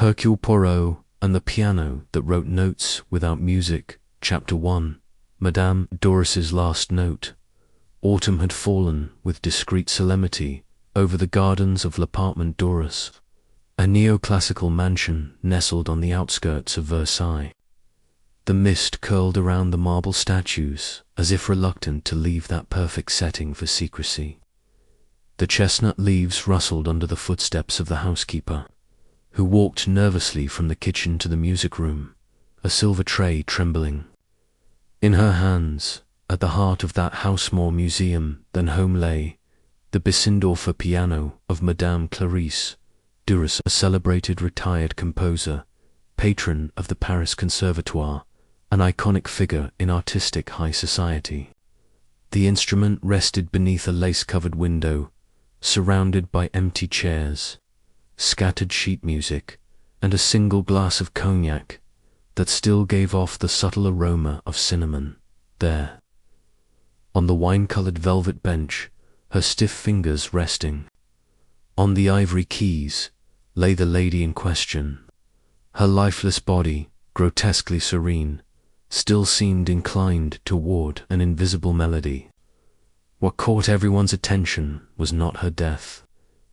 Hercule Poirot and the Piano That Wrote Notes Without Music, Chapter 1. Madame Doris's Last Note. Autumn had fallen with discreet solemnity over the gardens of l'Appartement Doris, a neoclassical mansion nestled on the outskirts of Versailles. The mist curled around the marble statues as if reluctant to leave that perfect setting for secrecy. The chestnut leaves rustled under the footsteps of the housekeeper, who walked nervously from the kitchen to the music room, a silver tray trembling. In her hands, at the heart of that house more museum than home lay, the Bissendorfer piano of Madame Clarice Duras, a celebrated retired composer, patron of the Paris Conservatoire, an iconic figure in artistic high society. The instrument rested beneath a lace-covered window, surrounded by empty chairs, scattered sheet music, and a single glass of cognac that still gave off the subtle aroma of cinnamon. There, on the wine-colored velvet bench, her stiff fingers resting on the ivory keys, lay the lady in question. Her lifeless body, grotesquely serene, still seemed inclined toward an invisible melody. What caught everyone's attention was not her death,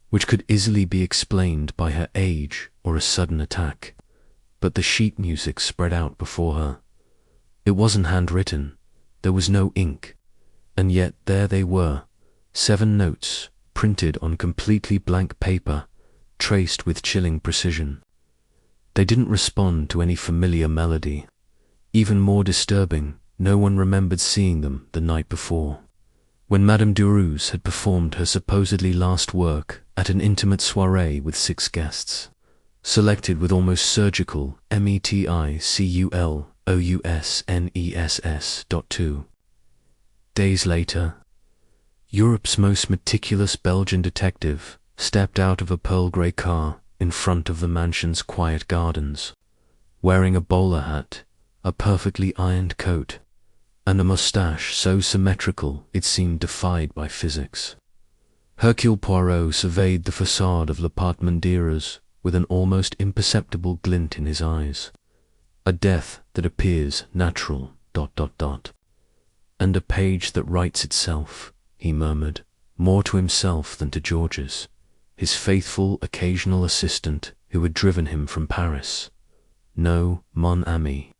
which could easily be explained by her age or a sudden attack, but the sheet music spread out before her. It wasn't handwritten, there was no ink, and yet there they were, 7 notes printed on completely blank paper, traced with chilling precision. They didn't respond to any familiar melody. Even more disturbing, no one remembered seeing them the night before, when Madame Duras had performed her supposedly last work at an intimate soirée with 6 guests, selected with almost surgical meticulousness.2. Days later, Europe's most meticulous Belgian detective stepped out of a pearl grey car in front of the mansion's quiet gardens, wearing a bowler hat, a perfectly ironed coat, and a moustache so symmetrical it seemed defied by physics. Hercule Poirot surveyed the facade of l'Appartement Doris with an almost imperceptible glint in his eyes. A death that appears natural, ... and a page that writes itself, he murmured, more to himself than to Georges, his faithful occasional assistant who had driven him from Paris. No, mon ami,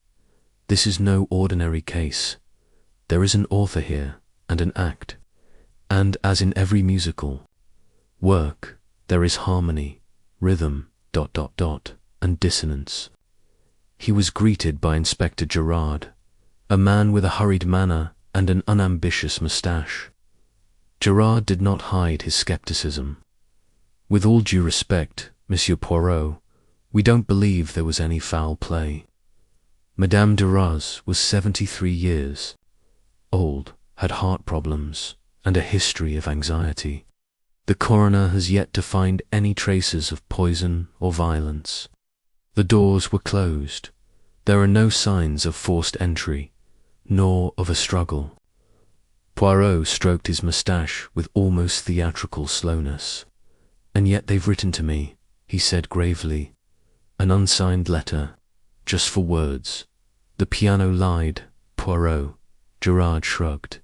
this is no ordinary case. There is an author here, and an act, and as in every musical work, there is harmony, rhythm, ... and dissonance. He was greeted by Inspector Gerard, a man with a hurried manner and an unambitious moustache. Gerard did not hide his skepticism. With all due respect, Monsieur Poirot, we don't believe there was any foul play. Madame Duras was 73 years old, had heart problems, and a history of anxiety. The coroner has yet to find any traces of poison or violence. The doors were closed. There are no signs of forced entry, nor of a struggle. Poirot stroked his moustache with almost theatrical slowness. And yet they've written to me, he said gravely. An unsigned letter, just for words. The piano lied, Poirot. Gerard shrugged.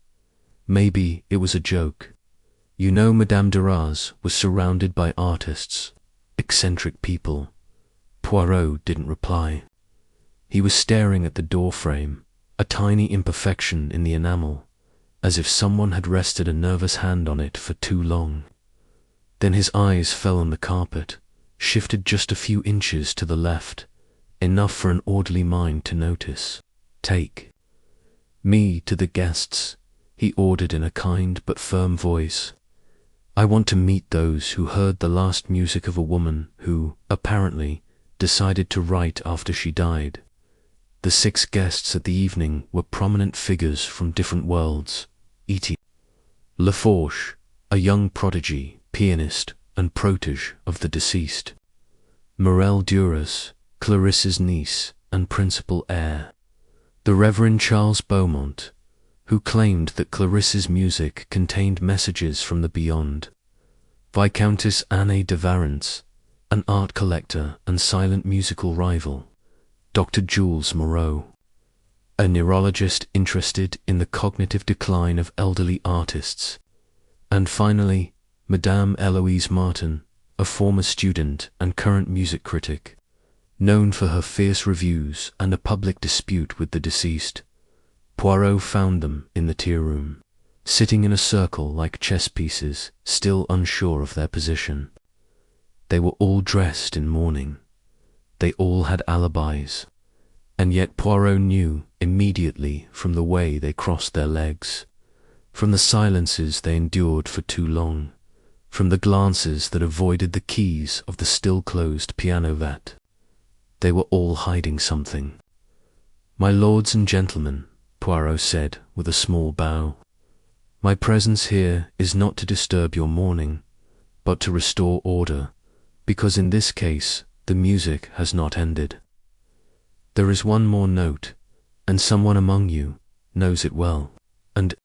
Maybe it was a joke. You know, Madame Duras was surrounded by artists, eccentric people. Poirot didn't reply. He was staring at the door frame, a tiny imperfection in the enamel, as if someone had rested a nervous hand on it for too long. Then his eyes fell on the carpet, shifted just a few inches to the left, enough for an orderly mind to notice. Take me to the guests, he ordered in a kind but firm voice. I want to meet those who heard the last music of a woman who, apparently, decided to write after she died. The 6 guests at the evening were prominent figures from different worlds, e.t. Laforche, a young prodigy, pianist, and protege of the deceased. Morel Duras, Clarisse's niece and principal heir. The Reverend Charles Beaumont, who claimed that Clarisse's music contained messages from the beyond. Viscountess Anne de Varence, an art collector and silent musical rival, Dr. Jules Moreau, a neurologist interested in the cognitive decline of elderly artists, and finally, Madame Eloise Martin, a former student and current music critic, known for her fierce reviews and a public dispute with the deceased. Poirot found them in the tea room, sitting in a circle like chess pieces, still unsure of their position. They were all dressed in mourning. They all had alibis, and yet Poirot knew immediately from the way they crossed their legs, from the silences they endured for too long, from the glances that avoided the keys of the still-closed piano vat. They were all hiding something. "My lords and gentlemen," Poirot said with a small bow, "my presence here is not to disturb your mourning, but to restore order, because in this case the music has not ended. There is one more note, and someone among you knows it well." And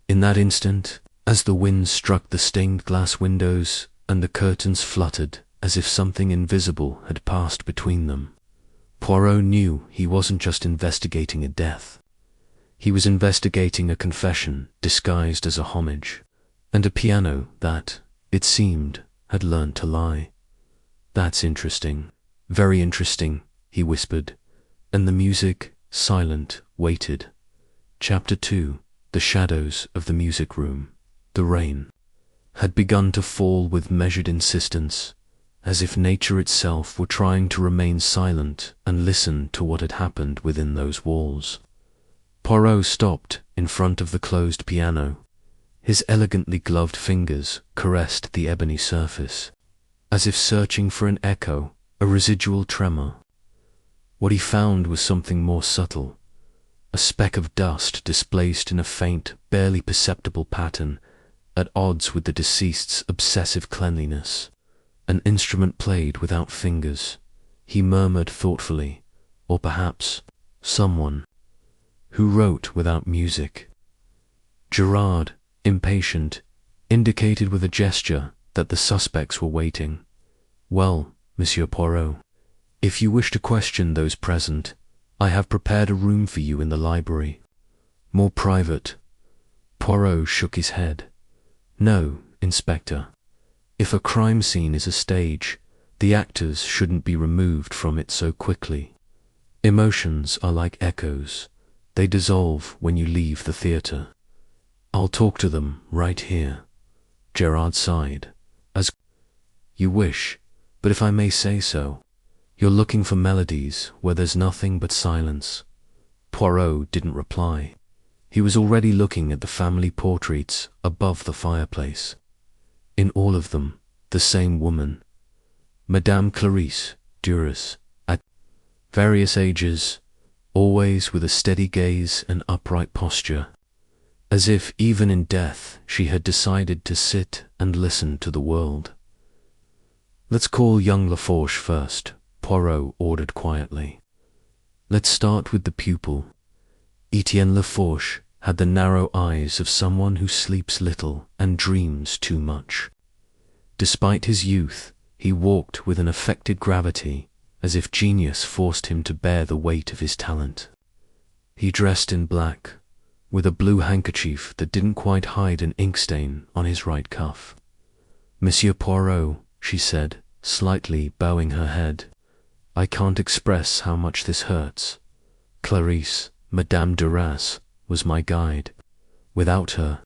in that instant, as the wind struck the stained glass windows and the curtains fluttered as if something invisible had passed between them, Poirot knew he wasn't just investigating a death. He was investigating a confession disguised as a homage, and a piano that, it seemed, had learned to lie. "That's interesting, very interesting," he whispered, and the music, silent, waited. Chapter 2. The shadows of the music room. The rain had begun to fall with measured insistence, as if nature itself were trying to remain silent and listen to what had happened within those walls. Poirot stopped in front of the closed piano. His elegantly gloved fingers caressed the ebony surface, as if searching for an echo, a residual tremor. What he found was something more subtle, a speck of dust displaced in a faint, barely perceptible pattern, at odds with the deceased's obsessive cleanliness. An instrument played without fingers, he murmured thoughtfully, or perhaps someone who wrote without music. Gerard, impatient, indicated with a gesture that the suspects were waiting. "Well, Monsieur Poirot, if you wish to question those present, I have prepared a room for you in the library. More private." Poirot shook his head. "No, Inspector. If a crime scene is a stage, the actors shouldn't be removed from it so quickly. Emotions are like echoes. They dissolve when you leave the theatre. I'll talk to them right here." Gerard sighed. "As you wish, but if I may say so, you're looking for melodies where there's nothing but silence." Poirot didn't reply. He was already looking at the family portraits above the fireplace. In all of them, the same woman, Madame Clarice Duras, at various ages, always with a steady gaze and upright posture, as if even in death she had decided to sit and listen to the world. "Let's call young Lafourche first," Poirot ordered quietly. "Let's start with the pupil." Etienne Lafourche had the narrow eyes of someone who sleeps little and dreams too much. Despite his youth, he walked with an affected gravity, as if genius forced him to bear the weight of his talent. He dressed in black, with a blue handkerchief that didn't quite hide an ink stain on his right cuff. "Monsieur Poirot," she said, slightly bowing her head, "I can't express how much this hurts. Clarice, Madame Duras, was my guide. Without her,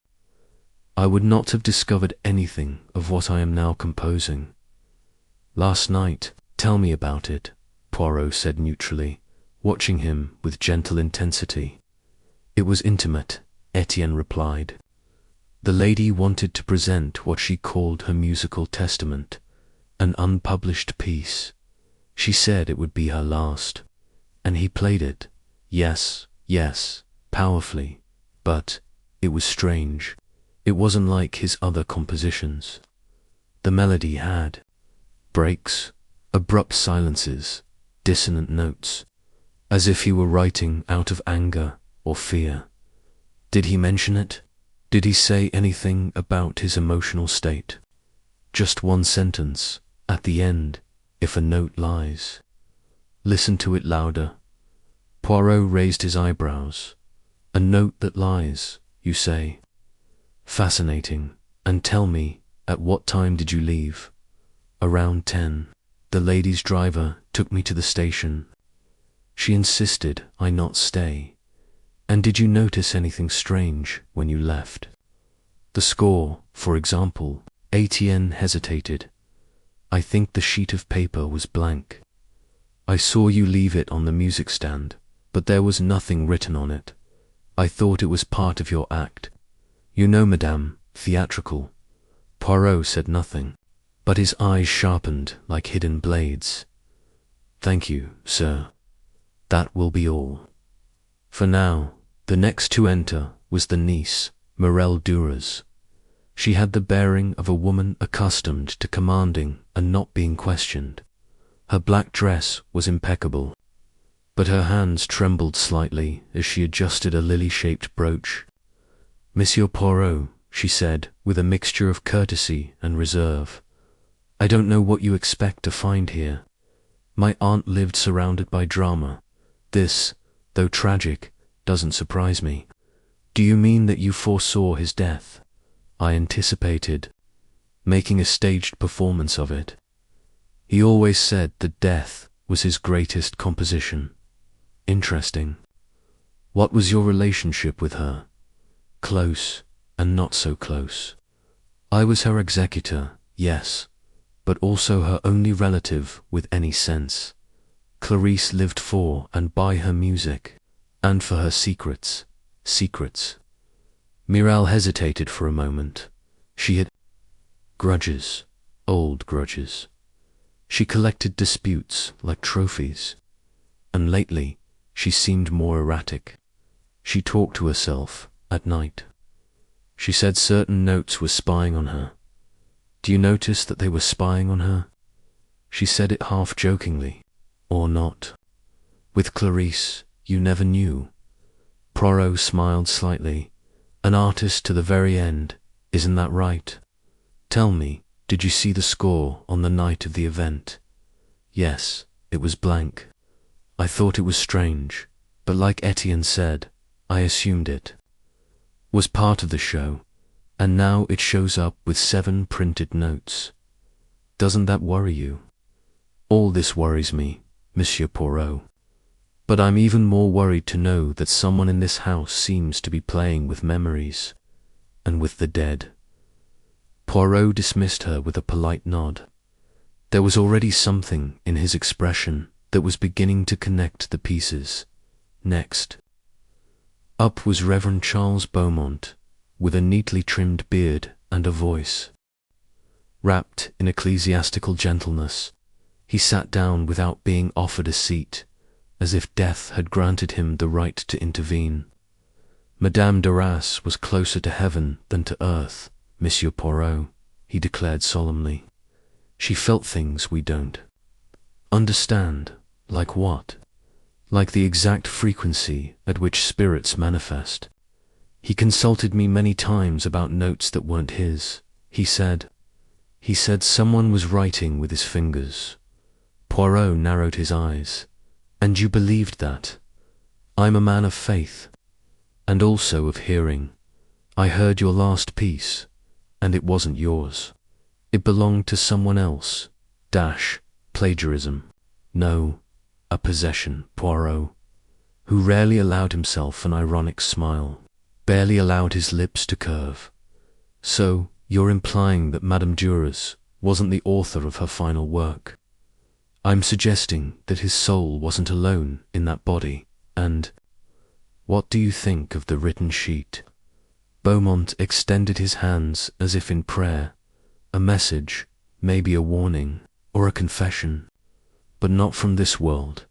I would not have discovered anything of what I am now composing." "Last night, tell me about it," Poirot said neutrally, watching him with gentle intensity. "It was intimate," Etienne replied. "The lady wanted to present what she called her musical testament, an unpublished piece. She said it would be her last, and he played it, yes, powerfully, but it was strange. It wasn't like his other compositions. The melody had breaks, abrupt silences, dissonant notes, as if he were writing out of anger or fear. Did he mention it? Did he say anything about his emotional state? Just one sentence, at the end, if a note lies. Listen to it louder. Poirot raised his eyebrows. A note that lies, you say? Fascinating. And tell me, at what time did you leave? Around 10. The lady's driver took me to the station. She insisted I not stay. And did you notice anything strange when you left? The score, for example. Etienne hesitated. I think the sheet of paper was blank. I saw you leave it on the music stand, but there was nothing written on it. I thought it was part of your act. You know, madame, theatrical. Poirot said nothing, but his eyes sharpened like hidden blades. Thank you, sir. That will be all. For now, the next to enter was the niece, Morel Duras. She had the bearing of a woman accustomed to commanding and not being questioned. Her black dress was impeccable, but her hands trembled slightly as she adjusted a lily-shaped brooch. Monsieur Poirot, she said, with a mixture of courtesy and reserve, I don't know what you expect to find here. My aunt lived surrounded by drama. This, though tragic, doesn't surprise me. Do you mean that you foresaw his death? I anticipated, making a staged performance of it. He always said that death was his greatest composition. Interesting. What was your relationship with her? Close and not so close. I was her executor, yes, but also her only relative with any sense. Clarice lived for and by her music, and for her secrets. Miral hesitated for a moment. She had grudges, old grudges. She collected disputes like trophies, and lately she seemed more erratic. She talked to herself at night. She said certain notes were spying on her. Do you notice that they were spying on her? She said it half jokingly, or not. With Clarice, you never knew. Poirot smiled slightly. An artist to the very end, isn't that right? Tell me, did you see the score on the night of the event? Yes, it was blank. I thought it was strange, but like Etienne said, I assumed it. Was part of the show, and now it shows up with 7 printed notes. Doesn't that worry you? All this worries me, Monsieur Poirot. But I'm even more worried to know that someone in this house seems to be playing with memories, and with the dead. Poirot dismissed her with a polite nod. There was already something in his expression that was beginning to connect the pieces. Next. Up was Reverend Charles Beaumont, with a neatly trimmed beard and a voice. Wrapped in ecclesiastical gentleness, he sat down without being offered a seat, as if death had granted him the right to intervene. Madame Duras was closer to heaven than to earth, Monsieur Poirot, he declared solemnly. She felt things we don't. Understand? Like what? Like the exact frequency at which spirits manifest. He consulted me many times about notes that weren't his. He said someone was writing with his fingers. Poirot narrowed his eyes. And you believed that? I'm a man of faith, and also of hearing. I heard your last piece, and it wasn't yours. It belonged to someone else. Plagiarism. No, a possession, Poirot, who rarely allowed himself an ironic smile, barely allowed his lips to curve. So, you're implying that Madame Duras wasn't the author of her final work. I'm suggesting that his soul wasn't alone in that body, and what do you think of the written sheet? Beaumont extended his hands as if in prayer. A message, maybe a warning, or a confession, but not from this world.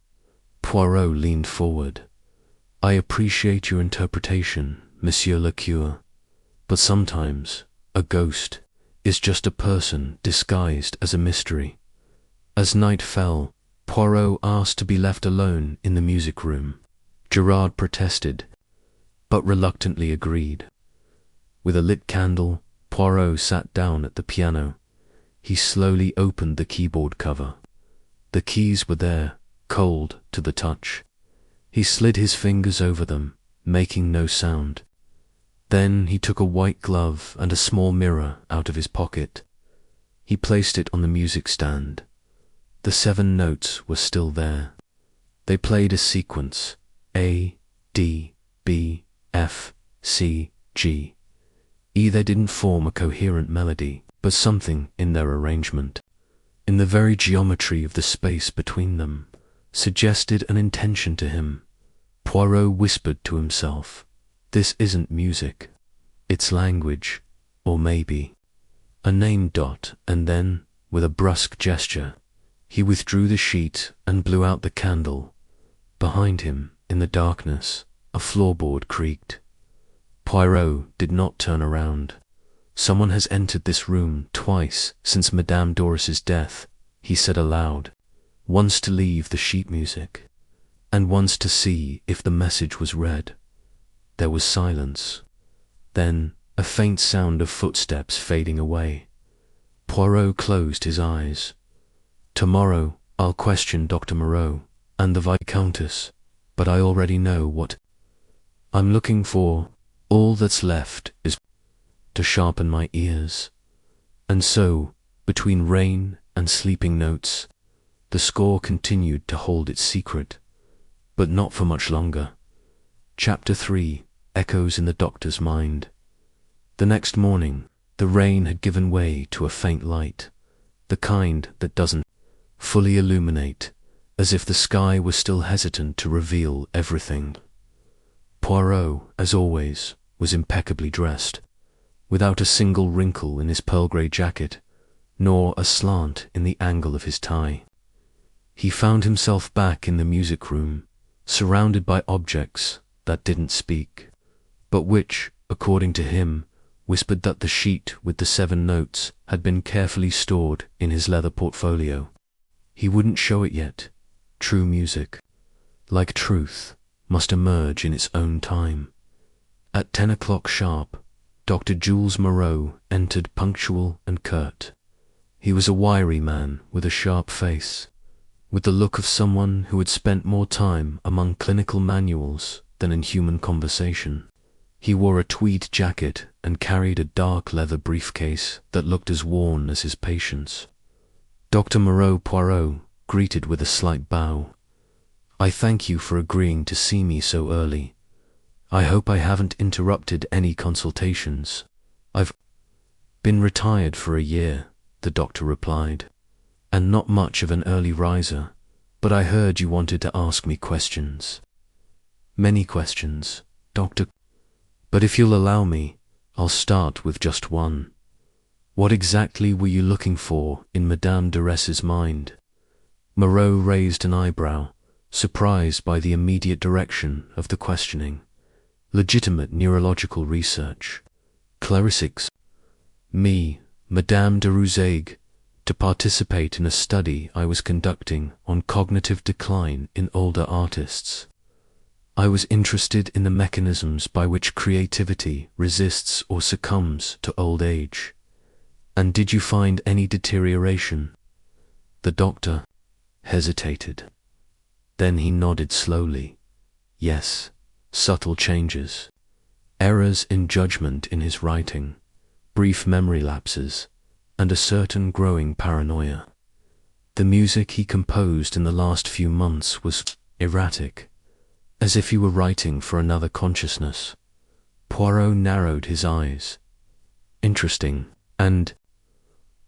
Poirot leaned forward. I appreciate your interpretation, Monsieur le Curé, but sometimes a ghost is just a person disguised as a mystery. As night fell, Poirot asked to be left alone in the music room. Gerard protested, but reluctantly agreed. With a lit candle, Poirot sat down at the piano. He slowly opened the keyboard cover. The keys were there, cold to the touch. He slid his fingers over them, making no sound. Then he took a white glove and a small mirror out of his pocket. He placed it on the music stand. The 7 notes were still there. They played a sequence: A, D, B, F, C, G. They didn't form a coherent melody, but something in their arrangement, in the very geometry of the space between them, suggested an intention to him. Poirot whispered to himself, "This isn't music. It's language, or maybe a name dot," and then, with a brusque gesture, he withdrew the sheet and blew out the candle. Behind him, in the darkness, a floorboard creaked. Poirot did not turn around. "Someone has entered this room twice since Madame Doris's death," he said aloud, "once to leave the sheet music, and once to see if the message was read." There was silence. Then a faint sound of footsteps fading away. Poirot closed his eyes. "Tomorrow I'll question Dr. Moreau and the Viscountess, but I already know what I'm looking for. All that's left is to sharpen my ears." And so, between rain and sleeping notes, the score continued to hold its secret, but not for much longer. Chapter 3: Echoes in the Doctor's Mind. The next morning, the rain had given way to a faint light, the kind that doesn't fully illuminate, as if the sky was still hesitant to reveal everything. Poirot, as always, was impeccably dressed, without a single wrinkle in his pearl-grey jacket, nor a slant in the angle of his tie. He found himself back in the music room, surrounded by objects that didn't speak, but which, according to him, whispered that the sheet with the 7 notes had been carefully stored in his leather portfolio. He wouldn't show it yet. True music, like truth, must emerge in its own time. At 10 o'clock sharp, Dr. Jules Moreau entered, punctual and curt. He was a wiry man with a sharp face, with the look of someone who had spent more time among clinical manuals than in human conversation. He wore a tweed jacket and carried a dark leather briefcase that looked as worn as his patient's. Dr. Moreau Poirot greeted with a slight bow. "I thank you for agreeing to see me so early. I hope I haven't interrupted any consultations." "I've been retired for a year," the doctor replied, "and not much of an early riser, but I heard you wanted to ask me questions." "Many questions, Doctor, but if you'll allow me, I'll start with just one. What exactly were you looking for in Madame Doris's mind?" Moreau raised an eyebrow, surprised by the immediate direction of the questioning. "Legitimate neurological research. Clarissics. Me, Madame de Rouzeg, to participate in a study I was conducting on cognitive decline in older artists. I was interested in the mechanisms by which creativity resists or succumbs to old age. And did you find any deterioration?" The doctor hesitated. Then he nodded slowly. Yes, subtle changes, errors in judgment in his writing, brief memory lapses, and a certain growing paranoia. The music he composed in the last few months was erratic, as if he were writing for another consciousness. Poirot narrowed his eyes. "Interesting. And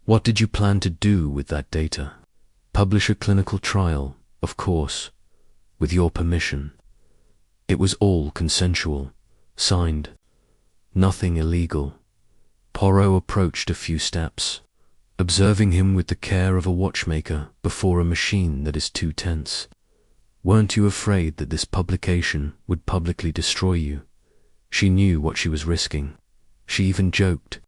what did you plan to do with that data?" "Publish a clinical trial, of course, with your permission." It was all consensual. Signed. Nothing illegal. Poirot approached a few steps, observing him with the care of a watchmaker before a machine that is too tense. "Weren't you afraid that this publication would publicly destroy you?" She knew what she was risking. She even joked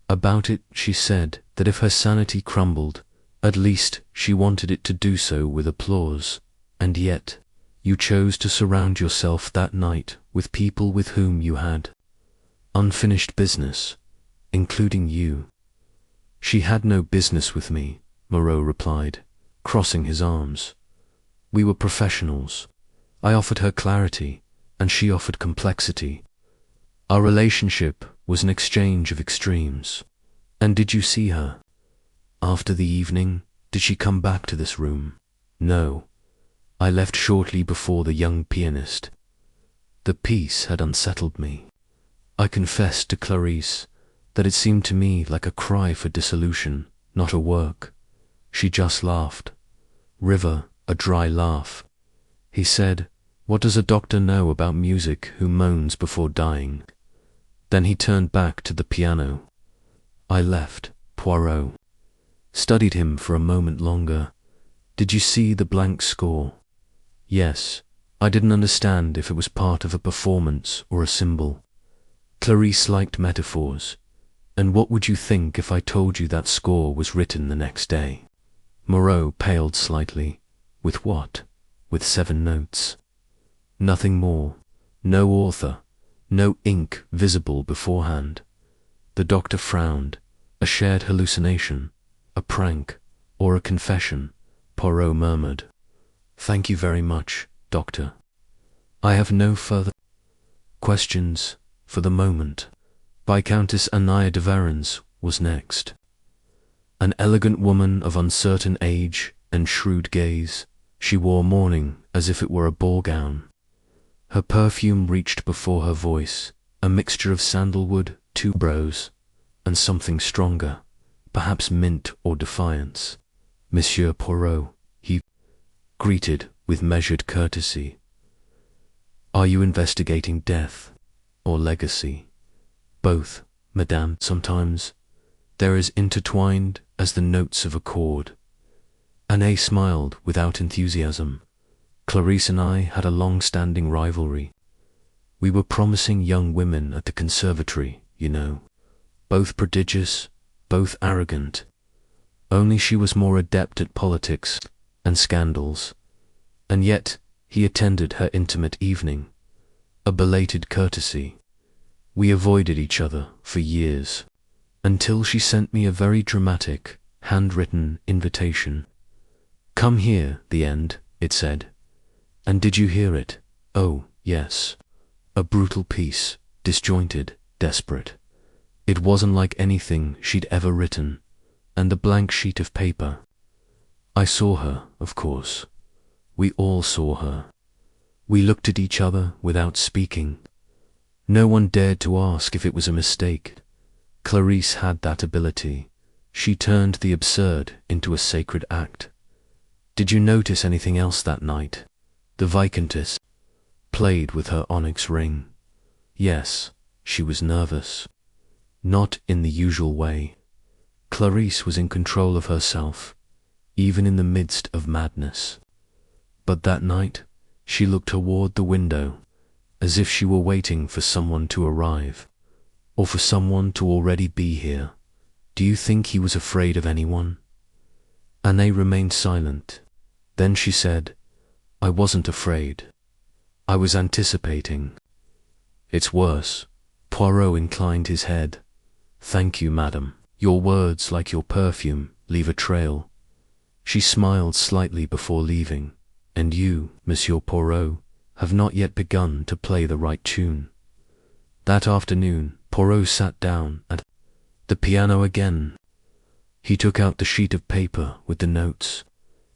about it. She said that if her sanity crumbled, at least she wanted it to do so with applause. "And yet, you chose to surround yourself that night with people with whom you had unfinished business, including you." "She had no business with me," Moreau replied. crossing his arms. We were professionals. I offered her clarity, and she offered complexity. Our relationship was an exchange of extremes. And did you see her? After the evening, did she come back to this room? No. I left shortly before the young pianist. The piece had unsettled me. I confessed to Clarisse that it seemed to me like a cry for dissolution, not a work. She just laughed. River, a dry laugh. He said, "What does a doctor know about music who moans before dying?" Then he turned back to the piano. I left. Poirot studied him for a moment longer. Did you see the blank score? Yes. I didn't understand if it was part of a performance or a symbol. Clarisse liked metaphors. And what would you think if I told you that score was written the next day? Moreau paled slightly. With what? With 7 notes. Nothing more. No author. No ink visible beforehand. The doctor frowned. A shared hallucination. A prank. Or a confession. Poirot murmured. Thank you very much, doctor. I have no further questions for the moment. Viscountess Anaya de Varens was next. An elegant woman of uncertain age and shrewd gaze, she wore mourning as if it were a ball gown. Her perfume reached before her voice, a mixture of sandalwood, tuberose, and something stronger, perhaps mint or defiance. Monsieur Poirot, he greeted with measured courtesy. Are you investigating death or legacy? Both, madame. Sometimes they're as intertwined as the notes of a chord. Anne smiled without enthusiasm. Clarisse and I had a long-standing rivalry. We were promising young women at the conservatory, you know. Both prodigious, both arrogant. Only she was more adept at politics and scandals. And yet he attended her intimate evening. A belated courtesy. We avoided each other for years, until she sent me a very dramatic, handwritten invitation. Come here, the end, it said. And did you hear it? Oh, yes. A brutal piece, disjointed, desperate. It wasn't like anything she'd ever written, and the blank sheet of paper. I saw her, of course. We all saw her. We looked at each other without speaking. No one dared to ask if it was a mistake. Clarisse had that ability. She turned the absurd into a sacred act. Did you notice anything else that night? The Viscountess played with her onyx ring. Yes, she was nervous. Not in the usual way. Clarisse was in control of herself, even in the midst of madness. But that night, she looked toward the window, as if she were waiting for someone to arrive, or for someone to already be here. Do you think he was afraid of anyone? Anne remained silent. Then she said, I wasn't afraid. I was anticipating. It's worse. Poirot inclined his head. Thank you, madam. Your words, like your perfume, leave a trail. She smiled slightly before leaving. And you, Monsieur Poirot, have not yet begun to play the right tune. That afternoon, Poirot sat down at the piano again. He took out the sheet of paper with the notes.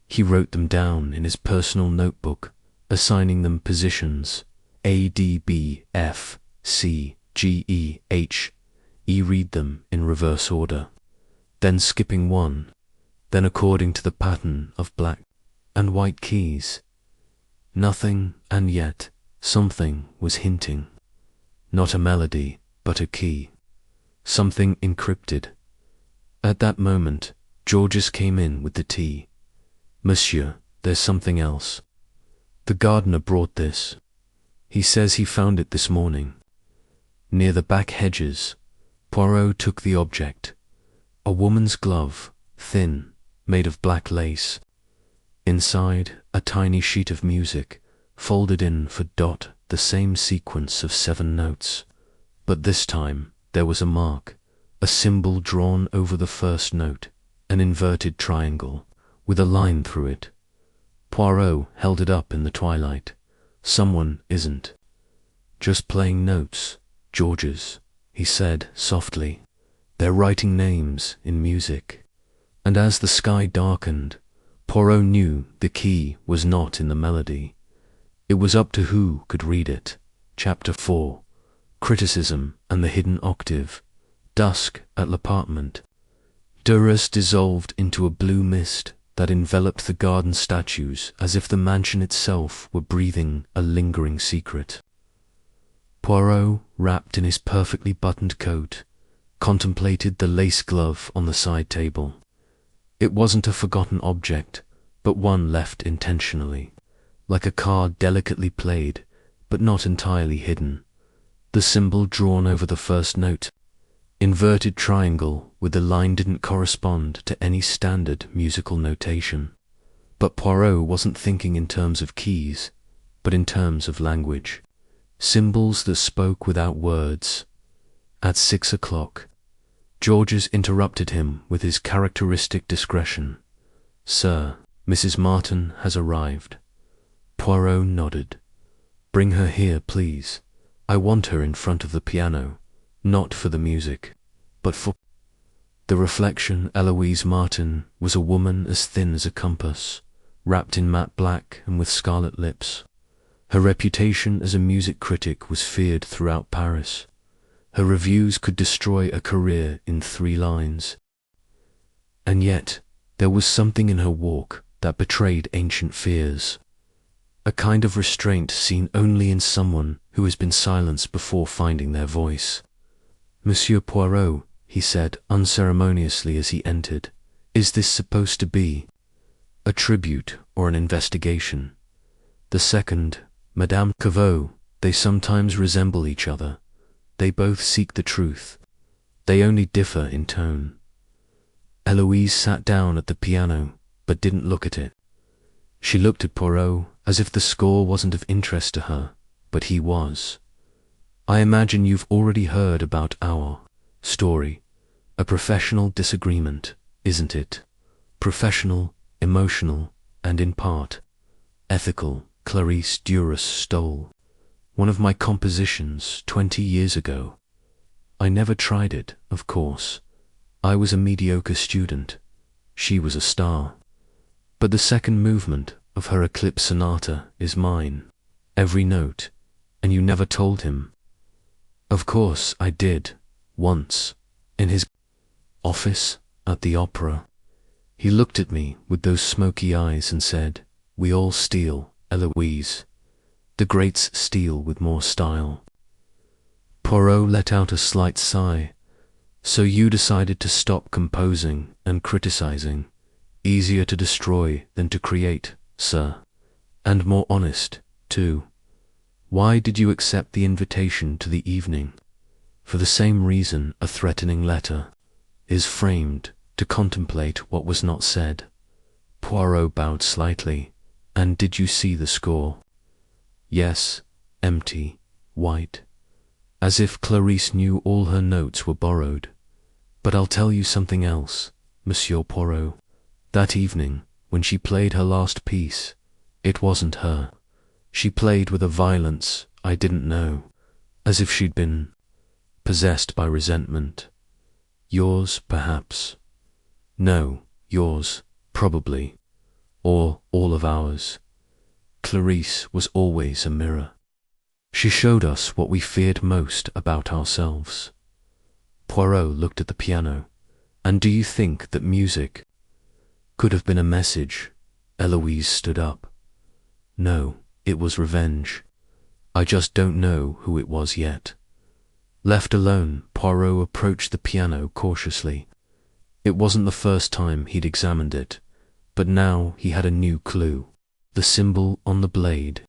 He wrote them down in his personal notebook, assigning them positions: A, D, B, F, C, G, E, H. He read them in reverse order, then skipping one, then according to the pattern of black and white keys. Nothing, and yet something was hinting. Not a melody, but a key. Something encrypted. At that moment, Georges came in with the tea. Monsieur, there's something else. The gardener brought this. He says he found it this morning. Near the back hedges. Poirot took the object. A woman's glove, thin, made of black lace. Inside, a tiny sheet of music, folded in for dot the same sequence of 7 notes. But this time, there was a mark, a symbol drawn over the first note, an inverted triangle, with a line through it. Poirot held it up in the twilight. Someone isn't just playing notes, Georges, he said softly. They're writing names in music. And as the sky darkened, Poirot knew the key was not in the melody. It was up to who could read it. Chapter 4. Criticism and the Hidden Octave. Dusk at l'appartement. Duras dissolved into a blue mist that enveloped the garden statues as if the mansion itself were breathing a lingering secret. Poirot, wrapped in his perfectly buttoned coat, contemplated the lace glove on the side table. It wasn't a forgotten object, but one left intentionally, like a card delicately played, but not entirely hidden. The symbol drawn over the first note, inverted triangle with the line, didn't correspond to any standard musical notation. But Poirot wasn't thinking in terms of keys, but in terms of language. Symbols that spoke without words. At 6 o'clock, Georges interrupted him with his characteristic discretion. Sir, Mrs. Martin has arrived. Poirot nodded. Bring her here, please. I want her in front of the piano, not for the music, but for... The reflection, Eloise Martin, was a woman as thin as a compass, wrapped in matte black and with scarlet lips. Her reputation as a music critic was feared throughout Paris. Her reviews could destroy a career in 3 lines. And yet, there was something in her walk that betrayed ancient fears. A kind of restraint seen only in someone who has been silenced before finding their voice. Monsieur Poirot, he said unceremoniously as he entered, is this supposed to be a tribute or an investigation? The second, Madame Caveau, they sometimes resemble each other. They both seek the truth. They only differ in tone. Eloise sat down at the piano, but didn't look at it. She looked at Poirot as if the score wasn't of interest to her, but he was. I imagine you've already heard about our story. A professional disagreement, isn't it? Professional, emotional, and in part ethical. Clarice Duras stole one of my compositions 20 years ago. I never tried it, of course. I was a mediocre student. She was a star. But the second movement of her Eclipse Sonata is mine. Every note. And you never told him. Of course I did, once, in his office at the opera. He looked at me with those smoky eyes and said, "We all steal, Eloise. The greats steal with more style." Poirot let out a slight sigh. So you decided to stop composing and criticizing. Easier to destroy than to create, sir. And more honest, too. Why did you accept the invitation to the evening? For the same reason a threatening letter is framed, to contemplate what was not said. Poirot bowed slightly. And did you see the score? Yes, empty, white, as if Clarice knew all her notes were borrowed. But I'll tell you something else, Monsieur Poirot. That evening, when she played her last piece, it wasn't her. She played with a violence I didn't know, as if she'd been possessed by resentment. Yours, perhaps. No, yours, probably. Or all of ours. Clarice was always a mirror. She showed us what we feared most about ourselves. Poirot looked at the piano. And do you think that music could have been a message? Eloise stood up. No, it was revenge. I just don't know who it was yet. Left alone, Poirot approached the piano cautiously. It wasn't the first time he'd examined it. But now he had a new clue. The symbol on the blade.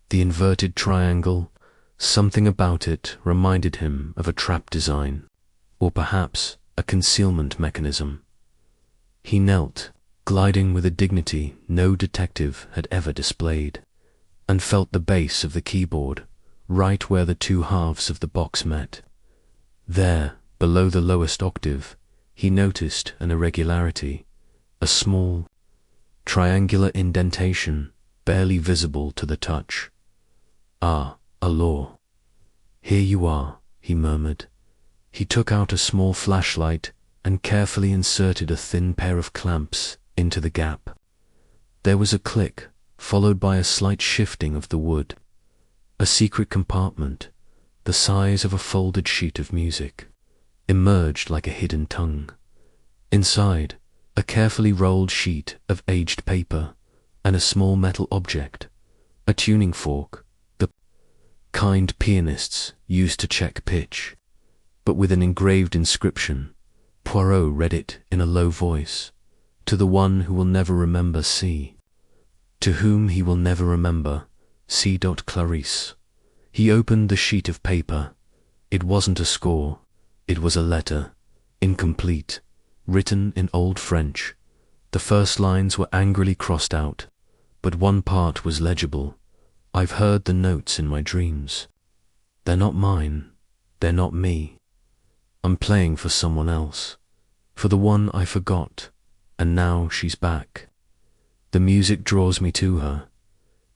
The inverted triangle. Something about it reminded him of a trap design. Or perhaps a concealment mechanism. He knelt, gliding with a dignity no detective had ever displayed, and felt the base of the keyboard, right where the 2 halves of the box met. There, below the lowest octave, he noticed an irregularity. A small, triangular indentation, barely visible to the touch. "Ah, alors. Here you are," he murmured. He took out a small flashlight and carefully inserted a thin pair of clamps into the gap. There was a click, followed by a slight shifting of the wood. A secret compartment, the size of a folded sheet of music, emerged like a hidden tongue. Inside, a carefully rolled sheet of aged paper and a small metal object, a tuning fork, the kind pianists used to check pitch, but with an engraved inscription. Poirot read it in a low voice. "To the one who will never remember C. To whom he will never remember C. Clarisse." He opened the sheet of paper. It wasn't a score. It was a letter, incomplete, written in Old French. The first lines were angrily crossed out, but one part was legible. "I've heard the notes in my dreams. They're not mine. They're not me. I'm playing for someone else, for the one I forgot, and now she's back. The music draws me to her.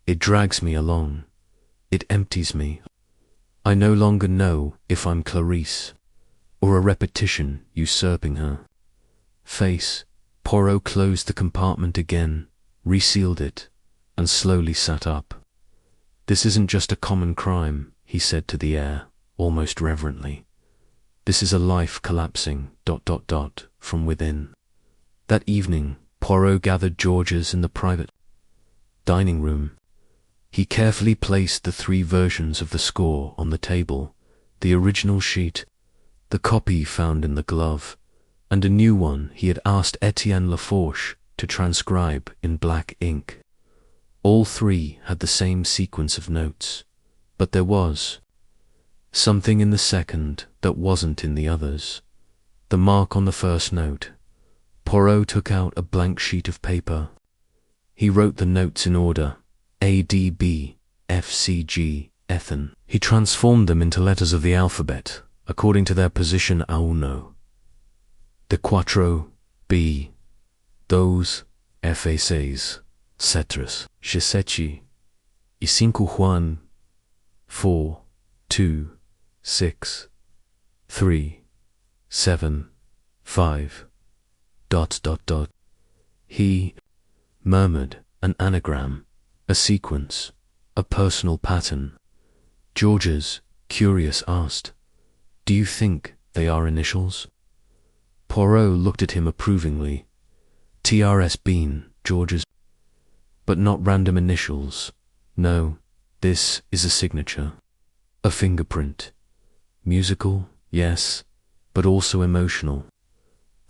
It drags me along. It empties me. I no longer know if I'm Clarisse, or a repetition usurping her." Face. Poirot closed the compartment again, resealed it, and slowly sat up. "This isn't just a common crime," he said to the air, almost reverently. "This is a life collapsing ... from within." That evening, Poirot gathered Georges in the private dining room. He carefully placed the 3 versions of the score on the table, the original sheet, the copy found in the glove, and a new one he had asked Etienne Lafourche to transcribe in black ink. All 3 had the same sequence of notes, but there was something in the second that wasn't in the others. The mark on the first note. Poirot took out a blank sheet of paper. He wrote the notes in order: A, D, B, F, C, G, Ethan. He transformed them into letters of the alphabet, according to their position a uno. De quattro, B, dos, F, e seis, cetres, je sete, y cinco Juan, 4, 2, 6, 3, 7, 5, ... He murmured an anagram, a sequence, a personal pattern. Georges, curious, asked, "Do you think they are initials?" Poirot looked at him approvingly. "TRS Bean, Georges. But not random initials. No, this is a signature, a fingerprint. Musical, yes, but also emotional.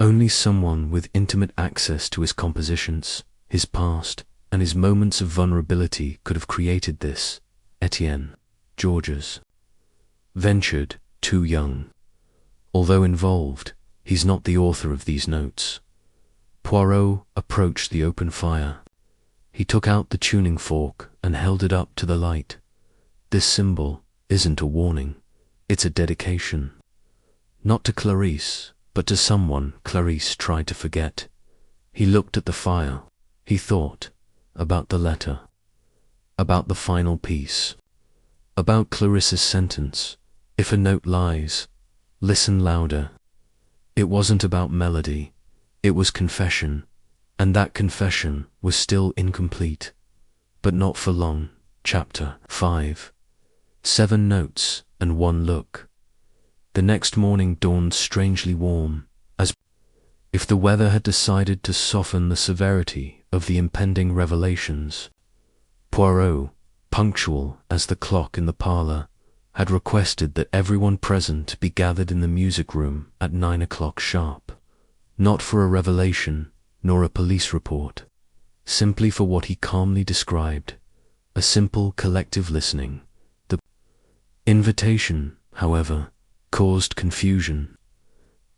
Only someone with intimate access to his compositions, his past, and his moments of vulnerability could have created this. Etienne, Georges. Ventured, too young. Although involved, he's not the author of these notes." Poirot approached the open fire. He took out the tuning fork and held it up to the light. "This symbol isn't a warning. It's a dedication. Not to Clarisse, but to someone Clarisse tried to forget." He looked at the fire. He thought about the letter, about the final piece, about Clarisse's sentence: "If a note lies, listen louder." It wasn't about melody. It was confession, and that confession was still incomplete. But not for long. Chapter 5. 7 notes and 1 look. The next morning dawned strangely warm, as if the weather had decided to soften the severity of the impending revelations. Poirot, punctual as the clock in the parlour, had requested that everyone present be gathered in the music room at 9 o'clock sharp, not for a revelation nor a police report, simply for what he calmly described: a simple collective listening. The invitation, however, caused confusion.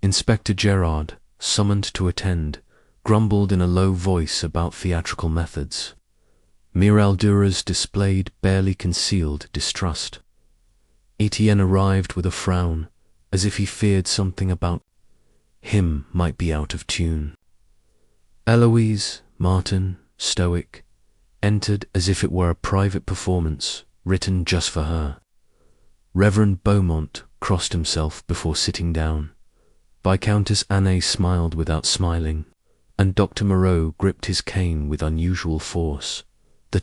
Inspector Gerard, summoned to attend, grumbled in a low voice about theatrical methods. Miral Duras displayed barely concealed distrust. Etienne arrived with a frown, as if he feared something about him might be out of tune. Eloise, Martin, stoic, entered as if it were a private performance written just for her. Reverend Beaumont crossed himself before sitting down. Viscountess Anne smiled without smiling, and Dr. Moreau gripped his cane with unusual force. The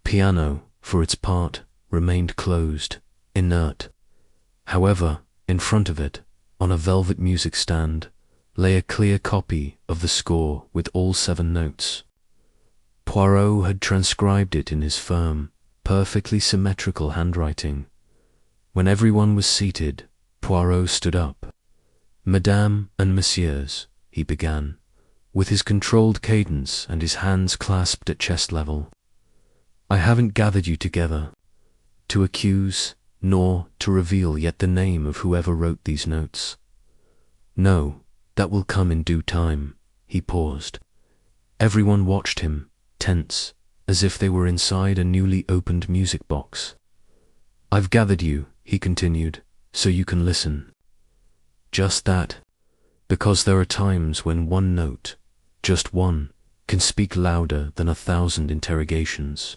piano, for its part, remained closed, inert. However, in front of it, on a velvet music stand, lay a clear copy of the score with all 7 notes. Poirot had transcribed it in his firm, perfectly symmetrical handwriting. When everyone was seated, Poirot stood up. "Madame and Messieurs," he began, with his controlled cadence and his hands clasped at chest level, "I haven't gathered you together to accuse nor to reveal yet the name of whoever wrote these notes. No, that will come in due time." He paused. Everyone watched him, tense, as if they were inside a newly opened music box. "I've gathered you," he continued, "so you can listen. Just that, because there are times when one note, just one, can speak louder than 1,000 interrogations."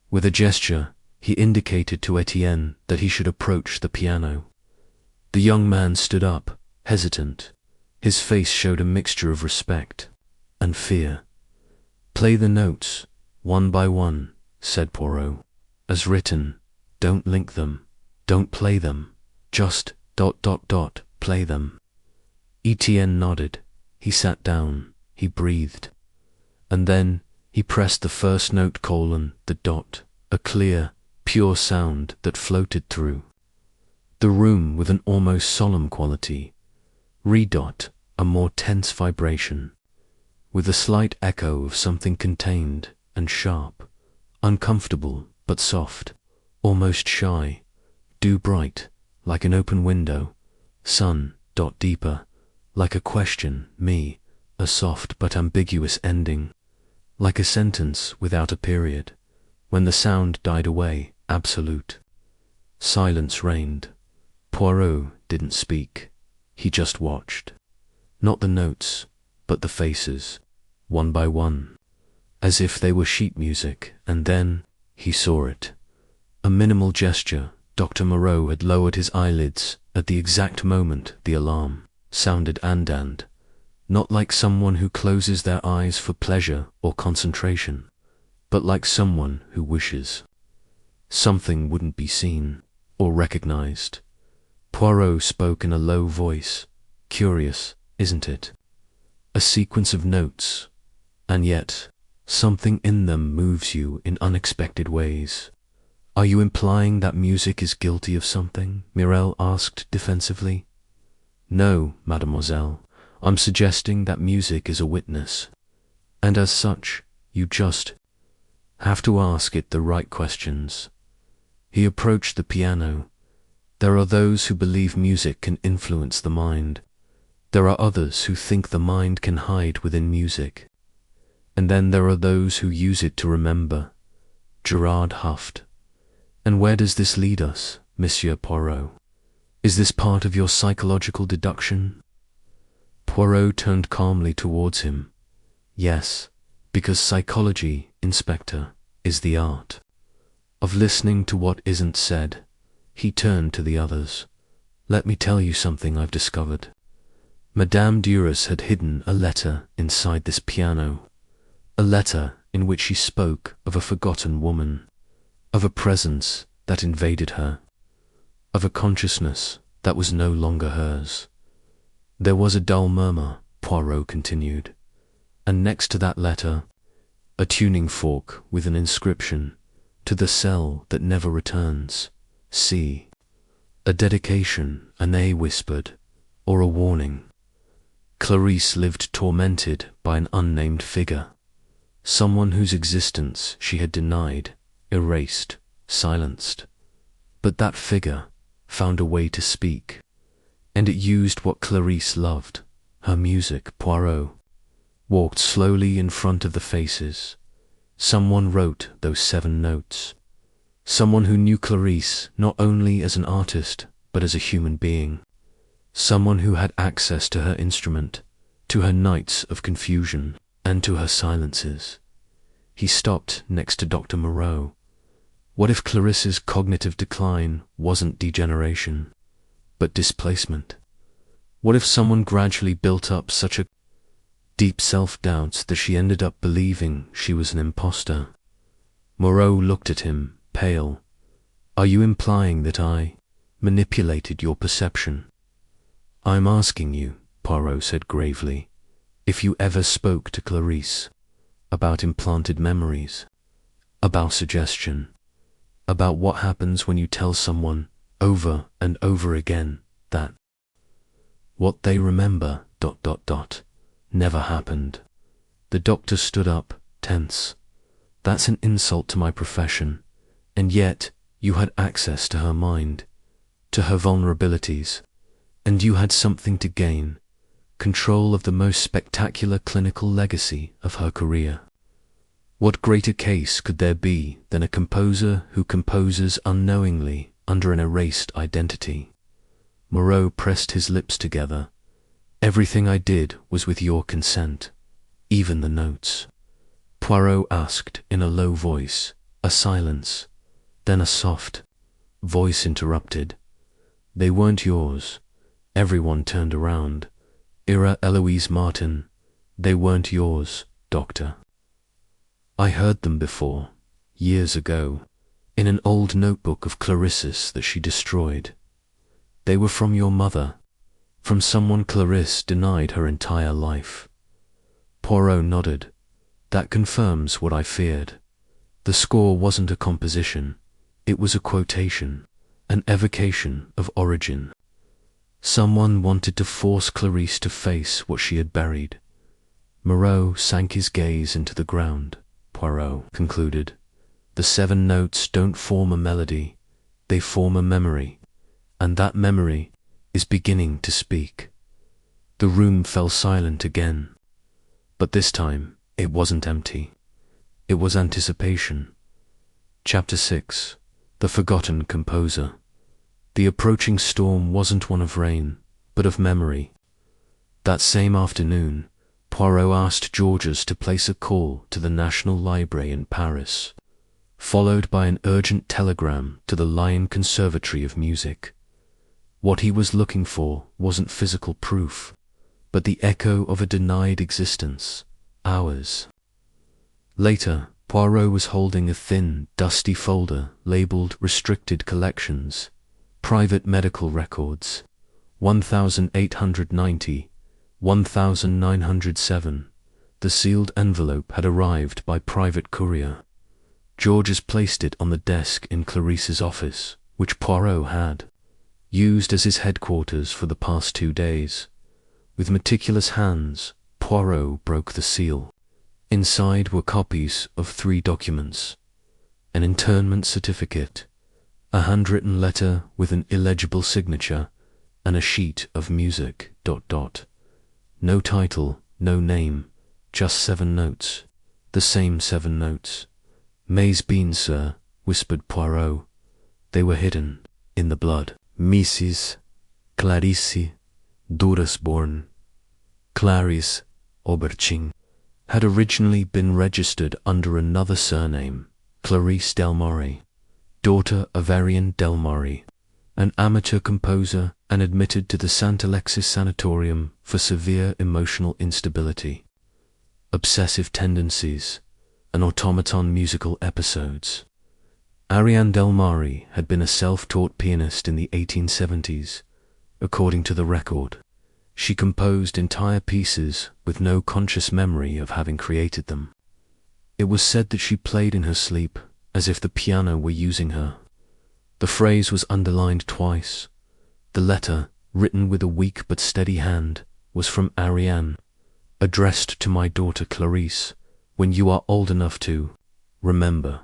With a gesture, he indicated to Etienne that he should approach the piano. The young man stood up, hesitant. His face showed a mixture of respect and fear. "Play the notes, one by one," said Poirot. "As written, don't link them, don't play them, just ... play them." Etienne nodded. He sat down, he breathed. And then he pressed the first note : the dot, a clear, pure sound that floated through the room with an almost solemn quality. Re-dot, a more tense vibration, with a slight echo of something contained and sharp, uncomfortable but soft, almost shy. Do bright, like an open window. Sun, dot deeper, like a question, me, a soft but ambiguous ending, like a sentence without a period. When the sound died away, absolute silence reigned. Poirot didn't speak. He just watched. Not the notes, but the faces, one by one, as if they were sheet music, and then he saw it. A minimal gesture. Dr. Moreau had lowered his eyelids at the exact moment the alarm sounded, and not like someone who closes their eyes for pleasure or concentration, but like someone who wishes something wouldn't be seen or recognized. Poirot spoke in a low voice. "Curious, isn't it? A sequence of notes, and yet something in them moves you in unexpected ways." "Are you implying that music is guilty of something?" Mireille asked defensively. "No, mademoiselle. I'm suggesting that music is a witness, and as such, you just have to ask it the right questions." He approached the piano. "There are those who believe music can influence the mind. There are others who think the mind can hide within music. And then there are those who use it to remember." Gerard huffed. "And where does this lead us, Monsieur Poirot? Is this part of your psychological deduction?" Poirot turned calmly towards him. "Yes, because psychology, Inspector, is the art of listening to what isn't said." He turned to the others. "Let me tell you something I've discovered." Madame Duras had hidden a letter inside this piano, a letter in which she spoke of a forgotten woman, of a presence that invaded her, of a consciousness that was no longer hers. There was a dull murmur, Poirot continued, and next to that letter, a tuning fork with an inscription, "To the cell that never returns, see." A dedication, Anne whispered, or a warning. Clarisse lived tormented by an unnamed figure, someone whose existence she had denied, erased, silenced. But that figure found a way to speak, and it used what Clarisse loved, her music. Poirot walked slowly in front of the faces. Someone wrote those 7 notes. Someone who knew Clarisse not only as an artist, but as a human being. Someone who had access to her instrument, to her nights of confusion, and to her silences. He stopped next to Dr. Moreau. What if Clarisse's cognitive decline wasn't degeneration, but displacement? What if someone gradually built up such a deep self-doubts that she ended up believing she was an imposter? Moreau looked at him, pale. Are you implying that I manipulated your perception? I'm asking you, Poirot said gravely, if you ever spoke to Clarisse about implanted memories, about suggestion, about what happens when you tell someone over and over again that what they remember ... never happened. The doctor stood up, tense. That's an insult to my profession, and yet you had access to her mind, to her vulnerabilities, and you had something to gain, control of the most spectacular clinical legacy of her career. What greater case could there be than a composer who composes unknowingly under an erased identity? Moreau pressed his lips together. Everything I did was with your consent, even the notes. Poirot asked in a low voice. A silence, then a soft voice interrupted. They weren't yours. Everyone turned around. Ira Eloise Martin. They weren't yours, Doctor. I heard them before, years ago, in an old notebook of Clarisse's that she destroyed. They were from your mother, from someone Clarisse denied her entire life. Poirot nodded. That confirms what I feared. The score wasn't a composition, it was a quotation, an evocation of origin. Someone wanted to force Clarisse to face what she had buried. Moreau sank his gaze into the ground. Poirot concluded. The 7 notes don't form a melody, they form a memory, and that memory is beginning to speak. The room fell silent again, but this time it wasn't empty. It was anticipation. Chapter 6. The Forgotten Composer. The approaching storm wasn't one of rain, but of memory. That same afternoon, Poirot asked Georges to place a call to the National Library in Paris, followed by an urgent telegram to the Lion Conservatory of Music. What he was looking for wasn't physical proof, but the echo of a denied existence, ours. Later, Poirot was holding a thin, dusty folder labeled Restricted Collections, Private Medical Records, 1890, 1907. The sealed envelope had arrived by private courier. Georges placed it on the desk in Clarisse's office, which Poirot had used as his headquarters for the past 2 days. With meticulous hands, Poirot broke the seal. Inside were copies of 3 documents: an internment certificate, a handwritten letter with an illegible signature, and a sheet of music. No title, no name, just 7 notes. The same 7 notes. Maize beans, sir, whispered Poirot. They were hidden in the blood. Mrs. Clarisse Durasborn, Clarice Auberching, had originally been registered under another surname, Clarisse Delmore, daughter of Ariane Delmore, an amateur composer and admitted to the St. Alexis Sanatorium for severe emotional instability, obsessive tendencies, and automaton musical episodes. Ariane Delmore had been a self-taught pianist in the 1870s. According to the record, she composed entire pieces with no conscious memory of having created them. It was said that she played in her sleep, as if the piano were using her. The phrase was underlined twice. The letter, written with a weak but steady hand, was from Ariane, addressed to my daughter Clarisse, when you are old enough to remember.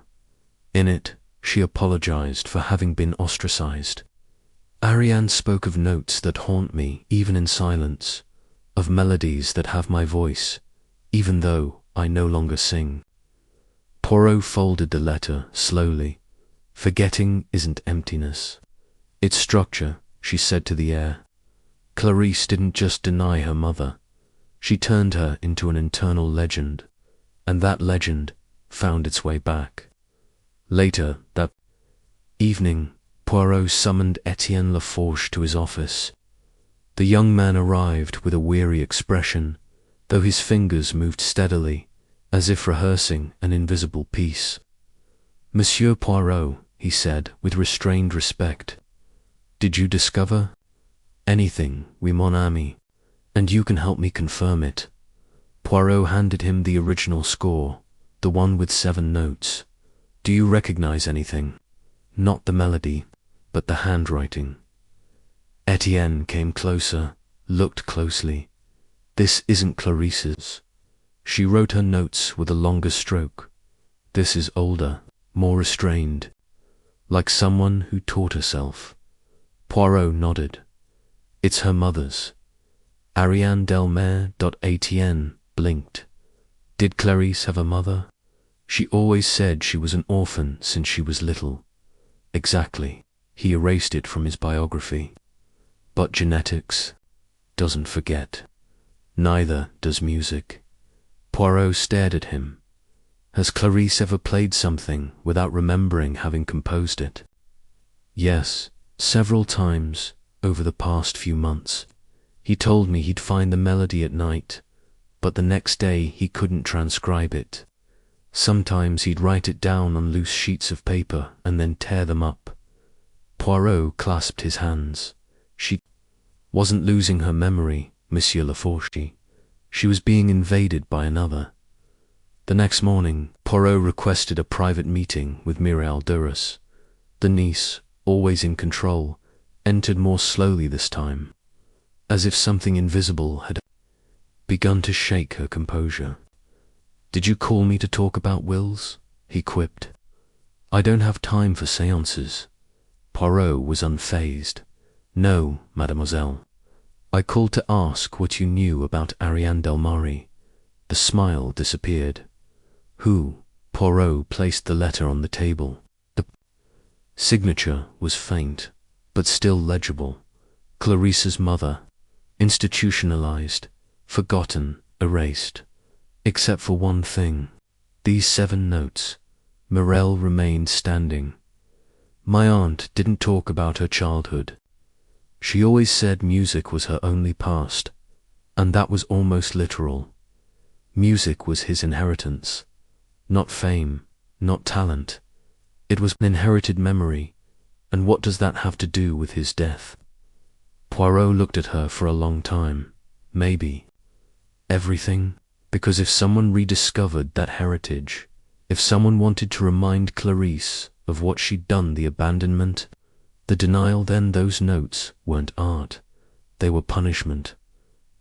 In it, she apologized for having been ostracized. Ariane spoke of notes that haunt me even in silence, of melodies that have my voice, even though I no longer sing. Poirot folded the letter slowly. Forgetting isn't emptiness. It's structure, she said to the air. Clarisse didn't just deny her mother. She turned her into an internal legend, and that legend found its way back. Later that evening, Poirot summoned Etienne Laforge to his office. The young man arrived with a weary expression, though his fingers moved steadily, as if rehearsing an invisible piece. "Monsieur Poirot," he said with restrained respect, "did you discover anything, oui mon ami, and you can help me confirm it?" Poirot handed him the original score, the one with 7 notes. "Do you recognize anything? Not the melody, but the handwriting." Etienne came closer, looked closely. "This isn't Clarice's. She wrote her notes with a longer stroke. This is older, more restrained, like someone who taught herself." Poirot nodded. "It's her mother's." Ariane Delmare. Etienne blinked. "Did Clarice have a mother?" "She always said she was an orphan since she was little." "Exactly." He erased it from his biography. "But genetics doesn't forget. Neither does music." Poirot stared at him. "Has Clarice ever played something without remembering having composed it?" "Yes, several times over the past few months. He told me he'd find the melody at night, but the next day he couldn't transcribe it. Sometimes he'd write it down on loose sheets of paper and then tear them up." Poirot clasped his hands. "She wasn't losing her memory, Monsieur Laforge. She was being invaded by another." The next morning, Poirot requested a private meeting with Mireille Duras. The niece, always in control, entered more slowly this time, as if something invisible had begun to shake her composure. "Did you call me to talk about wills?" he quipped. "I don't have time for seances." Poirot was unfazed. "No, mademoiselle. I called to ask what you knew about Ariane Delmare." The smile disappeared. "Who?" Poirot placed the letter on the table. The signature was faint, but still legible. "Clarice's mother. Institutionalized, forgotten, erased. Except for one thing. These 7 notes." Mireille remained standing. "My aunt didn't talk about her childhood. She always said music was her only past, and that was almost literal. Music was his inheritance. Not fame, not talent. It was an inherited memory, and what does that have to do with his death?" Poirot looked at her for a long time. "Maybe everything, because if someone rediscovered that heritage, if someone wanted to remind Clarice of what she'd done, the abandonment, the denial, then those notes weren't art. They were punishment."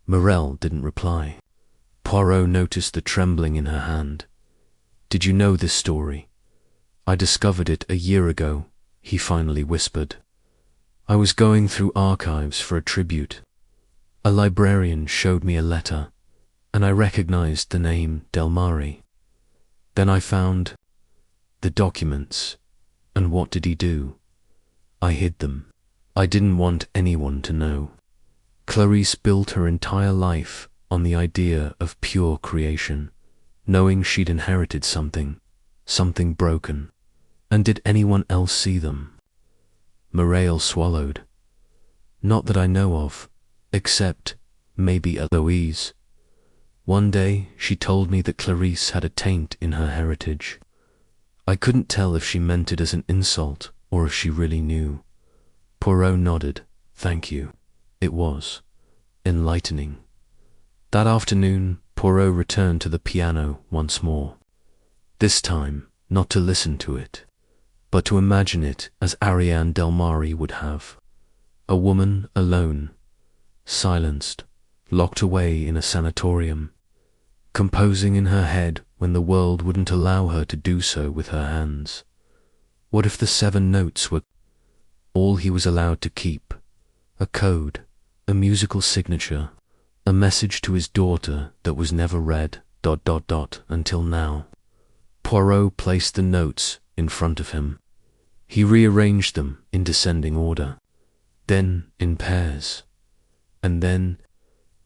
Mireille didn't reply. Poirot noticed the trembling in her hand. "Did you know this story?" "I discovered it a year ago," he finally whispered. "I was going through archives for a tribute. A librarian showed me a letter, and I recognized the name Delmare. Then I found the documents, and what did he do? I hid them. I didn't want anyone to know. Clarice built her entire life on the idea of pure creation, knowing she'd inherited something broken. And did anyone else see them?" Mireille swallowed. "Not that I know of, except maybe Eloise. One day she told me that Clarice had a taint in her heritage. I couldn't tell if she meant it as an insult or if she really knew." Poirot nodded. "Thank you. It was enlightening." That afternoon, Poirot returned to the piano once more. This time, not to listen to it, but to imagine it as Ariane Delmare would have. A woman alone, silenced, locked away in a sanatorium, composing in her head when the world wouldn't allow her to do so with her hands. What if the 7 notes were all he was allowed to keep? A code, a musical signature, a message to his daughter that was never read, ... until now. Poirot placed the notes in front of him. He rearranged them in descending order, then in pairs. And then,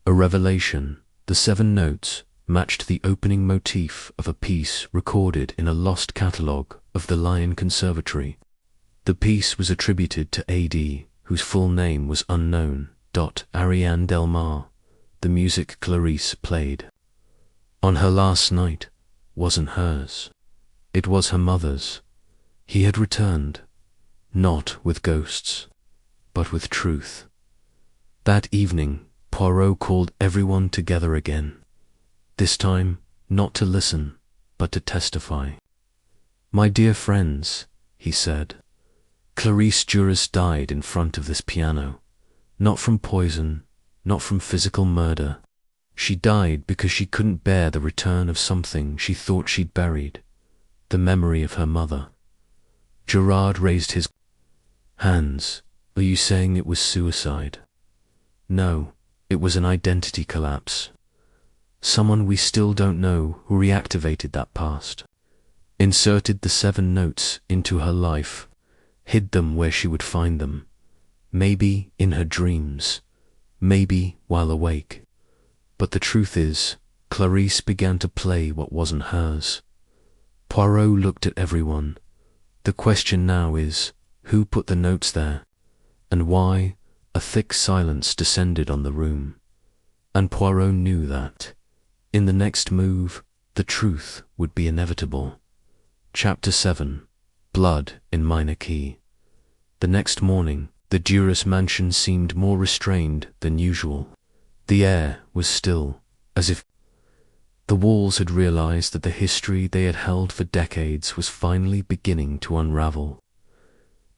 a revelation, the 7 notes matched the opening motif of a piece recorded in a lost catalogue of the Lion Conservatory. The piece was attributed to A.D., whose full name was unknown. Ariane Delmar, the music Clarisse played on her last night, wasn't hers. It was her mother's. He had returned, not with ghosts, but with truth. That evening, Poirot called everyone together again. This time, not to listen, but to testify. "My dear friends," he said, "Clarisse Duras died in front of this piano. Not from poison, not from physical murder. She died because she couldn't bear the return of something she thought she'd buried, the memory of her mother." Gerard raised his hands. "Are you saying it was suicide?" "No, it was an identity collapse. Someone we still don't know who reactivated that past, inserted the 7 notes into her life, hid them where she would find them. Maybe in her dreams, maybe while awake. But the truth is, Clarisse began to play what wasn't hers." Poirot looked at everyone. "The question now is, who put the notes there? And why?" A thick silence descended on the room. And Poirot knew that, in the next move, the truth would be inevitable. Chapter 7. Blood in Minor Key. The next morning, the Duras mansion seemed more restrained than usual. The air was still, as if the walls had realized that the history they had held for decades was finally beginning to unravel.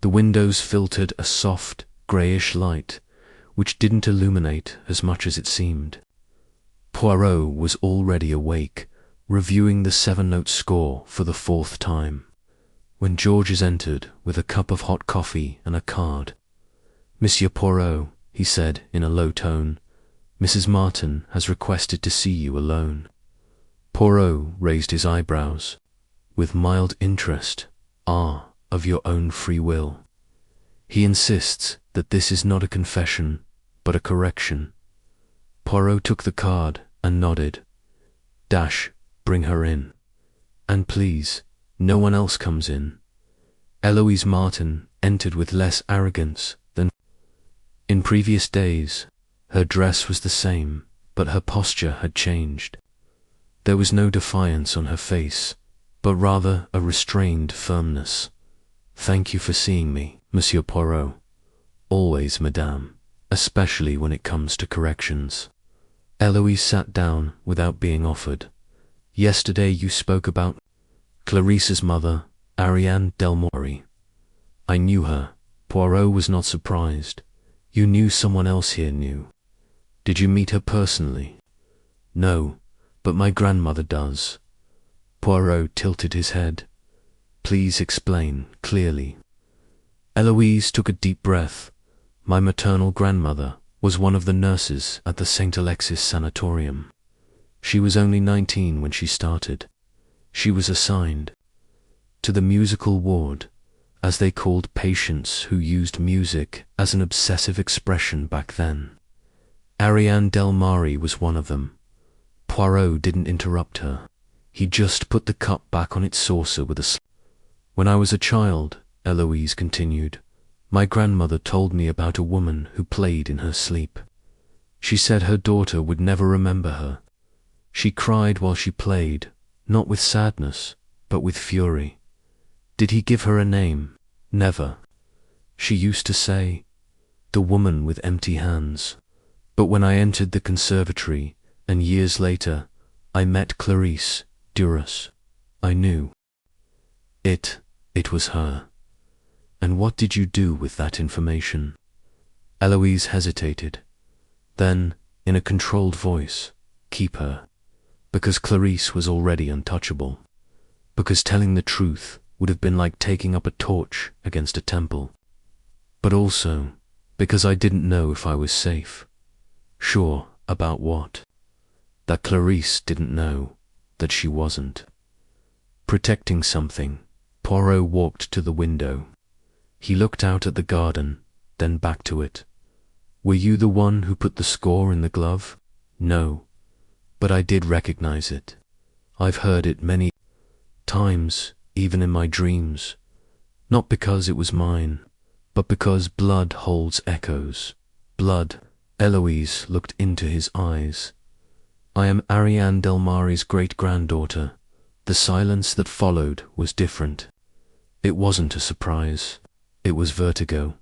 The windows filtered a soft, greyish light, which didn't illuminate as much as it seemed. Poirot was already awake, reviewing the 7-note score for the 4th time, when Georges entered with a cup of hot coffee and a card. "Monsieur Poirot," he said in a low tone, "Mrs. Martin has requested to see you alone." Poirot raised his eyebrows. "With mild interest. Ah, of your own free will. He insists that this is not a confession, but a correction." Poirot took the card and nodded. "Bring her in. And please, no one else comes in." Eloise Martin entered with less arrogance than in previous days. Her dress was the same, but her posture had changed. There was no defiance on her face, but rather a restrained firmness. "Thank you for seeing me, Monsieur Poirot." "Always, madame, especially when it comes to corrections." Eloise sat down without being offered. "Yesterday you spoke about Clarisse's mother, Ariane Delmore." "I knew her." Poirot was not surprised. "You knew someone else here knew. Did you meet her personally?" "No, but my grandmother does." Poirot tilted his head. "Please explain clearly." Eloise took a deep breath. "My maternal grandmother was one of the nurses at the St. Alexis Sanatorium. She was only 19 when she started. She was assigned to the musical ward, as they called patients who used music as an obsessive expression back then. Ariane Delmare was one of them." Poirot didn't interrupt her. He just put the cup back on its saucer with a "When I was a child," Eloise continued, "my grandmother told me about a woman who played in her sleep. She said her daughter would never remember her. She cried while she played, not with sadness, but with fury. Did he give her a name? Never. She used to say, 'The woman with empty hands.' But when I entered the conservatory, and years later, I met Clarisse Duras, I knew. It was her." "And what did you do with that information?" Eloise hesitated. Then, in a controlled voice, "Keep her. Because Clarisse was already untouchable. Because telling the truth would have been like taking up a torch against a temple. But also, because I didn't know if I was safe. Sure about what? That Clarisse didn't know, that she wasn't." Protecting something, Poirot walked to the window. He looked out at the garden, then back to it. "Were you the one who put the score in the glove?" "No. but I did recognize it. I've heard it many times, even in my dreams, not because it was mine, but because blood holds echoes. Blood. Eloise looked into his eyes. I am Ariane Delmari's great-granddaughter. The silence that followed was different. It wasn't a surprise. It was vertigo.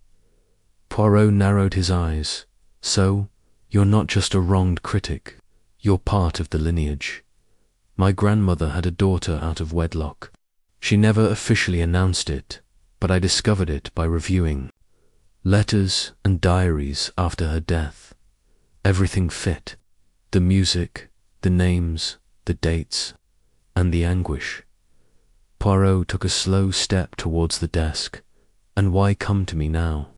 Poirot narrowed his eyes. So, you're not just a wronged critic. You're part of the lineage. My grandmother had a daughter out of wedlock. She never officially announced it, but I discovered it by reviewing letters and diaries after her death. Everything fit. The music, the names, the dates, and the anguish. Poirot took a slow step towards the desk. And why come to me now?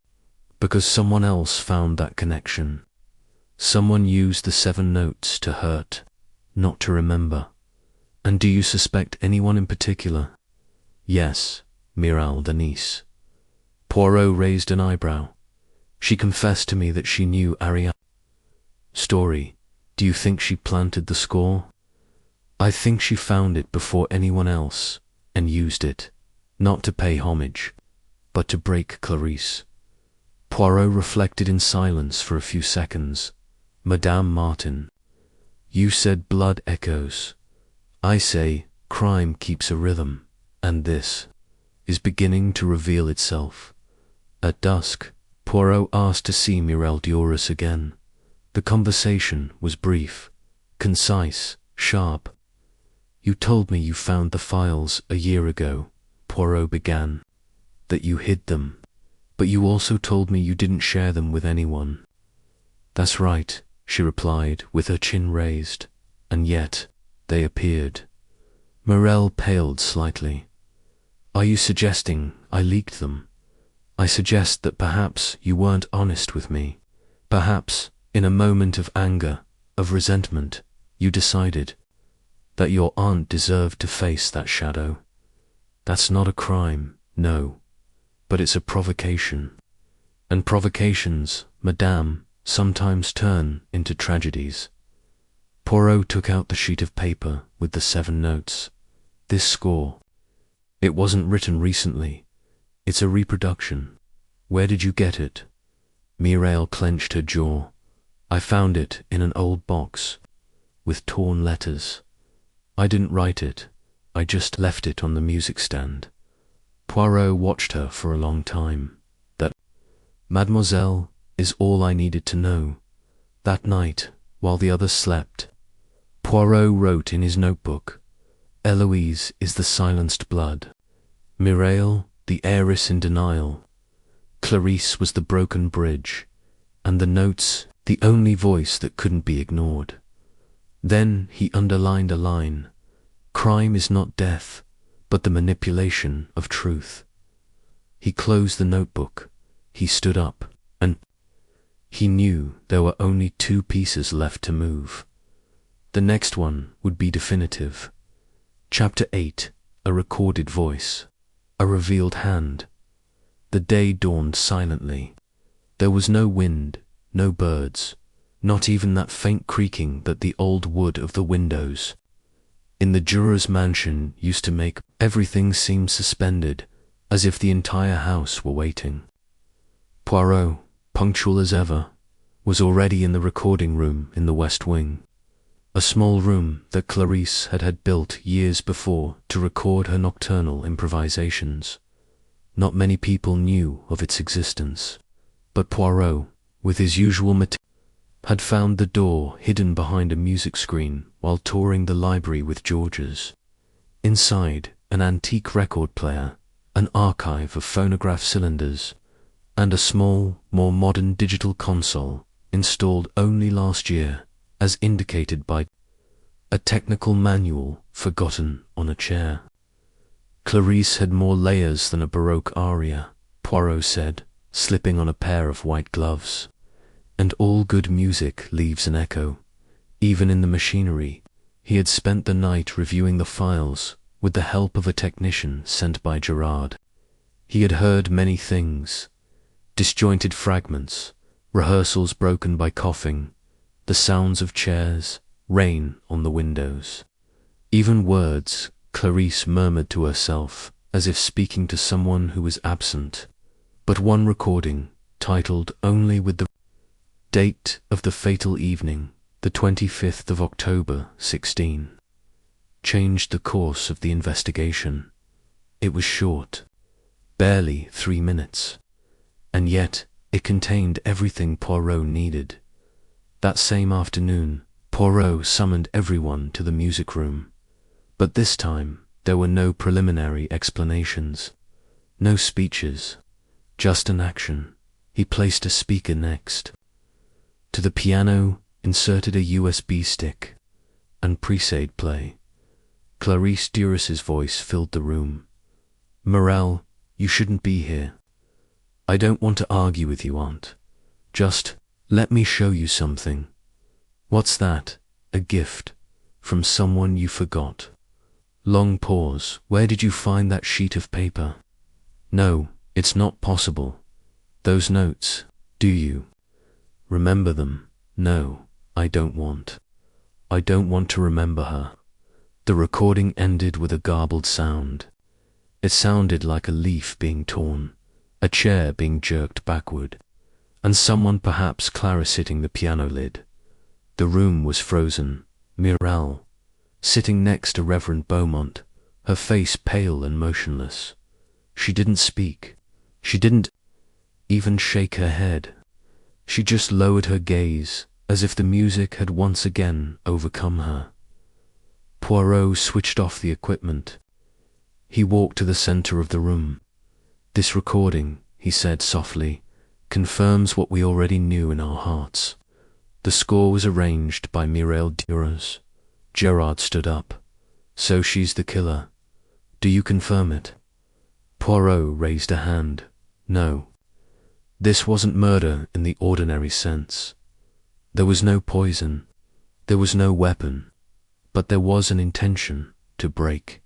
Because someone else found that connection. Someone used the 7 notes to hurt, not to remember. And do you suspect anyone in particular? Yes, Miral Denise. Poirot raised an eyebrow. She confessed to me that she knew Ariane. Story. Do you think she planted the score? I think she found it before anyone else, and used it, not to pay homage, but to break Clarisse. Poirot reflected in silence for a few seconds. Madame Martin, you said blood echoes. I say crime keeps a rhythm, and this is beginning to reveal itself. At dusk, Poirot asked to see Miral Duras again. The conversation was brief, concise, sharp. You told me you found the files a year ago, Poirot began, that you hid them, but you also told me you didn't share them with anyone. That's right, she replied with her chin raised, and yet they appeared. Morel paled slightly. Are you suggesting I leaked them? I suggest that perhaps you weren't honest with me. Perhaps, in a moment of anger, of resentment, you decided that your aunt deserved to face that shadow. That's not a crime, no, but it's a provocation. And provocations, madame, sometimes turn into tragedies. Poirot took out the sheet of paper with the 7 notes. This score. It wasn't written recently. It's a reproduction. Where did you get it? Mireille clenched her jaw. I found it in an old box, with torn letters. I didn't write it. I just left it on the music stand. Poirot watched her for a long time. That, mademoiselle, is all I needed to know. That night, while the others slept, Poirot wrote in his notebook, Eloise is the silenced blood. Mireille, the heiress in denial. Clarisse was the broken bridge, and the notes, the only voice that couldn't be ignored. Then he underlined a line. Crime is not death, but the manipulation of truth. He closed the notebook. He stood up, and he knew there were only 2 pieces left to move. The next one would be definitive. Chapter 8. A recorded voice. A revealed hand. The day dawned silently. There was no wind, no birds, not even that faint creaking that the old wood of the windows in the juror's mansion used to make. Everything seemed suspended, as if the entire house were waiting. Poirot, punctual as ever, was already in the recording room in the West Wing, a small room that Clarisse had built years before to record her nocturnal improvisations. Not many people knew of its existence, but Poirot, with his usual had found the door hidden behind a music screen while touring the library with Georges. Inside, an antique record player, an archive of phonograph cylinders, and a small, more modern digital console installed only last year, as indicated by a technical manual forgotten on a chair. Clarisse had more layers than a Baroque aria, Poirot said, slipping on a pair of white gloves. And all good music leaves an echo, even in the machinery. He had spent the night reviewing the files with the help of a technician sent by Gerard. He had heard many things: disjointed fragments, rehearsals broken by coughing, the sounds of chairs, rain on the windows. Even words, Clarisse murmured to herself, as if speaking to someone who was absent. But one recording, titled only with the date of the fatal evening, the 25th of October, 16, changed the course of the investigation. It was short, barely 3 minutes, and yet it contained everything Poirot needed. That same afternoon, Poirot summoned everyone to the music room, but this time there were no preliminary explanations, no speeches, just an action. He placed a speaker next to the piano, inserted a USB stick, and presayed play. Clarisse Duris's voice filled the room. "Morel, you shouldn't be here. I don't want to argue with you, Aunt. Just let me show you something." "What's that?" "A gift. From someone you forgot." Long pause. "Where did you find that sheet of paper?" "No, it's not possible. Those notes, do you remember them?" "No, I don't want. I don't want to remember her." The recording ended with a garbled sound. It sounded like a leaf being torn, a chair being jerked backward, and someone, perhaps Clarisse, hitting the piano lid. The room was frozen. Morel, sitting next to Reverend Beaumont, her face pale and motionless. She didn't speak. She didn't even shake her head. She just lowered her gaze, as if the music had once again overcome her. Poirot switched off the equipment. He walked to the center of the room. "This recording," he said softly, "confirms what we already knew in our hearts." The score was arranged by Mireille Duras. Gerard stood up. "So she's the killer. Do you confirm it?" Poirot raised a hand. "No. This wasn't murder in the ordinary sense. There was no poison. There was no weapon. But there was an intention to break."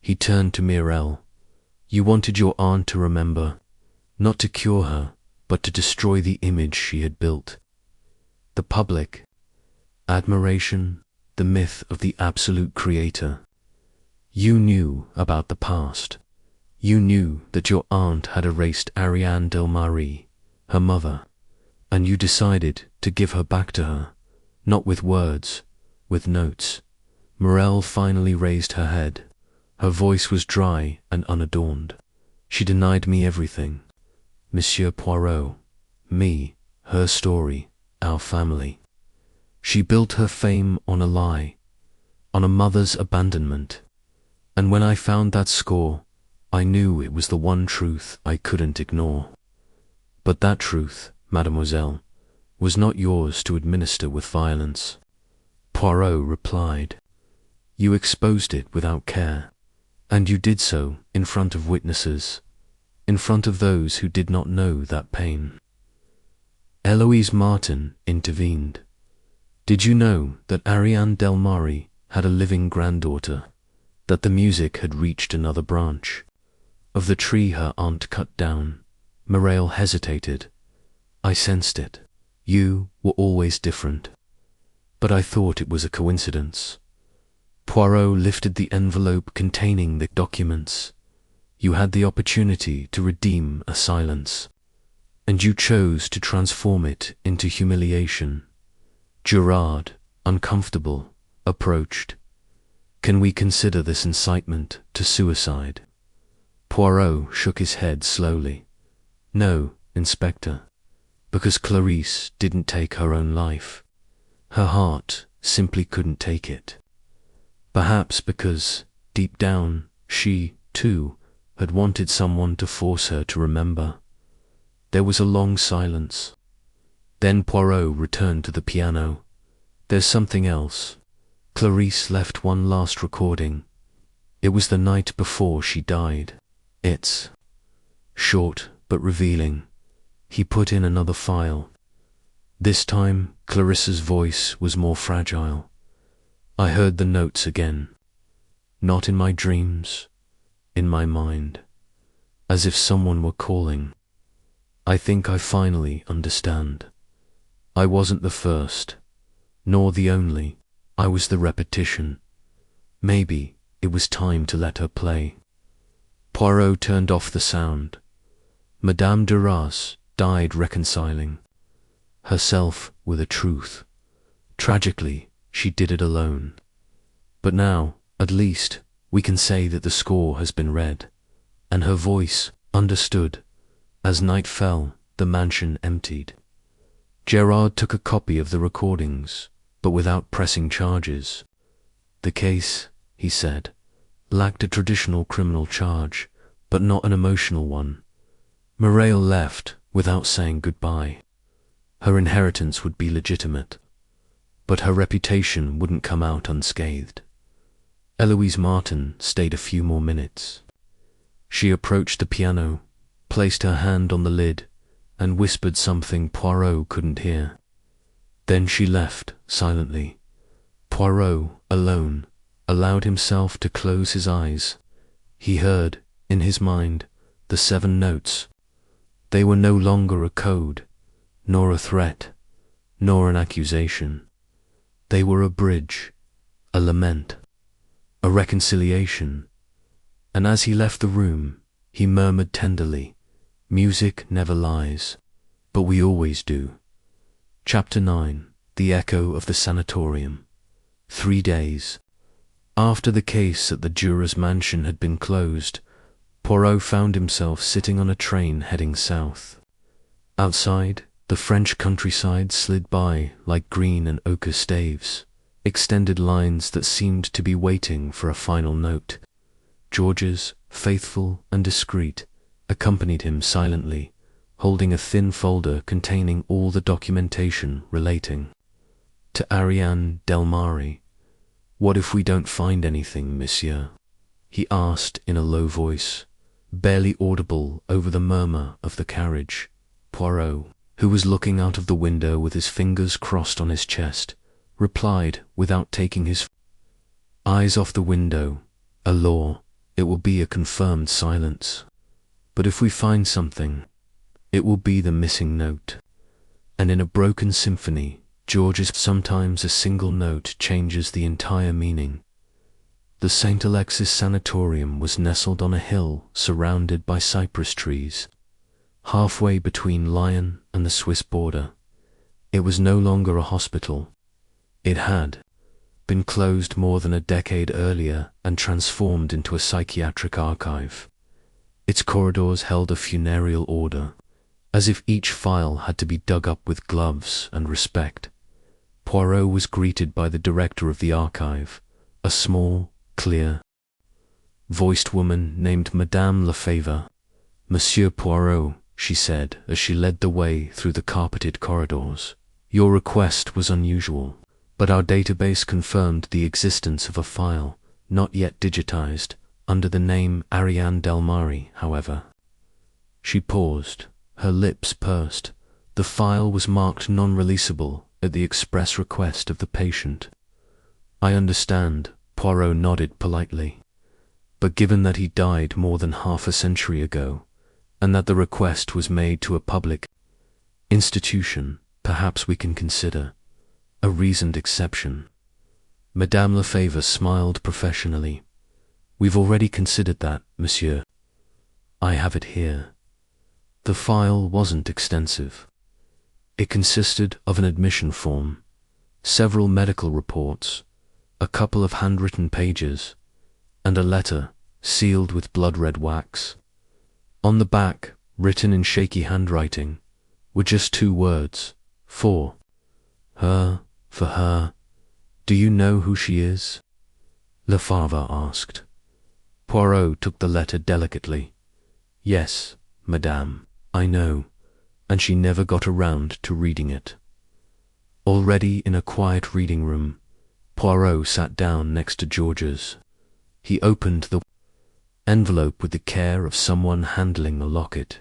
He turned to Mireille. "You wanted your aunt to remember, not to cure her, but to destroy the image she had built. The public admiration, the myth of the absolute creator. You knew about the past. You knew that your aunt had erased Ariane Delmarie, her mother, and you decided to give her back to her, not with words, with notes." Morel finally raised her head. Her voice was dry and unadorned. "She denied me everything. Monsieur Poirot, me, her story, our family. She built her fame on a lie, on a mother's abandonment. And when I found that score, I knew it was the one truth I couldn't ignore. But that truth, mademoiselle, was not yours to administer with violence." Poirot replied, "You exposed it without care, and you did so in front of witnesses, in front of those who did not know that pain." Eloise Martin intervened. "Did you know that Ariane Delmarie had a living granddaughter, that the music had reached another branch of the tree her aunt cut down?" Morel hesitated. "I sensed it. You were always different. But I thought it was a coincidence." Poirot lifted the envelope containing the documents. "You had the opportunity to redeem a silence, and you chose to transform it into humiliation." Gerard, uncomfortable, approached. "Can we consider this incitement to suicide?" Poirot shook his head slowly. "No, Inspector, because Clarisse didn't take her own life. Her heart simply couldn't take it. Perhaps because, deep down, she, too, had wanted someone to force her to remember." There was a long silence. Then Poirot returned to the piano. "There's something else. Clarisse left one last recording. It was the night before she died. It's short but revealing." He put in another file. This time, Clarissa's voice was more fragile. "I heard the notes again. Not in my dreams, in my mind, as if someone were calling. I think I finally understand. I wasn't the first, nor the only. I was the repetition. Maybe it was time to let her play. Poirot turned off the sound. Madame Duras died reconciling herself with a truth. Tragically, she did it alone. But now, at least, we can say that the score has been read, and her voice understood. As night fell, the mansion emptied. Gerard took a copy of the recordings, but without pressing charges. The case, he said, lacked a traditional criminal charge, but not an emotional one. Mireille left without saying goodbye. Her inheritance would be legitimate, but her reputation wouldn't come out unscathed. Eloise Martin stayed a few more minutes. She approached the piano, placed her hand on the lid, and whispered something Poirot couldn't hear. Then she left, silently. Poirot, alone, allowed himself to close his eyes. He heard, in his mind, the 7 notes. They were no longer a code, nor a threat, nor an accusation. They were a bridge, a lament, a reconciliation. And as he left the room, he murmured tenderly, "Music never lies, but we always do." Chapter 9. The Echo of the Sanatorium. 3 days. After the case at the juror's mansion had been closed, Poirot found himself sitting on a train heading south. Outside, the French countryside slid by like green and ochre staves, extended lines that seemed to be waiting for a final note. Georges, faithful and discreet, accompanied him silently, holding a thin folder containing all the documentation relating to Ariane Delmare. "What if we don't find anything, monsieur?" he asked in a low voice, barely audible over the murmur of the carriage. Poirot, who was looking out of the window with his fingers crossed on his chest, replied without taking his eyes off the window, "A law, it will be a confirmed silence. But if we find something, it will be the missing note." And in a broken symphony, Georges, sometimes a single note changes the entire meaning. The St. Alexis Sanatorium was nestled on a hill surrounded by cypress trees, halfway between Lyon and the Swiss border. It was no longer a hospital. It had been closed more than a decade earlier and transformed into a psychiatric archive. Its corridors held a funereal order, as if each file had to be dug up with gloves and respect. Poirot was greeted by the director of the archive, a small, clear-voiced woman named Madame Lefebvre. "Monsieur Poirot," she said as she led the way through the carpeted corridors, "your request was unusual, but our database confirmed the existence of a file, not yet digitized, under the name Ariane Delmare, however." She paused, her lips pursed. The file was marked non-releasable at the express request of the patient. "I understand," Poirot nodded politely. "But given that he died more than half a century ago, and that the request was made to a public institution, perhaps we can consider a reasoned exception." Madame Lefebvre smiled professionally. "We've already considered that, monsieur. I have it here." The file wasn't extensive. It consisted of an admission form, several medical reports, a couple of handwritten pages, and a letter sealed with blood-red wax. On the back, written in shaky handwriting, were just 2 words, "For her, for her. Do you know who she is?" Lefebvre asked. Poirot took the letter delicately. "Yes, madame, I know, and she never got around to reading it." Already in a quiet reading room, Poirot sat down next to Georges. He opened the envelope with the care of someone handling a locket.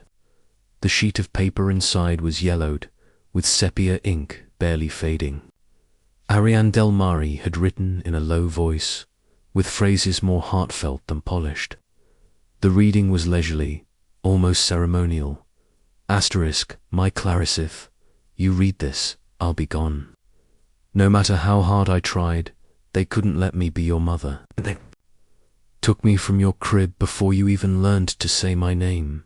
The sheet of paper inside was yellowed, with sepia ink barely fading. Ariane Delmare had written in a low voice, with phrases more heartfelt than polished. The reading was leisurely, almost ceremonial. "My Clarissif, you read this, I'll be gone. No matter how hard I tried, They couldn't let me be your mother. They took me from your crib before you even learned to say my name.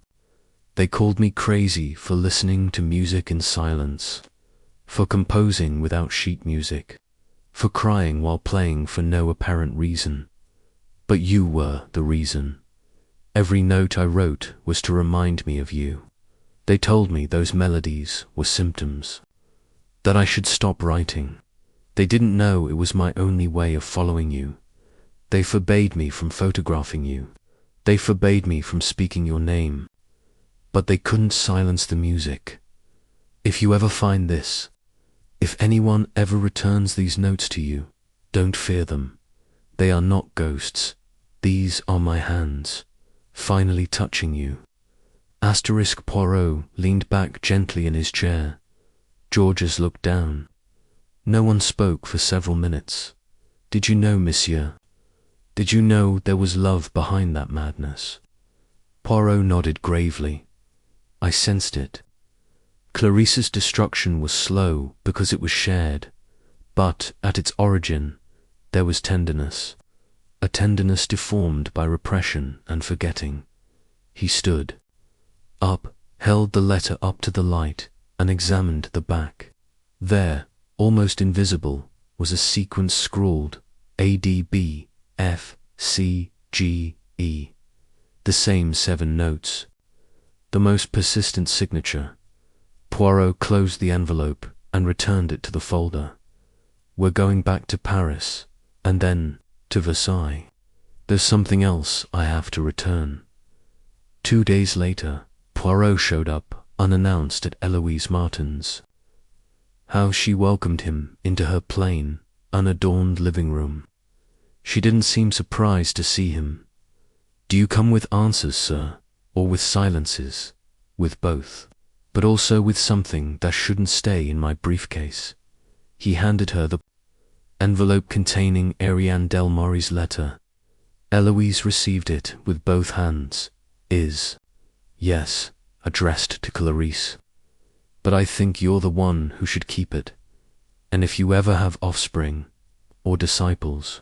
They called me crazy for listening to music in silence, for composing without sheet music, for crying while playing for no apparent reason. But you were the reason. Every note I wrote was to remind me of you. They told me those melodies were symptoms, that I should stop writing. They didn't know it was my only way of following you. They forbade me from photographing you. They forbade me from speaking your name. But they couldn't silence the music. If you ever find this, if anyone ever returns these notes to you, don't fear them. They are not ghosts. These are my hands, finally touching you. Asterisk Poirot leaned back gently in his chair. Georges looked down. No one spoke for several minutes. Did you know, monsieur? Did you know there was love behind that madness? Poirot nodded gravely. I sensed it. Clarice's destruction was slow because it was shared, but at its origin there was tenderness, a tenderness deformed by repression and forgetting. He stood up, held the letter up to the light, and examined the back. There, almost invisible, was a sequence scrawled ADB F C G E, the same 7 notes. The most persistent signature. Poirot closed the envelope and returned it to the folder. We're going back to Paris, and then to Versailles. There's something else I have to return. 2 days later, Poirot showed up unannounced at Eloise Martin's. How she welcomed him into her plain, unadorned living room. She didn't seem surprised to see him. Do you come with answers, sir, or with silences? With both, but also with something that shouldn't stay in my briefcase. He handed her the envelope containing Ariane Delmorie's letter. Eloise received it with both hands. Yes, addressed to Clarice. But I think you're the one who should keep it. And if you ever have offspring, or disciples,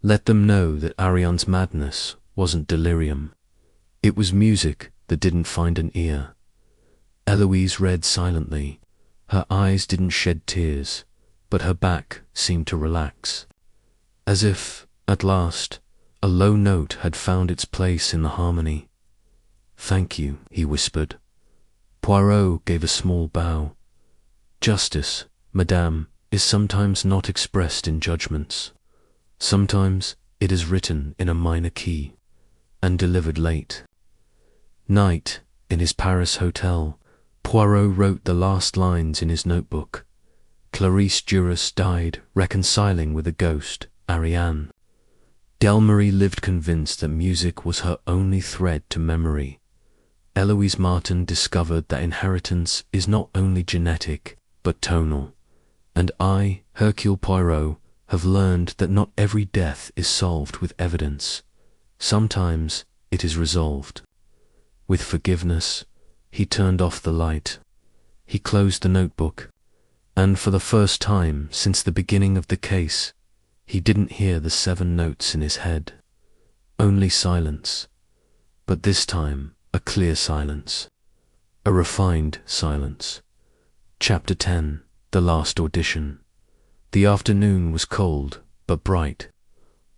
let them know that Ariane's madness wasn't delirium. It was music that didn't find an ear. Eloise read silently. Her eyes didn't shed tears, but her back seemed to relax. As if, at last, a low note had found its place in the harmony. Thank you, he whispered. Poirot gave a small bow. Justice, madame, is sometimes not expressed in judgments. Sometimes it is written in a minor key and delivered late. Night, in his Paris hotel, Poirot wrote the last lines in his notebook. Clarice Duras died reconciling with a ghost, Ariane. Delmorie lived convinced that music was her only thread to memory. Eloise Martin discovered that inheritance is not only genetic, but tonal. And I, Hercule Poirot, have learned that not every death is solved with evidence. Sometimes it is resolved. With forgiveness, he turned off the light. He closed the notebook, and for the first time since the beginning of the case, he didn't hear the 7 notes in his head. Only silence. But this time, a clear silence. A refined silence. Chapter 10. The Last Audition. The afternoon was cold, but bright.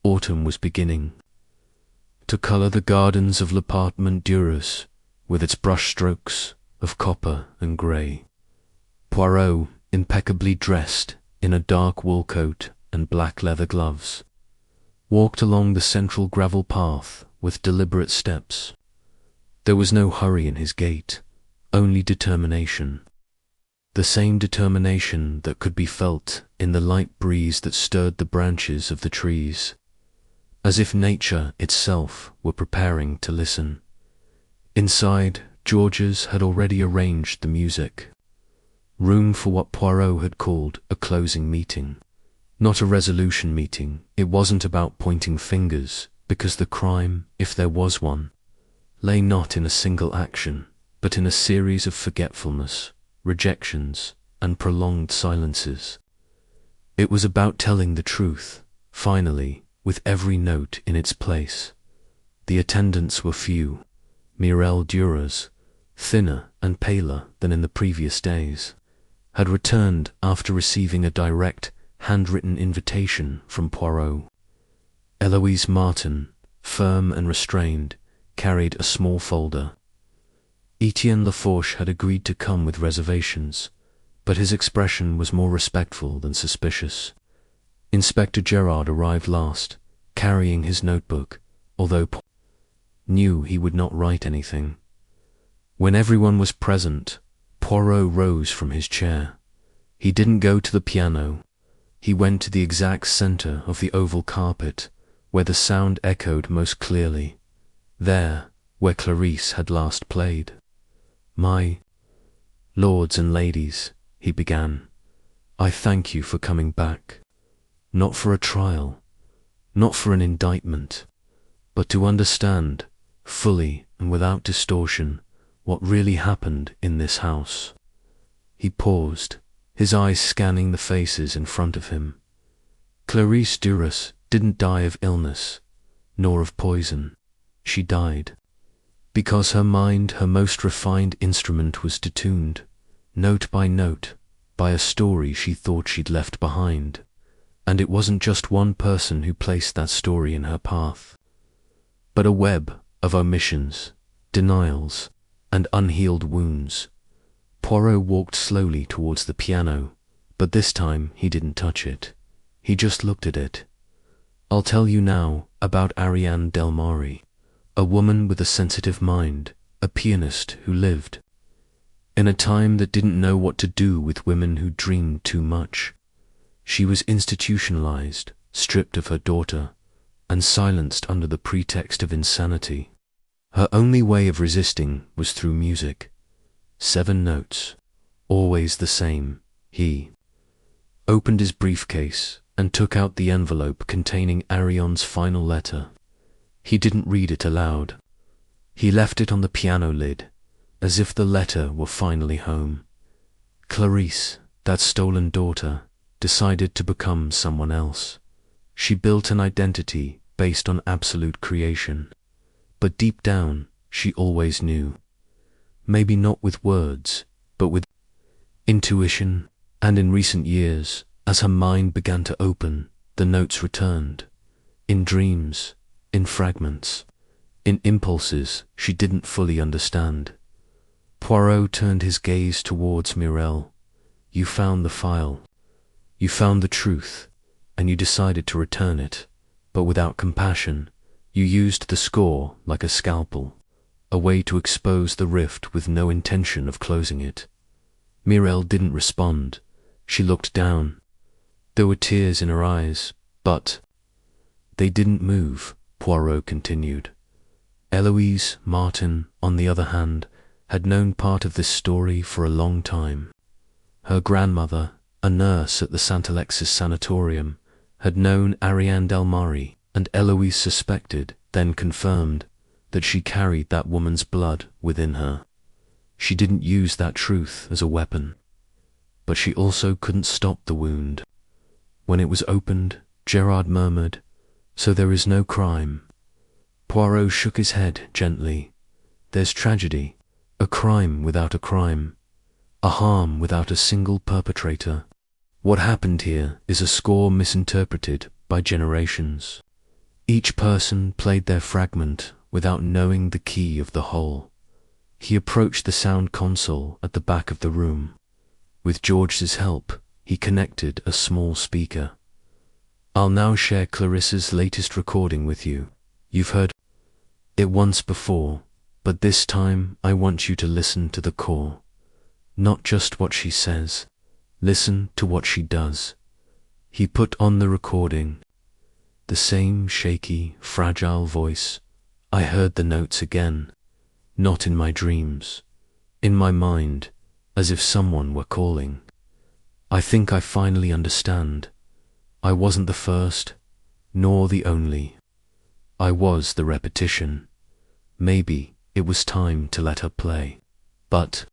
Autumn was beginning to colour the gardens of l'Appartement Duras with its brushstrokes of copper and grey. Poirot, impeccably dressed in a dark wool coat and black leather gloves, walked along the central gravel path with deliberate steps. There was no hurry in his gait, only determination. The same determination that could be felt in the light breeze that stirred the branches of the trees, as if nature itself were preparing to listen. Inside, Georges had already arranged the music. Room for what Poirot had called a closing meeting. Not a resolution meeting. It wasn't about pointing fingers, because the crime, if there was one, lay not in a single action, but in a series of forgetfulness, rejections, and prolonged silences. It was about telling the truth, finally, with every note in its place. The attendants were few. Mireille Duras, thinner and paler than in the previous days, had returned after receiving a direct, handwritten invitation from Poirot. Eloise Martin, firm and restrained, carried a small folder. Etienne Lafourche had agreed to come with reservations, but his expression was more respectful than suspicious. Inspector Gerard arrived last, carrying his notebook, although Poirot knew he would not write anything. When everyone was present, Poirot rose from his chair. He didn't go to the piano. He went to the exact center of the oval carpet, where the sound echoed most clearly. There, where Clarisse had last played. "My lords and ladies," he began, "I thank you for coming back. Not for a trial, not for an indictment, but to understand, fully and without distortion, what really happened in this house." He paused, his eyes scanning the faces in front of him. Clarisse Duras didn't die of illness, nor of poison. She died because her mind, her most refined instrument, was detuned, note by note, by a story she thought she'd left behind. And it wasn't just one person who placed that story in her path, but a web of omissions, denials, and unhealed wounds. Poirot walked slowly towards the piano, but this time he didn't touch it. He just looked at it. "I'll tell you now about Ariane Delmare, a woman with a sensitive mind, a pianist who lived in a time that didn't know what to do with women who dreamed too much. She was institutionalized, stripped of her daughter, and silenced under the pretext of insanity. Her only way of resisting was through music. 7 notes, always the same." He opened his briefcase and took out the envelope containing Ariane's final letter. He didn't read it aloud. He left it on the piano lid, as if the letter were finally home. Clarisse, that stolen daughter, decided to become someone else. She built an identity based on absolute creation. But deep down, she always knew. Maybe not with words, but with intuition. And in recent years, as her mind began to open, the notes returned. In dreams, in fragments, in impulses she didn't fully understand. Poirot turned his gaze towards Mireille. "You found the file. You found the truth, and you decided to return it, but without compassion. You used the score like a scalpel, a way to expose the rift with no intention of closing it." Mireille didn't respond. She looked down. There were tears in her eyes, but they didn't move, Poirot continued. Eloise Martin, on the other hand, had known part of this story for a long time. Her grandmother, a nurse at the St. Alexis Sanatorium, had known Ariane Delmare, and Eloise suspected, then confirmed, that she carried that woman's blood within her. She didn't use that truth as a weapon, but she also couldn't stop the wound. When it was opened, Gerard murmured, "So there is no crime." Poirot shook his head gently. "There's tragedy, a crime without a crime, a harm without a single perpetrator. What happened here is a score misinterpreted by generations. Each person played their fragment without knowing the key of the whole." He approached the sound console at the back of the room. With George's help, he connected a small speaker. "I'll now share Clarisse's latest recording with you. You've heard it once before, but this time I want you to listen to the core. Not just what she says, listen to what she does." He put on the recording. The same shaky, fragile voice. I heard the notes again, not in my dreams, in my mind, as if someone were calling. "I think I finally understand. I wasn't the first, nor the only. I was the repetition. Maybe it was time to let her play." But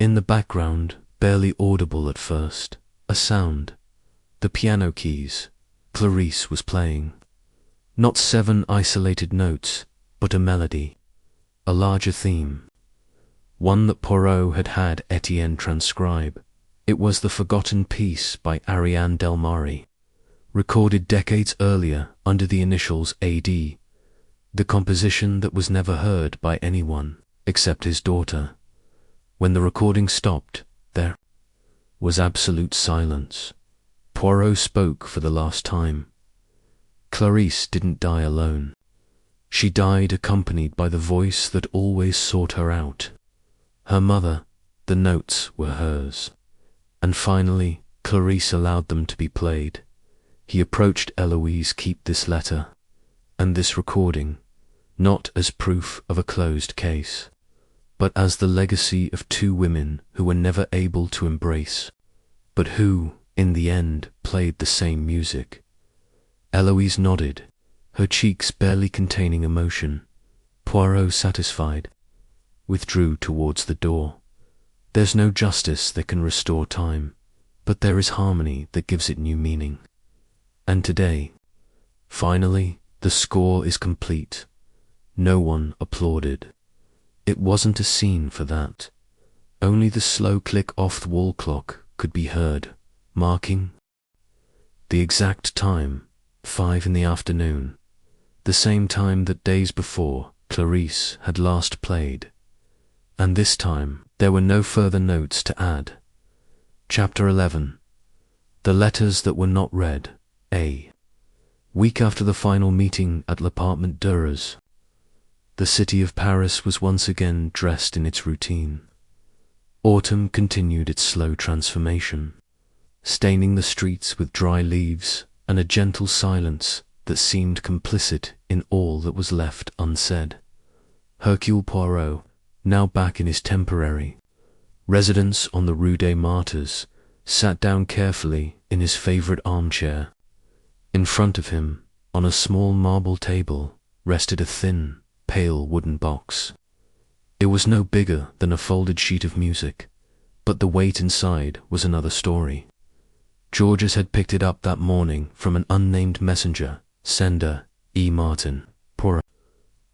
in the background, barely audible at first, a sound. The piano keys. Clarice was playing. Not 7 isolated notes, but a melody, a larger theme. One that Poirot had had Etienne transcribe. It was the forgotten piece by Ariane Delmari, recorded decades earlier under the initials AD, the composition that was never heard by anyone except his daughter. When the recording stopped, there was absolute silence. Poirot spoke for the last time. Clarice didn't die alone. She died accompanied by the voice that always sought her out. Her mother, the notes were hers. And finally, Clarice allowed them to be played. He approached Eloise. Keep this letter and this recording, not as proof of a closed case, but as the legacy of 2 women who were never able to embrace, but who, in the end, played the same music. Eloise nodded, her cheeks barely containing emotion. Poirot, satisfied, withdrew towards the door. There's no justice that can restore time, but there is harmony that gives it new meaning. And today, finally, the score is complete. No one applauded. It wasn't a scene for that. Only the slow click off the wall clock could be heard, marking the exact time, 5 in the afternoon, the same time that days before Clarice had last played. And this time there were no further notes to add. Chapter 11. The Letters That Were Not Read. A week after the final meeting at l'Appartement d'Heures, the city of Paris was once again dressed in its routine. Autumn continued its slow transformation, staining the streets with dry leaves and a gentle silence that seemed complicit in all that was left unsaid. Hercule Poirot, now back in his temporary residence on the Rue des Martyrs, sat down carefully in his favorite armchair. In front of him, on a small marble table, rested a thin, pale wooden box. It was no bigger than a folded sheet of music, but the weight inside was another story. Georges had picked it up that morning from an unnamed messenger, sender E. Martin. Poirot,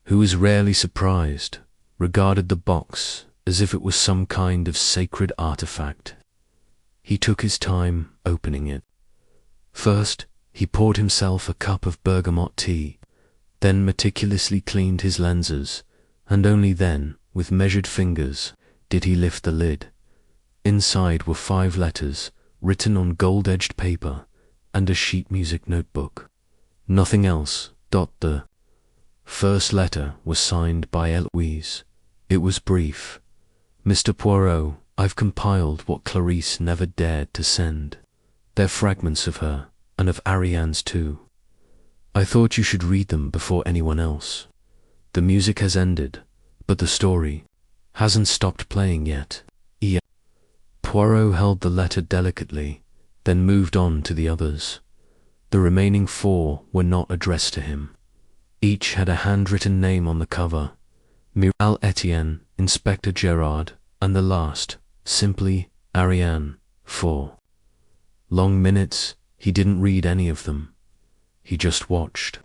who was rarely surprised, regarded the box as if it was some kind of sacred artifact. He took his time opening it. First, he poured himself a cup of bergamot tea, then meticulously cleaned his lenses, and only then, with measured fingers, did he lift the lid. Inside were 5 letters, written on gold-edged paper, and a sheet music notebook. Nothing else. The first letter was signed by Eloise. It was brief. Mr. Poirot, I've compiled what Clarice never dared to send. They're fragments of her, and of Ariane's too. I thought you should read them before anyone else. The music has ended, but the story hasn't stopped playing yet. Poirot held the letter delicately, then moved on to the others. The remaining 4 were not addressed to him. Each had a handwritten name on the cover: Miral Etienne, Inspector Gerard, and the last, simply Ariane. 4 long minutes, he didn't read any of them. He just watched.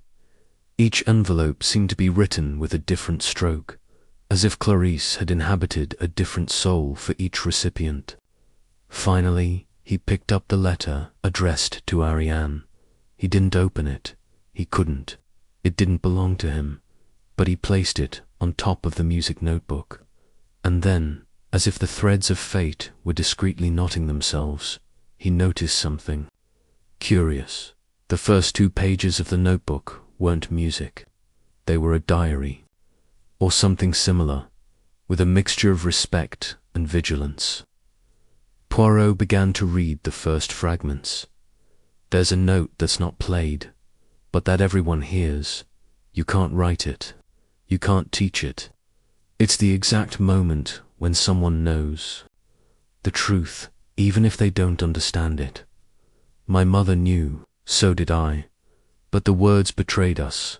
Each envelope seemed to be written with a different stroke, as if Clarice had inhabited a different soul for each recipient. Finally, he picked up the letter addressed to Ariane. He didn't open it. He couldn't. It didn't belong to him. But he placed it on top of the music notebook. And then, as if the threads of fate were discreetly knotting themselves, he noticed something curious. The first 2 pages of the notebook weren't music. They were a diary, or something similar, with a mixture of respect and vigilance. Poirot began to read the first fragments. There's a note that's not played, but that everyone hears. You can't write it. You can't teach it. It's the exact moment when someone knows the truth, even if they don't understand it. My mother knew, so did I, but the words betrayed us.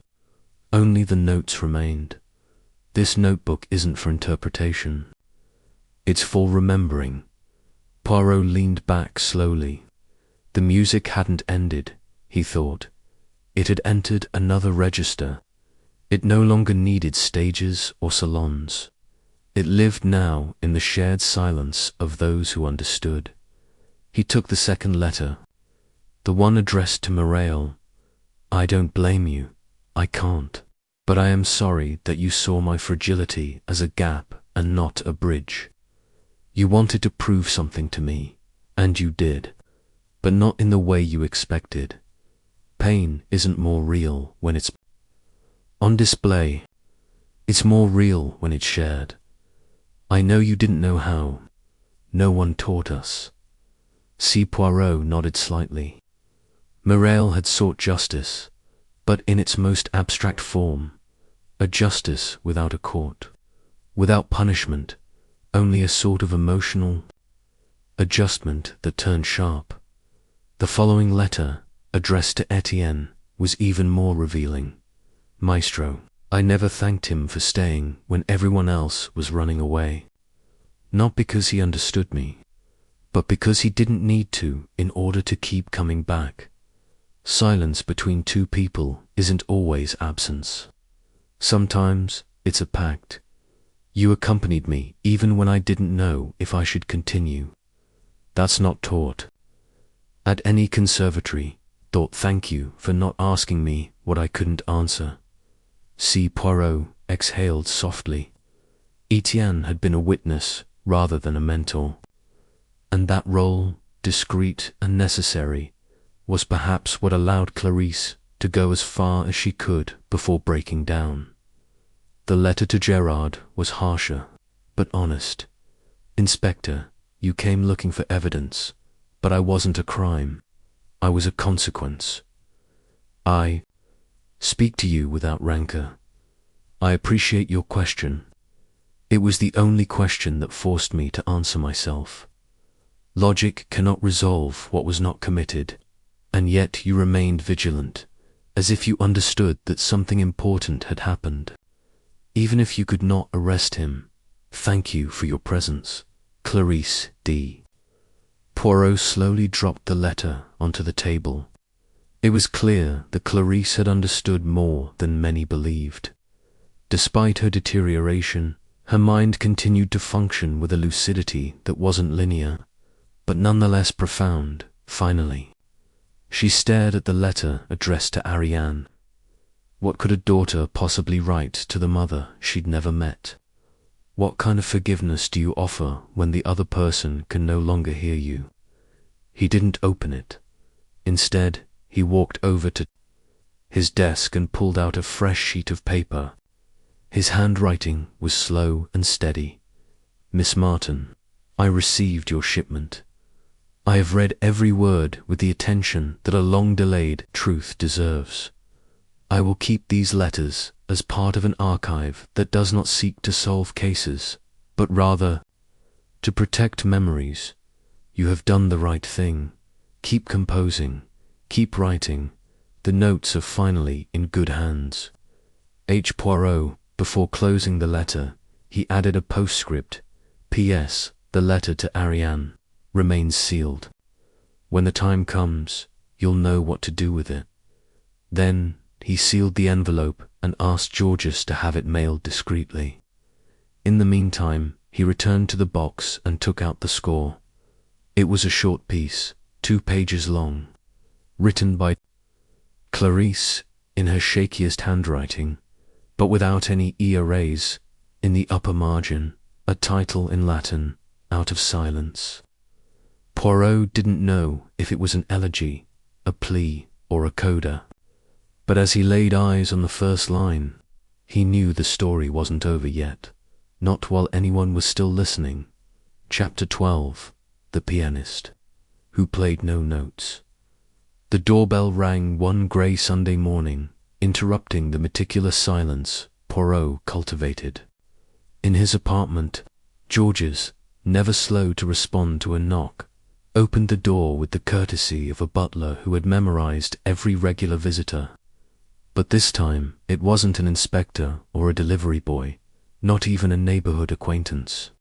Only the notes remained. This notebook isn't for interpretation. It's for remembering. Poirot leaned back slowly. The music hadn't ended. he thought. It had entered another register. It no longer needed stages or salons. It lived now in the shared silence of those who understood. He took the second letter, the one addressed to Morel. I don't blame you. I can't. But I am sorry that you saw my fragility as a gap and not a bridge. You wanted to prove something to me, and you did, but not in the way you expected. Pain isn't more real when it's on display. It's more real when it's shared. I know you didn't know how. No one taught us. C. Poirot nodded slightly. Morel had sought justice, but in its most abstract form, a justice without a court, without punishment, only a sort of emotional adjustment that turned sharp. The following letter, addressed to Etienne, was even more revealing. Maestro, I never thanked him for staying when everyone else was running away. Not because he understood me, but because he didn't need to in order to keep coming back. Silence between two people isn't always absence. Sometimes it's a pact. You accompanied me even when I didn't know if I should continue. That's not taught. At any conservatory, thought thank you for not asking me what I couldn't answer. C. Poirot exhaled softly. Etienne had been a witness rather than a mentor, and that role, discreet and necessary, was perhaps what allowed Clarisse to go as far as she could before breaking down. The letter to Gerard was harsher, but honest. Inspector, you came looking for evidence, but I wasn't a crime. I was a consequence. I speak to you without rancor. I appreciate your question. It was the only question that forced me to answer myself. Logic cannot resolve what was not committed, and yet you remained vigilant, as if you understood that something important had happened. Even if you could not arrest him, thank you for your presence, Clarisse D. Poirot slowly dropped the letter onto the table. It was clear that Clarisse had understood more than many believed. Despite her deterioration, her mind continued to function with a lucidity that wasn't linear, but nonetheless profound. Finally, she stared at the letter addressed to Ariane. What could a daughter possibly write to the mother she'd never met? What kind of forgiveness do you offer when the other person can no longer hear you? He didn't open it. Instead, he walked over to his desk and pulled out a fresh sheet of paper. His handwriting was slow and steady. Miss Martin, I received your shipment. I have read every word with the attention that a long-delayed truth deserves. I will keep these letters as part of an archive that does not seek to solve cases, but rather to protect memories. You have done the right thing. Keep composing. Keep writing. The notes are finally in good hands. H. Poirot, before closing the letter, he added a postscript. P.S. The letter to Ariane remains sealed. When the time comes, you'll know what to do with it. Then he sealed the envelope and asked Georges to have it mailed discreetly. In the meantime, he returned to the box and took out the score. It was a short piece, 2 pages long, written by Clarisse in her shakiest handwriting, but without any erase. In the upper margin, a title in Latin, Out of Silence. Poirot didn't know if it was an elegy, a plea, or a coda. But as he laid eyes on the first line, he knew the story wasn't over yet, not while anyone was still listening. Chapter 12. The Pianist, Who Played No Notes. The doorbell rang one grey Sunday morning, interrupting the meticulous silence Poirot cultivated. In his apartment, Georges, never slow to respond to a knock, opened the door with the courtesy of a butler who had memorized every regular visitor. But this time it wasn't an inspector or a delivery boy, not even a neighborhood acquaintance.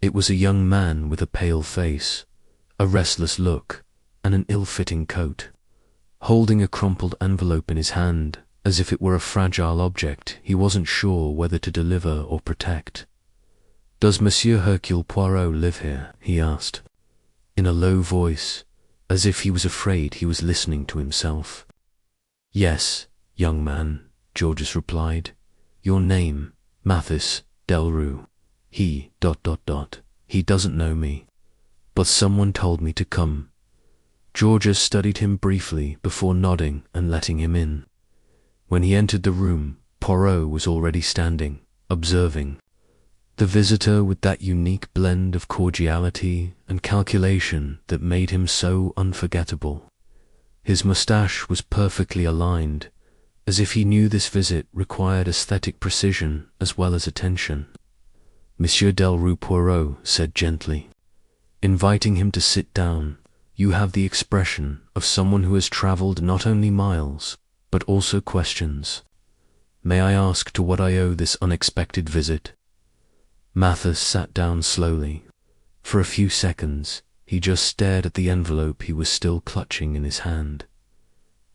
It was a young man with a pale face, a restless look, and an ill-fitting coat. holding a crumpled envelope in his hand, as if it were a fragile object he wasn't sure whether to deliver or protect. "Does Monsieur Hercule Poirot live here?" he asked, in a low voice, as if he was afraid he was listening to himself. "Yes, young man," Georges replied. "Your name, Mathis Delrue. He... He doesn't know me, but someone told me to come." Georges studied him briefly before nodding and letting him in. When he entered the room, Poirot was already standing, observing the visitor with that unique blend of cordiality and calculation that made him so unforgettable. His moustache was perfectly aligned, as if he knew this visit required aesthetic precision as well as attention. "Monsieur Delrue," Poirot said gently, inviting him to sit down, "you have the expression of someone who has travelled not only miles, but also questions. May I ask to what I owe this unexpected visit?" Mathis sat down slowly. For a few seconds, he just stared at the envelope he was still clutching in his hand.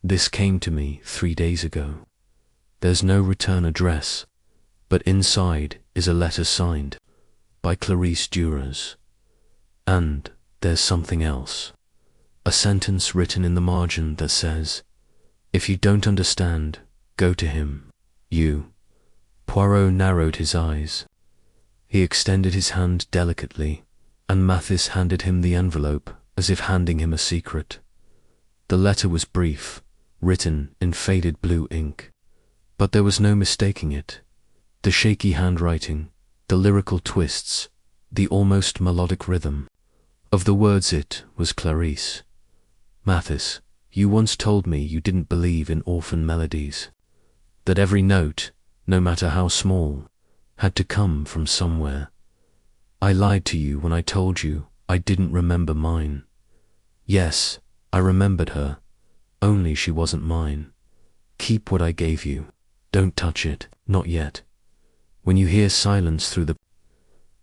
"This came to me 3 days ago. There's no return address, but inside is a letter signed by Clarisse Duras. And there's something else. A sentence written in the margin that says, 'If you don't understand, go to him. You.'" Poirot narrowed his eyes. He extended his hand delicately, and Mathis handed him the envelope as if handing him a secret. The letter was brief, written in faded blue ink, but there was no mistaking it. The shaky handwriting, the lyrical twists, the almost melodic rhythm. Of the words it was Clarisse. "Mathis, you once told me you didn't believe in orphan melodies, that every note, no matter how small, had to come from somewhere. I lied to you when I told you I didn't remember mine. Yes, I remembered her, only she wasn't mine. Keep what I gave you. Don't touch it, not yet. When you hear silence through the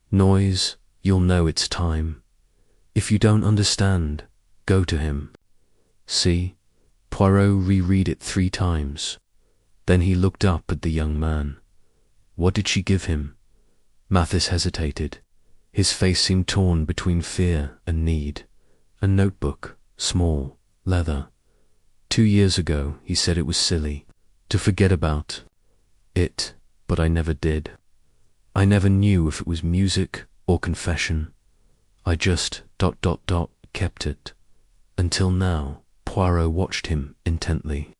noise, you'll know it's time. If you don't understand, go to him." "See?" Poirot reread it 3 times. Then he looked up at the young man. "What did she give him?" Mathis hesitated. His face seemed torn between fear and need. "A notebook, small, leather. 2 years ago he said it was silly to forget about it, but I never did. I never knew if it was music or confession. I just ... kept it. Until now." Poirot watched him intently.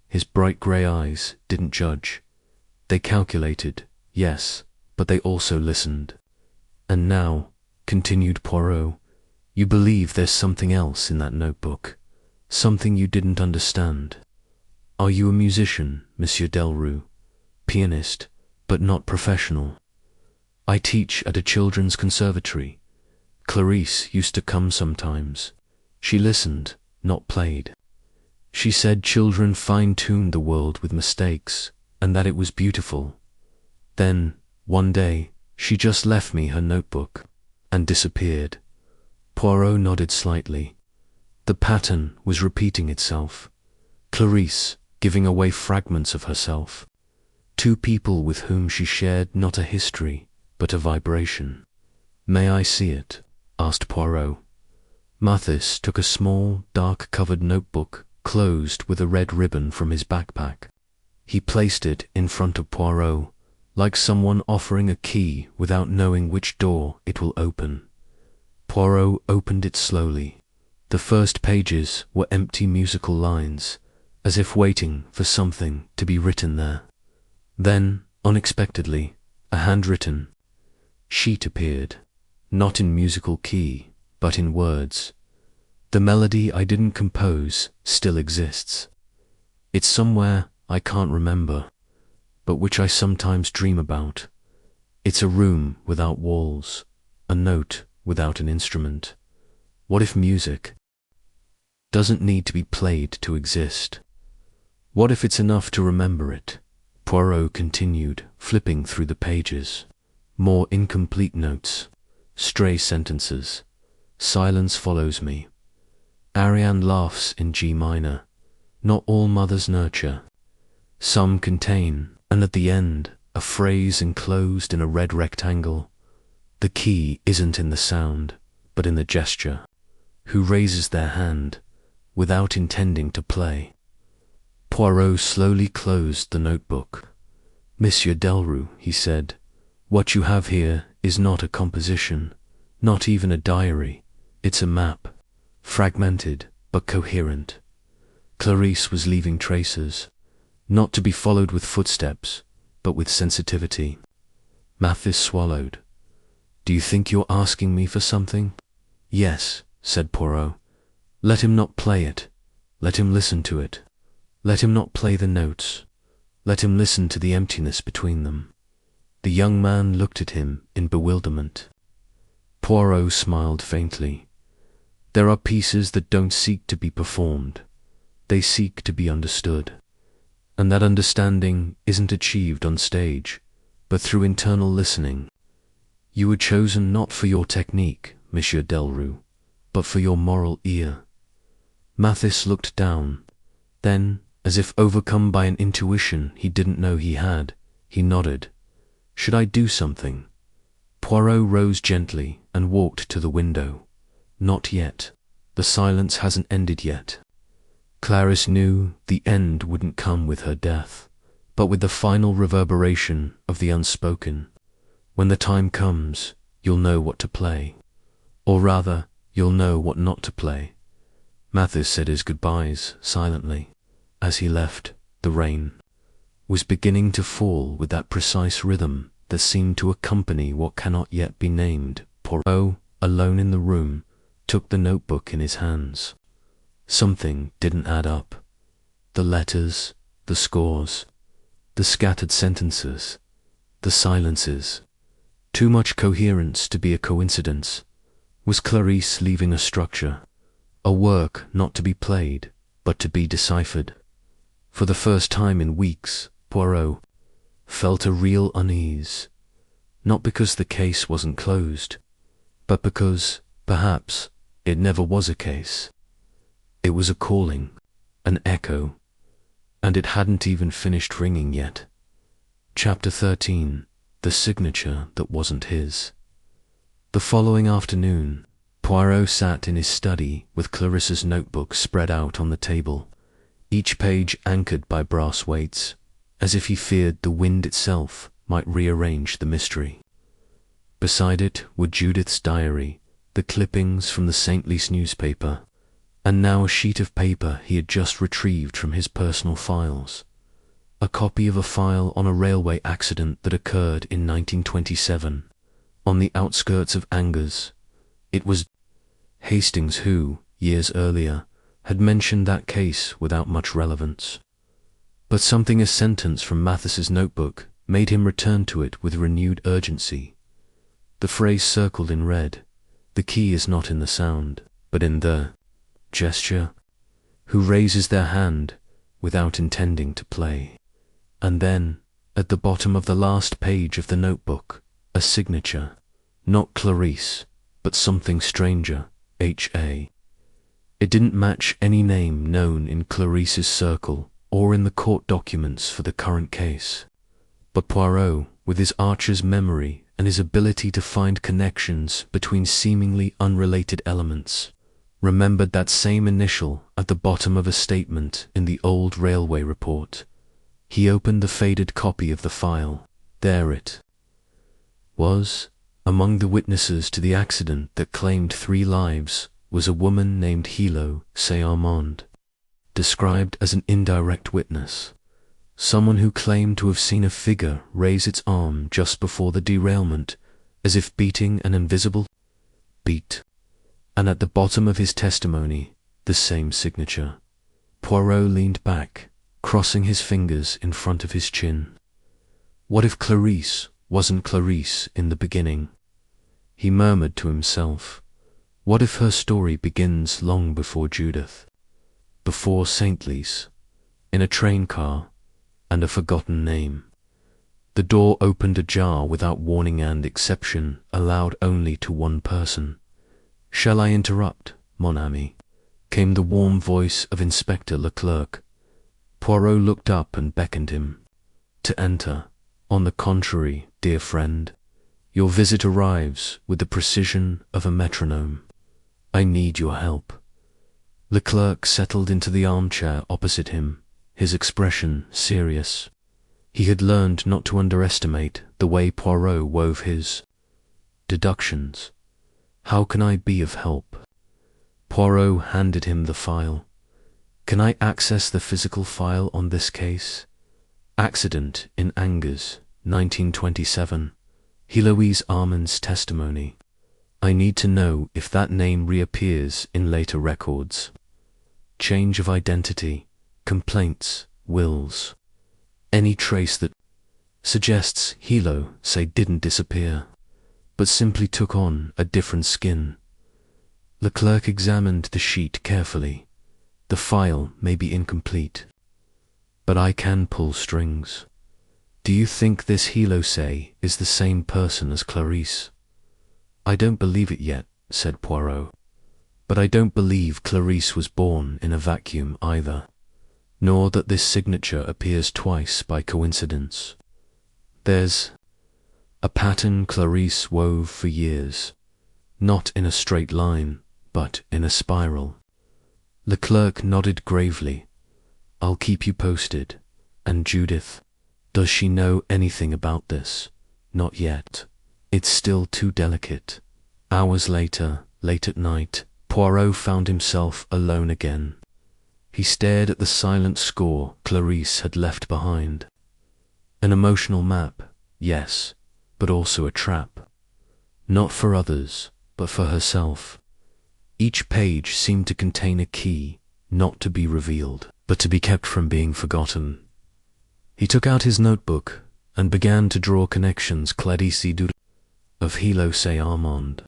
His bright grey eyes didn't judge. They calculated, yes, but they also listened. "And now," continued Poirot, "you believe there's something else in that notebook, something you didn't understand. Are you a musician, Monsieur Delrue? Pianist, but not professional?" "I teach at a children's conservatory. Clarisse used to come sometimes. She listened, not played. She said children fine-tuned the world with mistakes, and that it was beautiful. Then, one day, she just left me her notebook and disappeared." Poirot nodded slightly. The pattern was repeating itself. Clarisse giving away fragments of herself. 2 people with whom she shared not a history, but a vibration. "May I see it?" asked Poirot. Mathis took a small, dark-covered notebook closed with a red ribbon from his backpack. He placed it in front of Poirot, like someone offering a key without knowing which door it will open. Poirot opened it slowly. The first pages were empty musical lines, as if waiting for something to be written there. Then, unexpectedly, a handwritten sheet appeared, not in musical key, but in words. "The melody I didn't compose still exists. It's somewhere I can't remember, but which I sometimes dream about. It's a room without walls, a note without an instrument. What if music doesn't need to be played to exist? What if it's enough to remember it?" Poirot continued, flipping through the pages. More incomplete notes, stray sentences. "Silence follows me. Ariane laughs in G minor. Not all mothers nurture. Some contain, and at the end, a phrase enclosed in a red rectangle. The key isn't in the sound, but in the gesture. Who raises their hand, without intending to play. Poirot slowly closed the notebook. "Monsieur Delrue," he said, "what you have here is not a composition, not even a diary. It's a map, fragmented but coherent. Clarisse was leaving traces, not to be followed with footsteps, but with sensitivity." Mathis swallowed. "Do you think you're asking me for something?" "Yes," said Poirot. "Let him not play it. Let him listen to it. Let him not play the notes. Let him listen to the emptiness between them." The young man looked at him in bewilderment. Poirot smiled faintly. "There are pieces that don't seek to be performed. They seek to be understood. And that understanding isn't achieved on stage, but through internal listening. You were chosen not for your technique, Monsieur Delrue, but for your moral ear." Mathis looked down. Then, as if overcome by an intuition he didn't know he had, he nodded. "Should I do something?" Poirot rose gently and walked to the window. "Not yet. The silence hasn't ended yet." Clarisse knew the end wouldn't come with her death, but with the final reverberation of the unspoken. When the time comes, you'll know what to play. Or rather, you'll know what not to play. Mathis said his goodbyes silently. As he left, the rain was beginning to fall with that precise rhythm that seemed to accompany what cannot yet be named. Poirot, alone in the room, took the notebook in his hands. Something didn't add up. The letters, the scores, the scattered sentences, the silences. Too much coherence to be a coincidence. Was Clarisse leaving a structure, a work not to be played, but to be deciphered? For the first time in weeks, Poirot felt a real unease. Not because the case wasn't closed, but because, perhaps, it never was a case. It was a calling, an echo, and it hadn't even finished ringing yet. Chapter 13. The signature that wasn't his. The following afternoon, Poirot sat in his study with Clarisse's notebook spread out on the table, each page anchored by brass weights, as if he feared the wind itself might rearrange the mystery. Beside it were Judith's diary, the clippings from the St. Lys newspaper, and now a sheet of paper he had just retrieved from his personal files. A copy of a file on a railway accident that occurred in 1927, on the outskirts of Angers. It was Hastings who, years earlier, had mentioned that case without much relevance. But something a sentence from Mathis's notebook made him return to it with renewed urgency. The phrase circled in red, "The key is not in the sound, but in the gesture. Who raises their hand without intending to play." And then, at the bottom of the last page of the notebook, a signature, not Clarisse, but something stranger, H.A. It didn't match any name known in Clarisse's circle or in the court documents for the current case. But Poirot, with his archer's memory and his ability to find connections between seemingly unrelated elements, remembered that same initial at the bottom of a statement in the old railway report. He opened the faded copy of the file. There it was. Among the witnesses to the accident that claimed 3 lives was a woman named Hilo Saint-Armand, described as an indirect witness, someone who claimed to have seen a figure raise its arm just before the derailment, as if beating an invisible beat. And at the bottom of his testimony, the same signature. Poirot leaned back, crossing his fingers in front of his chin. What if Clarisse wasn't Clarisse in the beginning? He murmured to himself. What if her story begins long before Judith, before St. Lys, in a train car, and a forgotten name? The door opened ajar without warning and exception allowed only to one person. "Shall I interrupt, mon ami?" came the warm voice of Inspector Leclerc, Poirot looked up and beckoned him to enter. On the contrary, dear friend, your visit arrives with the precision of a metronome. I need your help. The clerk settled into the armchair opposite him, his expression serious. He had learned not to underestimate the way Poirot wove his deductions. How can I be of help? Poirot handed him the file. Can I access the physical file on this case? Accident in Angers, 1927. Heloise Armand's testimony. I need to know if that name reappears in later records. Change of identity, complaints, wills. Any trace that suggests Helo, say, didn't disappear, but simply took on a different skin. The clerk examined the sheet carefully. The file may be incomplete, but I can pull strings. Do you think this Helo, say, is the same person as Clarice? I don't believe it yet, said Poirot. But I don't believe Clarice was born in a vacuum either, nor that this signature appears twice by coincidence. There's a pattern Clarice wove for years, not in a straight line, but in a spiral. The clerk nodded gravely. I'll keep you posted. And Judith, does she know anything about this? Not yet. It's still too delicate. Hours later, late at night, Poirot found himself alone again. He stared at the silent score Clarice had left behind. An emotional map, yes, but also a trap. Not for others, but for herself. Each page seemed to contain a key, not to be revealed, but to be kept from being forgotten. He took out his notebook and began to draw connections. Clarice of Helo Armand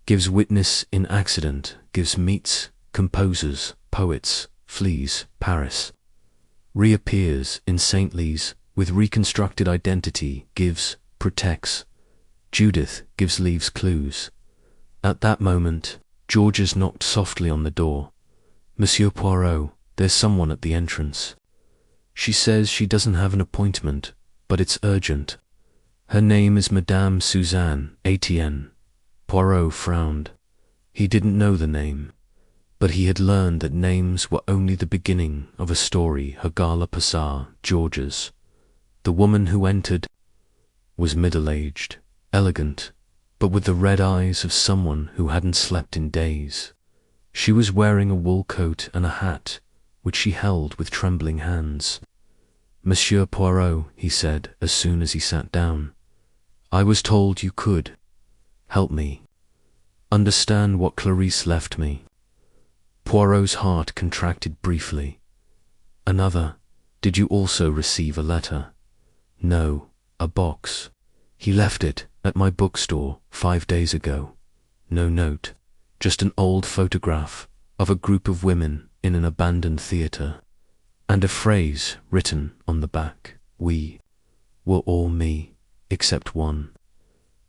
gives witness in accident, gives meets, composers, poets, flees, Paris. Reappears in St. Lees with reconstructed identity, gives, protects. Judith gives, leaves clues. At that moment, Georges knocked softly on the door. Monsieur Poirot, there's someone at the entrance. She says she doesn't have an appointment, but it's urgent. Her name is Madame Suzanne Etienne. Poirot frowned. He didn't know the name, but he had learned that names were only the beginning of a story. Hercule Poirot, Georges. The woman who entered was middle-aged, elegant, but with the red eyes of someone who hadn't slept in days. She was wearing a wool coat and a hat, which she held with trembling hands. Monsieur Poirot, he said as soon as he sat down, I was told you could help me understand what Clarice left me. Poirot's heart contracted briefly. Another. Did you also receive a letter? No, a box. He left it at my bookstore 5 days ago. No note, just an old photograph of a group of women in an abandoned theatre, and a phrase written on the back. We were all me, except one.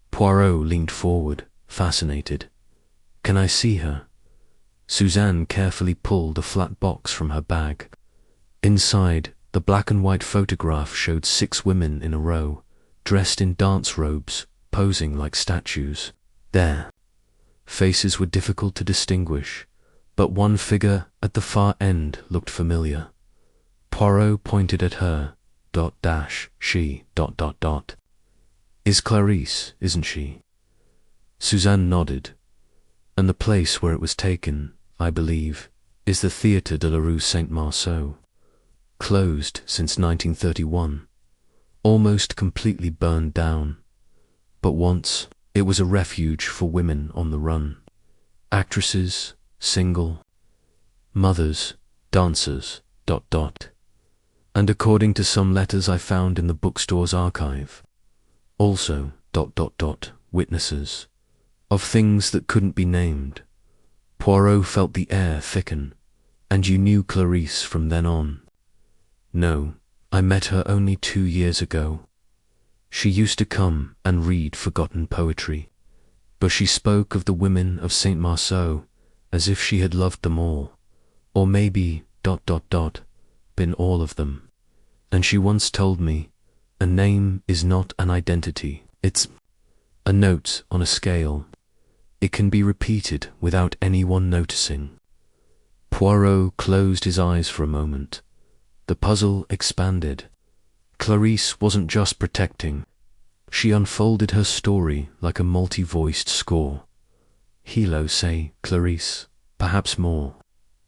Poirot leaned forward, fascinated. Can I see her? Suzanne carefully pulled a flat box from her bag. Inside, the black and white photograph showed 6 women in a row, dressed in dance robes, posing like statues. Their faces were difficult to distinguish, but one figure at the far end looked familiar. Poirot pointed at her. She. Is Clarice, isn't she? Suzanne nodded. And the place where it was taken, I believe, is the Théâtre de la Rue Saint-Marceau. Closed since 1931. Almost completely burned down. But once, it was a refuge for women on the run. Actresses, single, mothers, dancers, And according to some letters I found in the bookstore's archive, also, witnesses, of things that couldn't be named. Poirot felt the air thicken. And you knew Clarice from then on? No, I met her only 2 years ago. She used to come and read forgotten poetry, but she spoke of the women of Saint-Marceau as if she had loved them all. Or maybe, in all of them. And she once told me, a name is not an identity, it's a note on a scale. It can be repeated without anyone noticing. Poirot closed his eyes for a moment. The puzzle expanded. Clarisse wasn't just protecting. She unfolded her story like a multi-voiced score. Hilo, say, Clarisse, perhaps more.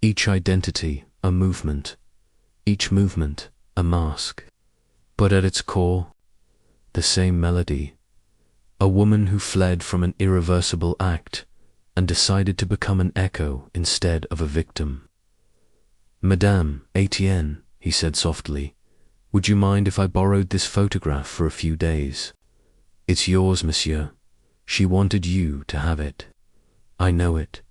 Each identity, a movement. Each movement, a mask. But at its core, the same melody. A woman who fled from an irreversible act and decided to become an echo instead of a victim. Madame Etienne, he said softly, would you mind if I borrowed this photograph for a few days? It's yours, monsieur. She wanted you to have it. I know it.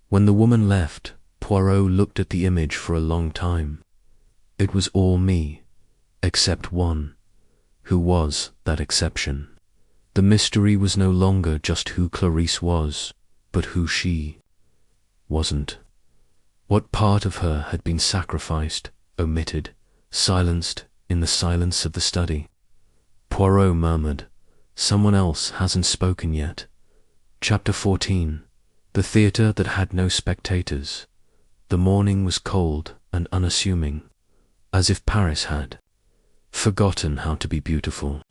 When the woman left, Poirot looked at the image for a long time. It was all me, except one. Who was that exception? The mystery was no longer just who Clarisse was, but who she wasn't. What part of her had been sacrificed, omitted, silenced in the silence of the study? Poirot murmured, someone else hasn't spoken yet. Chapter 14. The theatre that had no spectators. The morning was cold and unassuming, as if Paris had forgotten how to be beautiful.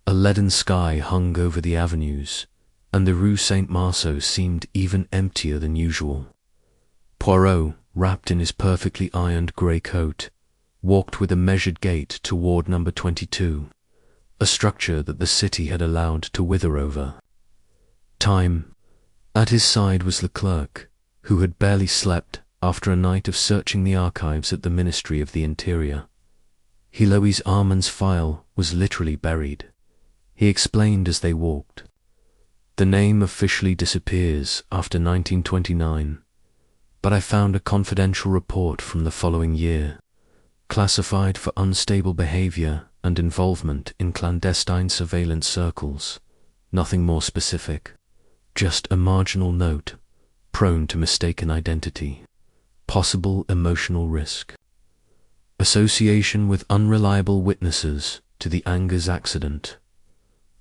A leaden sky hung over the avenues, and the Rue Saint-Marceau seemed even emptier than usual. Poirot, wrapped in his perfectly ironed grey coat, walked with a measured gait toward number 22, a structure that the city had allowed to wither over time. At his side was the clerk, who had barely slept after a night of searching the archives at the Ministry of the Interior. Héloïse Armand's file was literally buried. He explained as they walked. The name officially disappears after 1929, but I found a confidential report from the following year, classified for unstable behavior and involvement in clandestine surveillance circles. Nothing more specific, just a marginal note, prone to mistaken identity, possible emotional risk, association with unreliable witnesses to the Angers accident.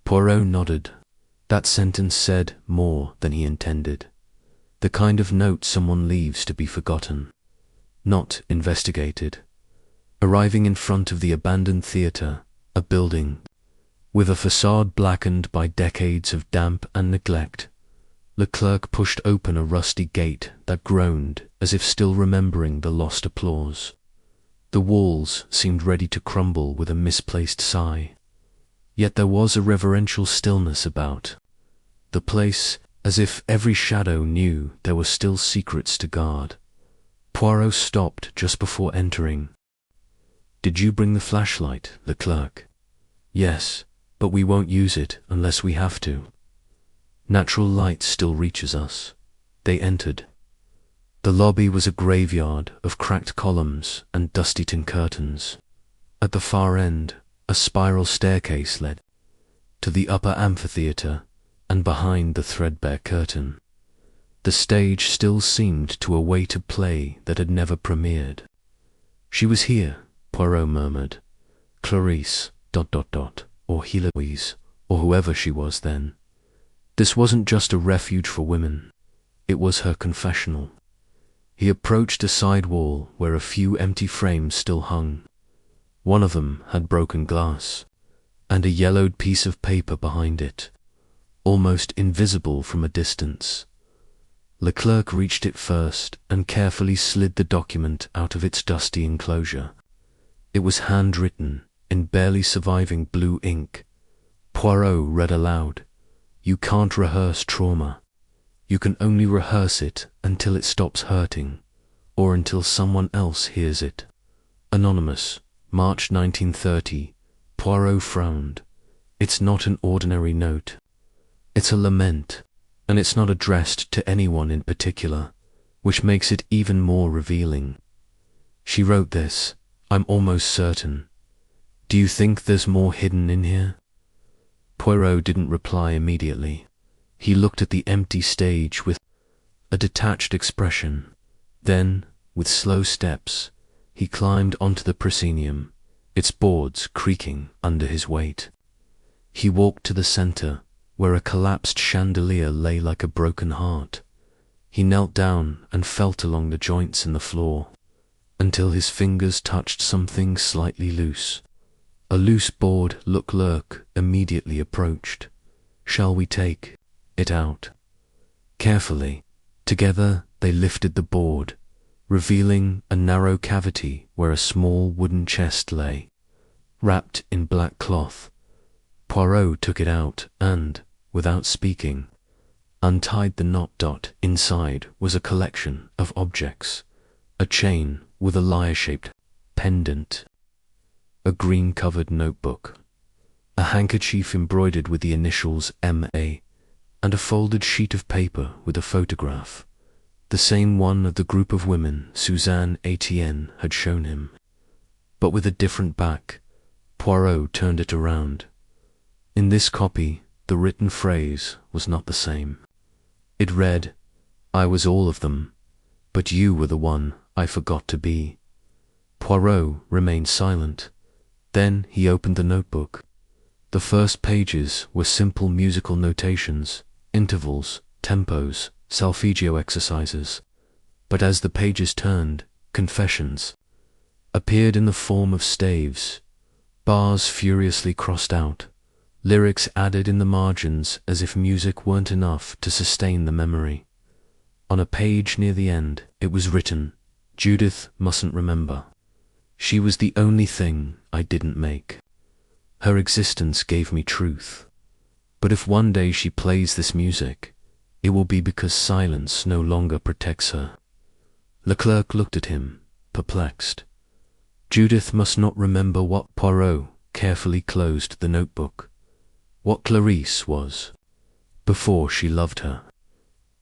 Poirot nodded. That sentence said more than he intended. The kind of note someone leaves to be forgotten, not investigated. Arriving in front of the abandoned theatre, a building with a facade blackened by decades of damp and neglect, Leclerc pushed open a rusty gate that groaned as if still remembering the lost applause. The walls seemed ready to crumble with a misplaced sigh. Yet there was a reverential stillness about the place, as if every shadow knew there were still secrets to guard. Poirot stopped just before entering. Did you bring the flashlight, Leclerc? Yes, but we won't use it unless we have to. Natural light still reaches us. They entered. The lobby was a graveyard of cracked columns and dusty tin curtains. At the far end, a spiral staircase led to the upper amphitheatre, and behind the threadbare curtain, the stage still seemed to await a play that had never premiered. She was here, Poirot murmured. Clarisse, ... or Héloïse, or whoever she was then. This wasn't just a refuge for women. It was her confessional. He approached a side wall where a few empty frames still hung. One of them had broken glass, and a yellowed piece of paper behind it, almost invisible from a distance. Leclerc reached it first and carefully slid the document out of its dusty enclosure. It was handwritten in barely surviving blue ink. Poirot read aloud, "You can't rehearse trauma. You can only rehearse it until it stops hurting, or until someone else hears it. Anonymous, March 1930. Poirot frowned. It's not an ordinary note. It's a lament, and it's not addressed to anyone in particular, which makes it even more revealing. She wrote this, I'm almost certain. Do you think there's more hidden in here?" Poirot didn't reply immediately. He looked at the empty stage with a detached expression. Then, with slow steps, He climbed onto the proscenium, its boards creaking under his weight. He walked to the center, where a collapsed chandelier lay like a broken heart. He knelt down and felt along the joints in the floor, until his fingers touched something slightly loose. A loose board. Leclerc immediately approached. "Shall we take it out?" Carefully, together they lifted the board, revealing a narrow cavity where a small wooden chest lay, wrapped in black cloth. Poirot took it out and, without speaking, untied the knot. Inside was a collection of objects: a chain with a lyre-shaped pendant, a green-covered notebook, a handkerchief embroidered with the initials M.A., and a folded sheet of paper with a photograph, the same one of the group of women Suzanne Etienne had shown him, but with a different back. Poirot turned it around. In this copy, the written phrase was not the same. It read, "I was all of them, but you were the one I forgot to be." Poirot remained silent. Then he opened the notebook. The first pages were simple musical notations, intervals, tempos, solfeggio exercises. But as the pages turned, confessions appeared in the form of staves, bars furiously crossed out, lyrics added in the margins as if music weren't enough to sustain the memory. On a page near the end, it was written, "Judith mustn't remember. She was the only thing I didn't make. Her existence gave me truth. But if one day she plays this music, it will be because silence no longer protects her." Leclerc looked at him, perplexed. Judith must not remember what? Poirot carefully closed the notebook. What Clarisse was, before she loved her.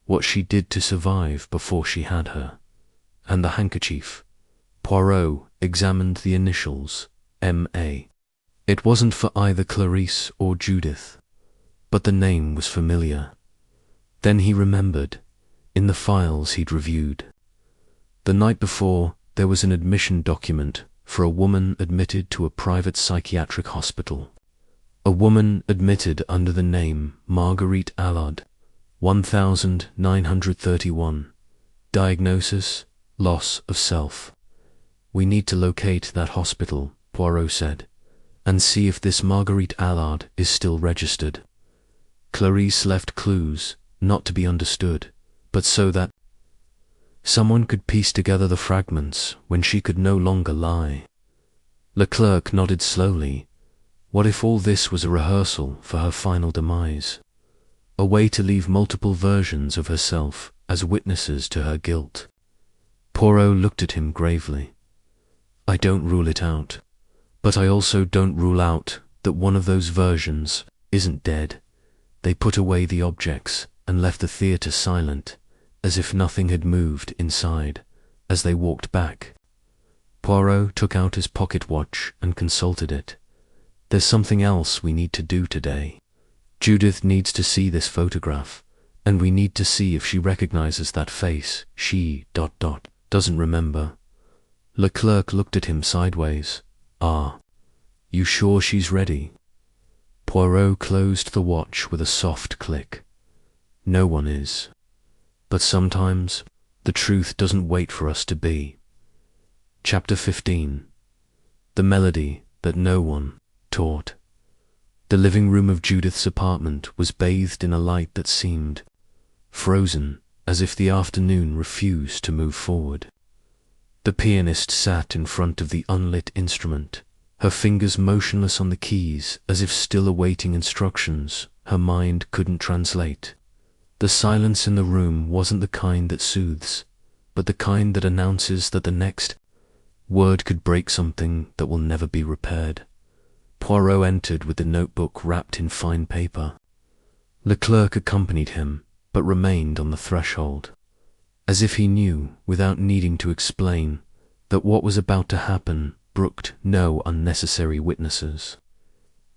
What she did to survive before she had her. And the handkerchief. Poirot examined the initials, M.A. It wasn't for either Clarisse or Judith, but the name was familiar. Then he remembered, in the files he'd reviewed. The night before, there was an admission document for a woman admitted to a private psychiatric hospital. A woman admitted under the name Marguerite Allard, 1931. Diagnosis: loss of self. "We need to locate that hospital," Poirot said, "and see if this Marguerite Allard is still registered." Clarisse left clues, not to be understood, but so that someone could piece together the fragments when she could no longer lie. Leclerc nodded slowly. What if all this was a rehearsal for her final demise? A way to leave multiple versions of herself as witnesses to her guilt? Poirot looked at him gravely. "I don't rule it out, but I also don't rule out that one of those versions isn't dead." They put away the objects and left the theatre silent, as if nothing had moved inside. As they walked back, Poirot took out his pocket watch and consulted it. "There's something else we need to do today. Judith needs to see this photograph, and we need to see if she recognizes that face. She... doesn't remember." Leclerc looked at him sideways. "Ah, you sure she's ready?" Poirot closed the watch with a soft click. "No one is. But sometimes the truth doesn't wait for us to be." Chapter 15. The melody that no one taught. The living room of Judith's apartment was bathed in a light that seemed frozen, as if the afternoon refused to move forward. The pianist sat in front of the unlit instrument, her fingers motionless on the keys as if still awaiting instructions her mind couldn't translate. The silence in the room wasn't the kind that soothes, but the kind that announces that the next word could break something that will never be repaired. Poirot entered with the notebook wrapped in fine paper. Leclerc accompanied him, but remained on the threshold, as if he knew, without needing to explain, that what was about to happen brooked no unnecessary witnesses.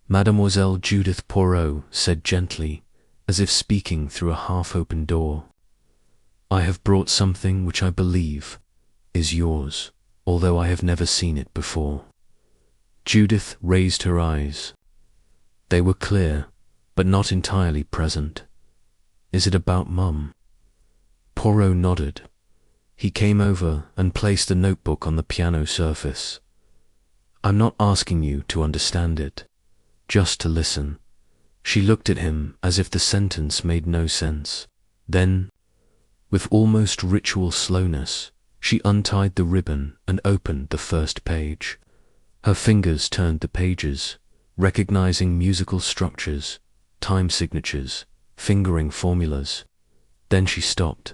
Mademoiselle Judith Poirot said gently, as if speaking through a half-open door, "I have brought something which I believe is yours although I have never seen it before." Judith raised her eyes. They were clear, but not entirely present. "Is it about Mum?" Poirot nodded. He came over and placed the notebook on the piano surface. "I'm not asking you to understand it, just to listen." She looked at him as if the sentence made no sense. Then, with almost ritual slowness, she untied the ribbon and opened the first page. Her fingers turned the pages, recognizing musical structures, time signatures, fingering formulas. Then she stopped.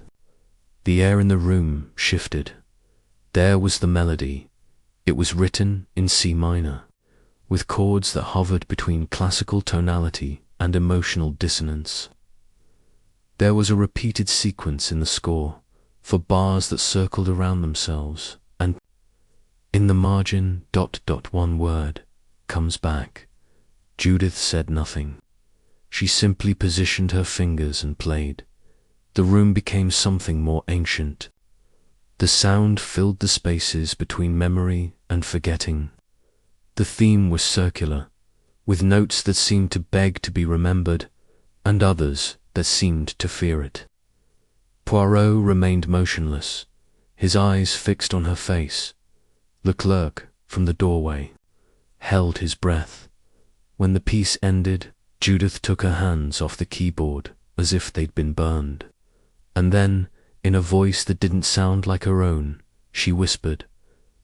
The air in the room shifted. There was the melody. It was written in C minor, with chords that hovered between classical tonality and emotional dissonance. There was a repeated sequence in the score, for bars that circled around themselves, and in the margin, ... one word, "comes back." Judith said nothing. She simply positioned her fingers and played. The room became something more ancient. The sound filled the spaces between memory and forgetting. The theme was circular, with notes that seemed to beg to be remembered, and others that seemed to fear it. Poirot remained motionless, his eyes fixed on her face. The clerk, from the doorway, held his breath. When the piece ended, Judith took her hands off the keyboard as if they'd been burned. And then, in a voice that didn't sound like her own, she whispered,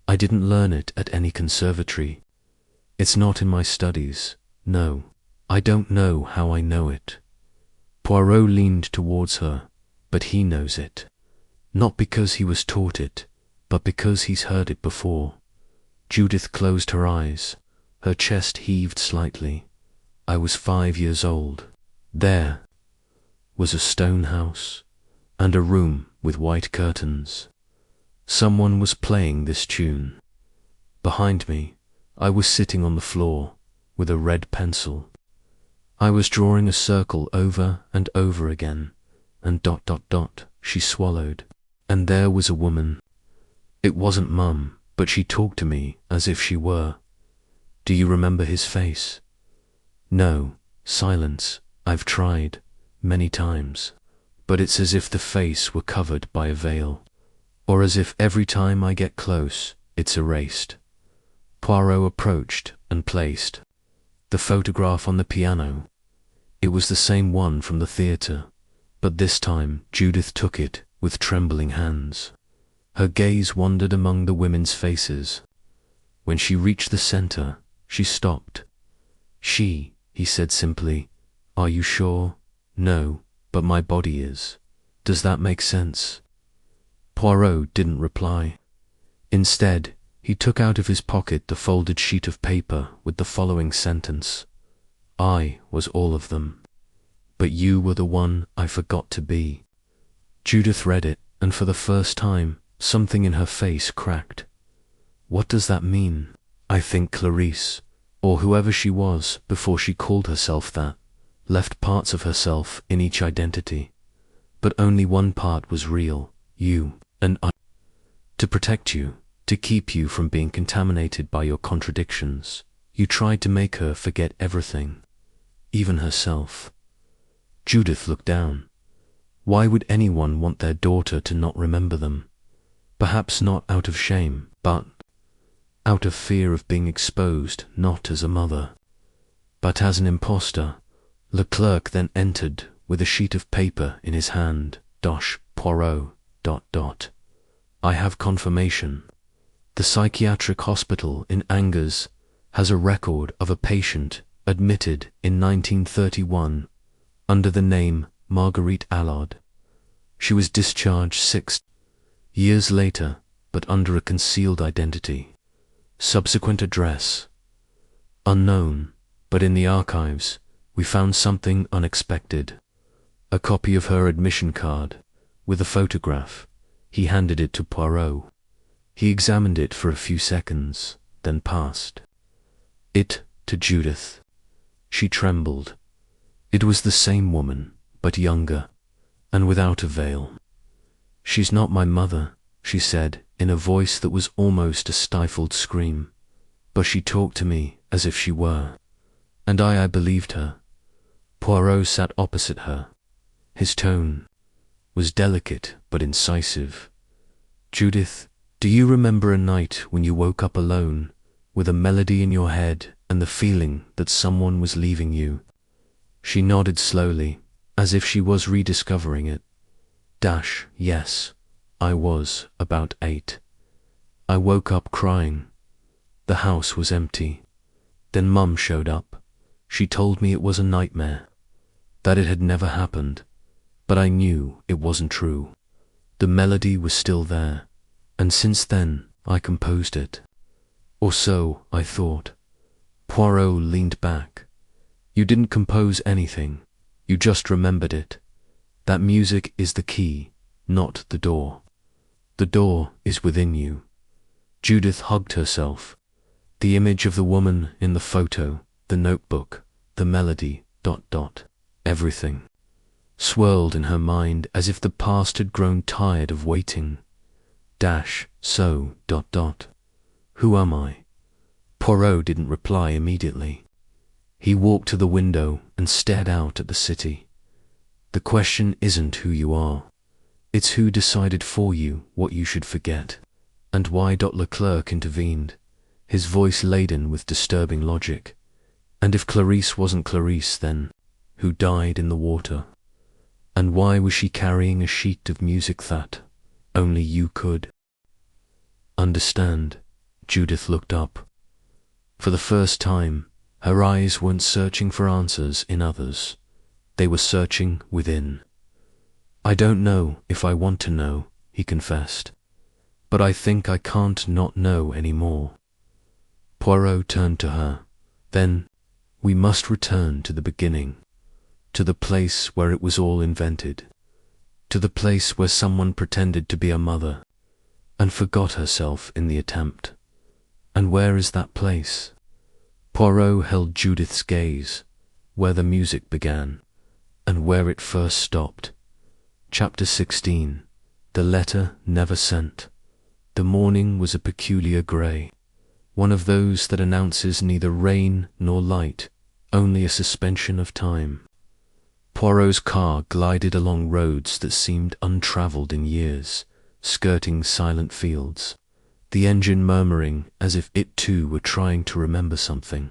"I didn't learn it at any conservatory. It's not in my studies. No, I don't know how I know it." Poirot leaned towards her, "But he knows it. Not because he was taught it, but because he's heard it before." Judith closed her eyes. Her chest heaved slightly. "I was 5 years old. There was a stone house and a room with white curtains. Someone was playing this tune. Behind me, I was sitting on the floor with a red pencil. I was drawing a circle over and over again, and ... She swallowed. "And there was a woman. It wasn't Mum, but she talked to me as if she were. Do you remember his face?" "No." Silence. "I've tried, many times. But it's as if the face were covered by a veil, or as if every time I get close, it's erased." Poirot approached and placed the photograph on the piano. It was the same one from the theatre, but this time Judith took it with trembling hands. Her gaze wandered among the women's faces. When she reached the center, she stopped. "She," he said simply. "Are you sure?" "No, but my body is. Does that make sense?" Poirot didn't reply. Instead, he took out of his pocket the folded sheet of paper with the following sentence: "I was all of them, but you were the one I forgot to be." Judith read it, and for the first time, something in her face cracked. "What does that mean?" "I think Clarice, or whoever she was before she called herself that, left parts of herself in each identity. But only one part was real, you and I. To protect you, to keep you from being contaminated by your contradictions, you tried to make her forget everything, even herself." Judith looked down. Why would anyone want their daughter to not remember them? Perhaps not out of shame, but out of fear of being exposed not as a mother, but as an impostor. Le clerk then entered with a sheet of paper in his hand. Poirot ... "I have confirmation. The psychiatric hospital in Angers has a record of a patient admitted in 1931 under the name Marguerite Allard. She was discharged 6 years later, but under a concealed identity. Subsequent address unknown, but in the archives we found something unexpected. A copy of her admission card with a photograph." He handed it to Poirot. He examined it for a few seconds, then passed it to Judith. She trembled. It was the same woman, but younger, and without a veil. "She's not my mother," she said in a voice that was almost a stifled scream. But she talked to me as if she were, and I believed her. Poirot sat opposite her. His tone was delicate but incisive. "Judith, do you remember a night when you woke up alone, with a melody in your head and the feeling that someone was leaving you?" She nodded slowly, as if she was rediscovering it. Yes, I was about 8. I woke up crying. The house was empty. Then Mum showed up. She told me it was a nightmare, that it had never happened, but I knew it wasn't true. The melody was still there, and since then I composed it. Or so I thought. Poirot leaned back. "You didn't compose anything, you just remembered it. That music is the key, not the door. The door is within you." Judith hugged herself. The image of the woman in the photo, the notebook, the melody, everything swirled in her mind as if the past had grown tired of waiting. Who am I? Poirot didn't reply immediately. He walked to the window and stared out at the city. "The question isn't who you are. It's who decided for you what you should forget." And why? Leclerc intervened, his voice laden with disturbing logic. "And if Clarice wasn't Clarice, then who died in the water? And why was she carrying a sheet of music that only you could understand?" Judith looked up. For the first time, her eyes weren't searching for answers in others. They were searching within. "I don't know if I want to know," he confessed, "but I think I can't not know anymore." Poirot turned to her. "Then we must return to the beginning, to the place where it was all invented, to the place where someone pretended to be a mother and forgot herself in the attempt. And where is that place?" Poirot held Judith's gaze, where the music began and where it first stopped. Chapter 16. The letter never sent. The morning was a peculiar grey, one of those that announces neither rain nor light, only a suspension of time. Poirot's car glided along roads that seemed untravelled in years, skirting silent fields, the engine murmuring as if it too were trying to remember something.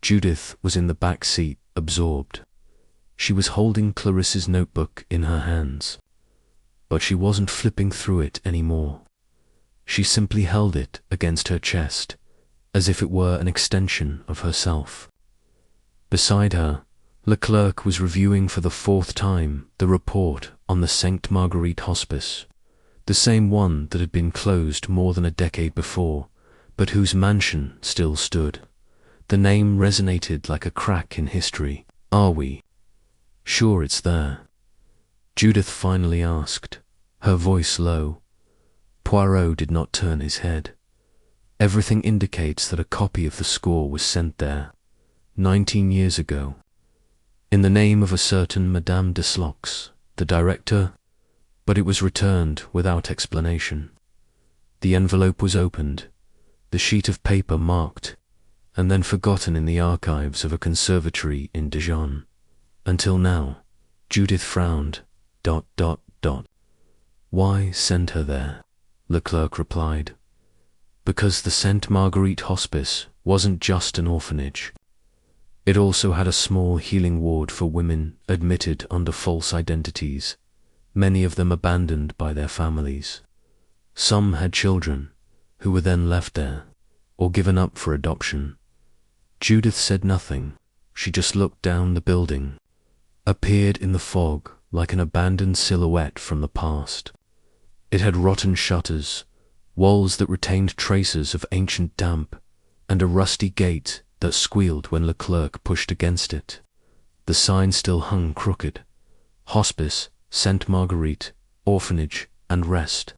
Judith was in the back seat, absorbed. She was holding Clarisse's notebook in her hands, but she wasn't flipping through it anymore. She simply held it against her chest, as if it were an extension of herself. Beside her, Leclerc was reviewing for the 4th time the report on the Sainte Marguerite Hospice, the same one that had been closed more than a decade before, but whose mansion still stood. The name resonated like a crack in history. "Are we sure it's there?" Judith finally asked, her voice low. Poirot did not turn his head. "Everything indicates that a copy of the score was sent there 19 years ago, in the name of a certain Madame de Slox, the director, but it was returned without explanation. The envelope was opened, the sheet of paper marked, and then forgotten in the archives of a conservatory in Dijon. Until now." Judith frowned. "Why send her there?" Leclerc replied. "Because the Sainte Marguerite Hospice wasn't just an orphanage. It also had a small healing ward for women admitted under false identities, many of them abandoned by their families. Some had children who were then left there or given up for adoption." Judith said nothing. She just looked down the building, appeared in the fog like an abandoned silhouette from the past. It had rotten shutters, walls that retained traces of ancient damp, and a rusty gate that squealed when Leclerc pushed against it. The sign still hung crooked: Hospice, Sainte Marguerite, Orphanage, and Rest.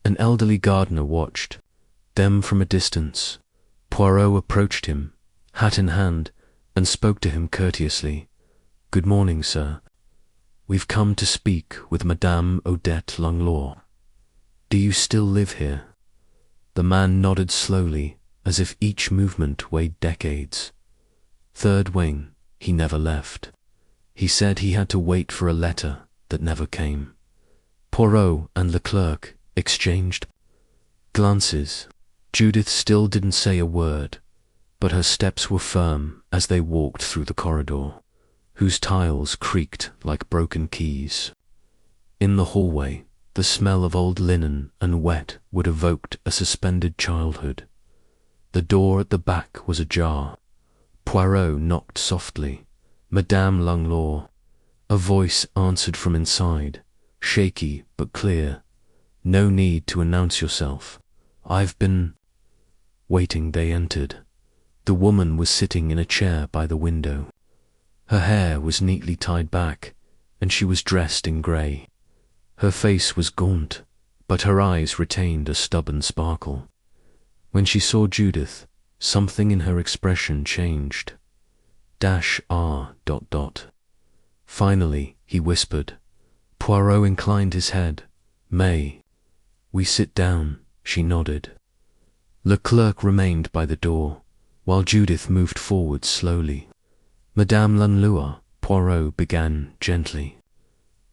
An elderly gardener watched them from a distance. Poirot approached him, hat in hand, and spoke to him courteously. "Good morning, sir. We've come to speak with Madame Odette Langlois." Do you still live here? The man nodded slowly, as if each movement weighed decades. Third wing, he never left. He said he had to wait for a letter that never came. Poirot and Leclerc exchanged glances. Judith still didn't say a word, but her steps were firm as they walked through the corridor, whose tiles creaked like broken keys. In the hallway, the smell of old linen and wet wood evoked a suspended childhood. The door at the back was ajar. Poirot knocked softly. Madame Langlois. A voice answered from inside, shaky but clear. No need to announce yourself. I've been waiting. They entered. The woman was sitting in a chair by the window. Her hair was neatly tied back, and she was dressed in grey. Her face was gaunt, but her eyes retained a stubborn sparkle. When she saw Judith, something in her expression changed. R. Finally, he whispered. Poirot inclined his head. May we sit down? She nodded. Leclerc remained by the door, while Judith moved forward slowly. Madame Langlois, Poirot began gently.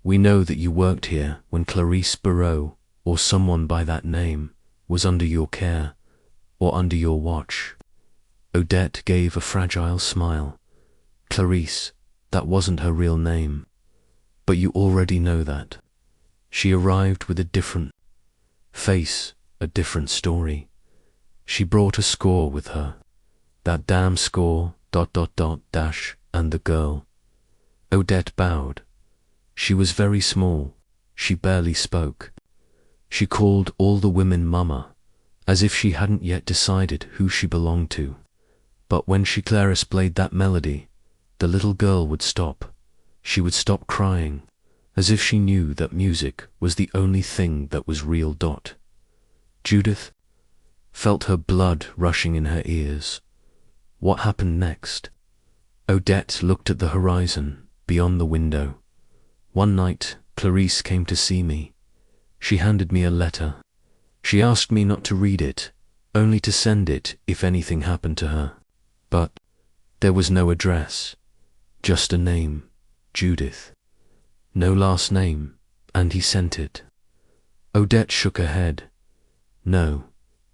We know that you worked here when Clarice Barreau, or someone by that name, was under your care, or under your watch. Odette gave a fragile smile. Clarice, that wasn't her real name. But you already know that. She arrived with a different face, a different story. She brought a score with her. That damn score, and the girl. Odette bowed. She was very small. She barely spoke. She called all the women Mama, as if she hadn't yet decided who she belonged to. But when Clarice played that melody, the little girl would stop. She would stop crying, as if she knew that music was the only thing that was real. Judith felt her blood rushing in her ears. What happened next? Odette looked at the horizon, beyond the window. One night, Clarice came to see me. She handed me a letter. She asked me not to read it, only to send it if anything happened to her. But there was no address, just a name, Judith. No last name, and he sent it. Odette shook her head. No,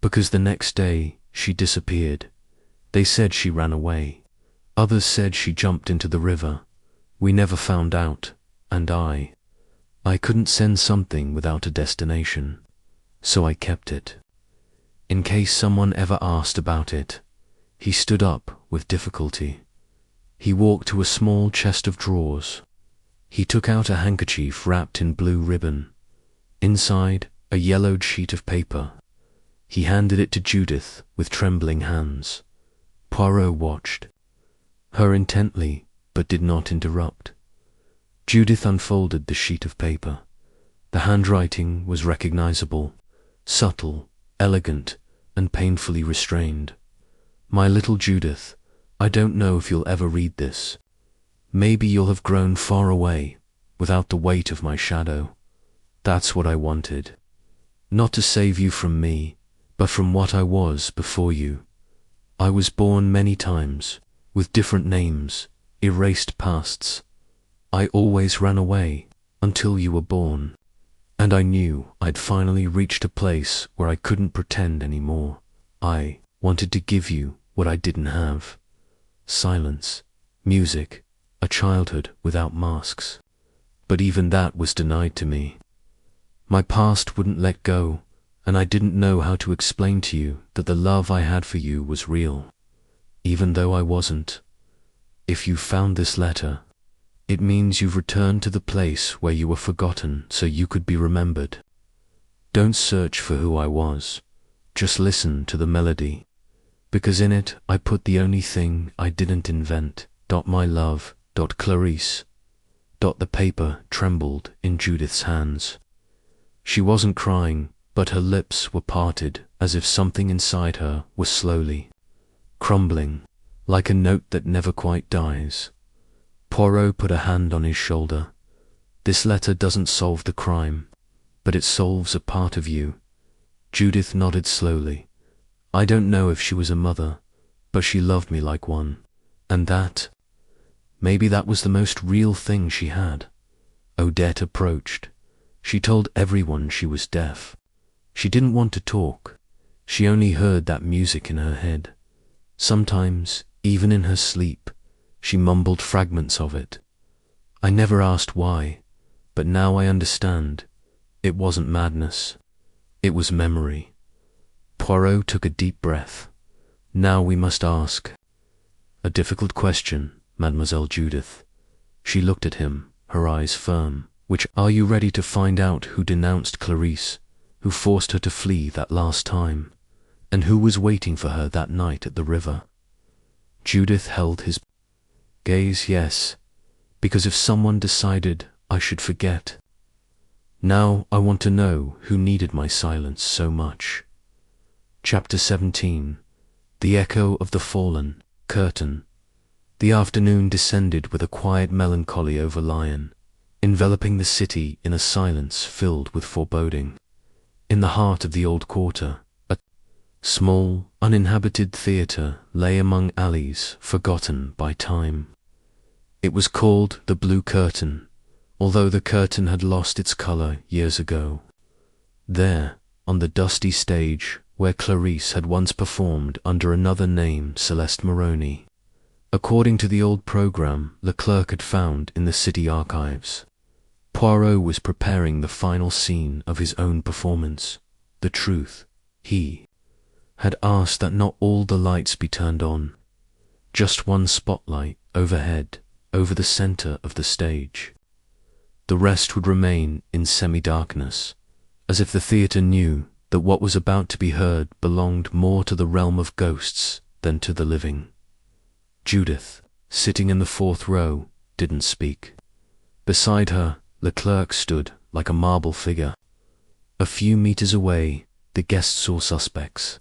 because the next day she disappeared. They said she ran away. Others said she jumped into the river. We never found out, and I couldn't send something without a destination, so I kept it. In case someone ever asked about it. He stood up with difficulty. He walked to a small chest of drawers. He took out a handkerchief wrapped in blue ribbon. Inside, a yellowed sheet of paper. He handed it to Judith with trembling hands. Poirot watched her intently, but did not interrupt. Judith unfolded the sheet of paper. The handwriting was recognizable, subtle, elegant, and painfully restrained. My little Judith, I don't know if you'll ever read this. Maybe you'll have grown far away, without the weight of my shadow. That's what I wanted. Not to save you from me, but from what I was before you. I was born many times, with different names, erased pasts. I always ran away, until you were born. And I knew I'd finally reached a place where I couldn't pretend anymore. I wanted to give you what I didn't have. Silence, music, a childhood without masks. But even that was denied to me. My past wouldn't let go, and I didn't know how to explain to you that the love I had for you was real, even though I wasn't. If you found this letter, it means you've returned to the place where you were forgotten so you could be remembered. Don't search for who I was, just listen to the melody, because in it I put the only thing I didn't invent. My love, Clarice. The paper trembled in Judith's hands. She wasn't crying, but her lips were parted as if something inside her was slowly crumbling, like a note that never quite dies. Poirot put a hand on his shoulder. This letter doesn't solve the crime, but it solves a part of you. Judith nodded slowly. I don't know if she was a mother, but she loved me like one. And maybe that was the most real thing she had. Odette approached. She told everyone she was deaf. She didn't want to talk. She only heard that music in her head. Sometimes, even in her sleep, she mumbled fragments of it. I never asked why, but now I understand. It wasn't madness. It was memory. Poirot took a deep breath. Now we must ask. A difficult question, Mademoiselle Judith. She looked at him, her eyes firm. Which are you ready to find out who denounced Clarisse, who forced her to flee that last time, and who was waiting for her that night at the river? Judith held his gaze. Yes, because if someone decided I should forget. Now I want to know who needed my silence so much. Chapter 17. The Echo of the Fallen Curtain. The afternoon descended with a quiet melancholy over Lyon, enveloping the city in a silence filled with foreboding. In the heart of the old quarter, a small, uninhabited theatre lay among alleys forgotten by time. It was called the Blue Curtain, although the curtain had lost its colour years ago. There, on the dusty stage where Clarisse had once performed under another name, Celeste Moroni, according to the old programme Leclerc had found in the city archives, Poirot was preparing the final scene of his own performance. The truth, he had asked that not all the lights be turned on, just one spotlight overhead, over the centre of the stage. The rest would remain in semi-darkness, as if the theatre knew that what was about to be heard belonged more to the realm of ghosts than to the living. Judith, sitting in the fourth row, didn't speak. Beside her, Leclerc stood like a marble figure. A few meters away, the guests saw suspects,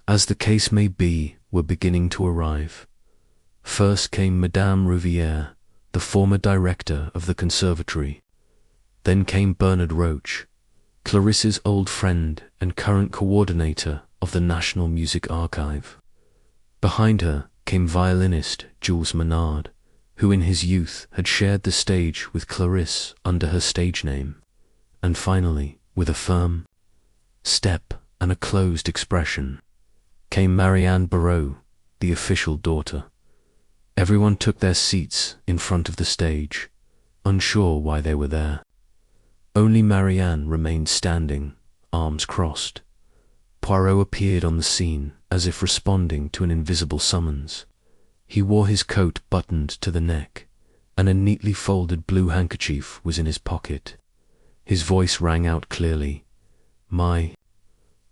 as the case may be, were beginning to arrive. First came Madame Rouvière, the former director of the conservatory. Then came Bernard Roche, Clarisse's old friend and current coordinator of the National Music Archive. Behind her came violinist Jules Menard, who in his youth had shared the stage with Clarisse under her stage name. And finally, with a firm step and a closed expression, came Marianne Barrault, the official daughter. Everyone took their seats in front of the stage, unsure why they were there. Only Marianne remained standing, arms crossed. Poirot appeared on the scene as if responding to an invisible summons. He wore his coat buttoned to the neck, and a neatly folded blue handkerchief was in his pocket. His voice rang out clearly. My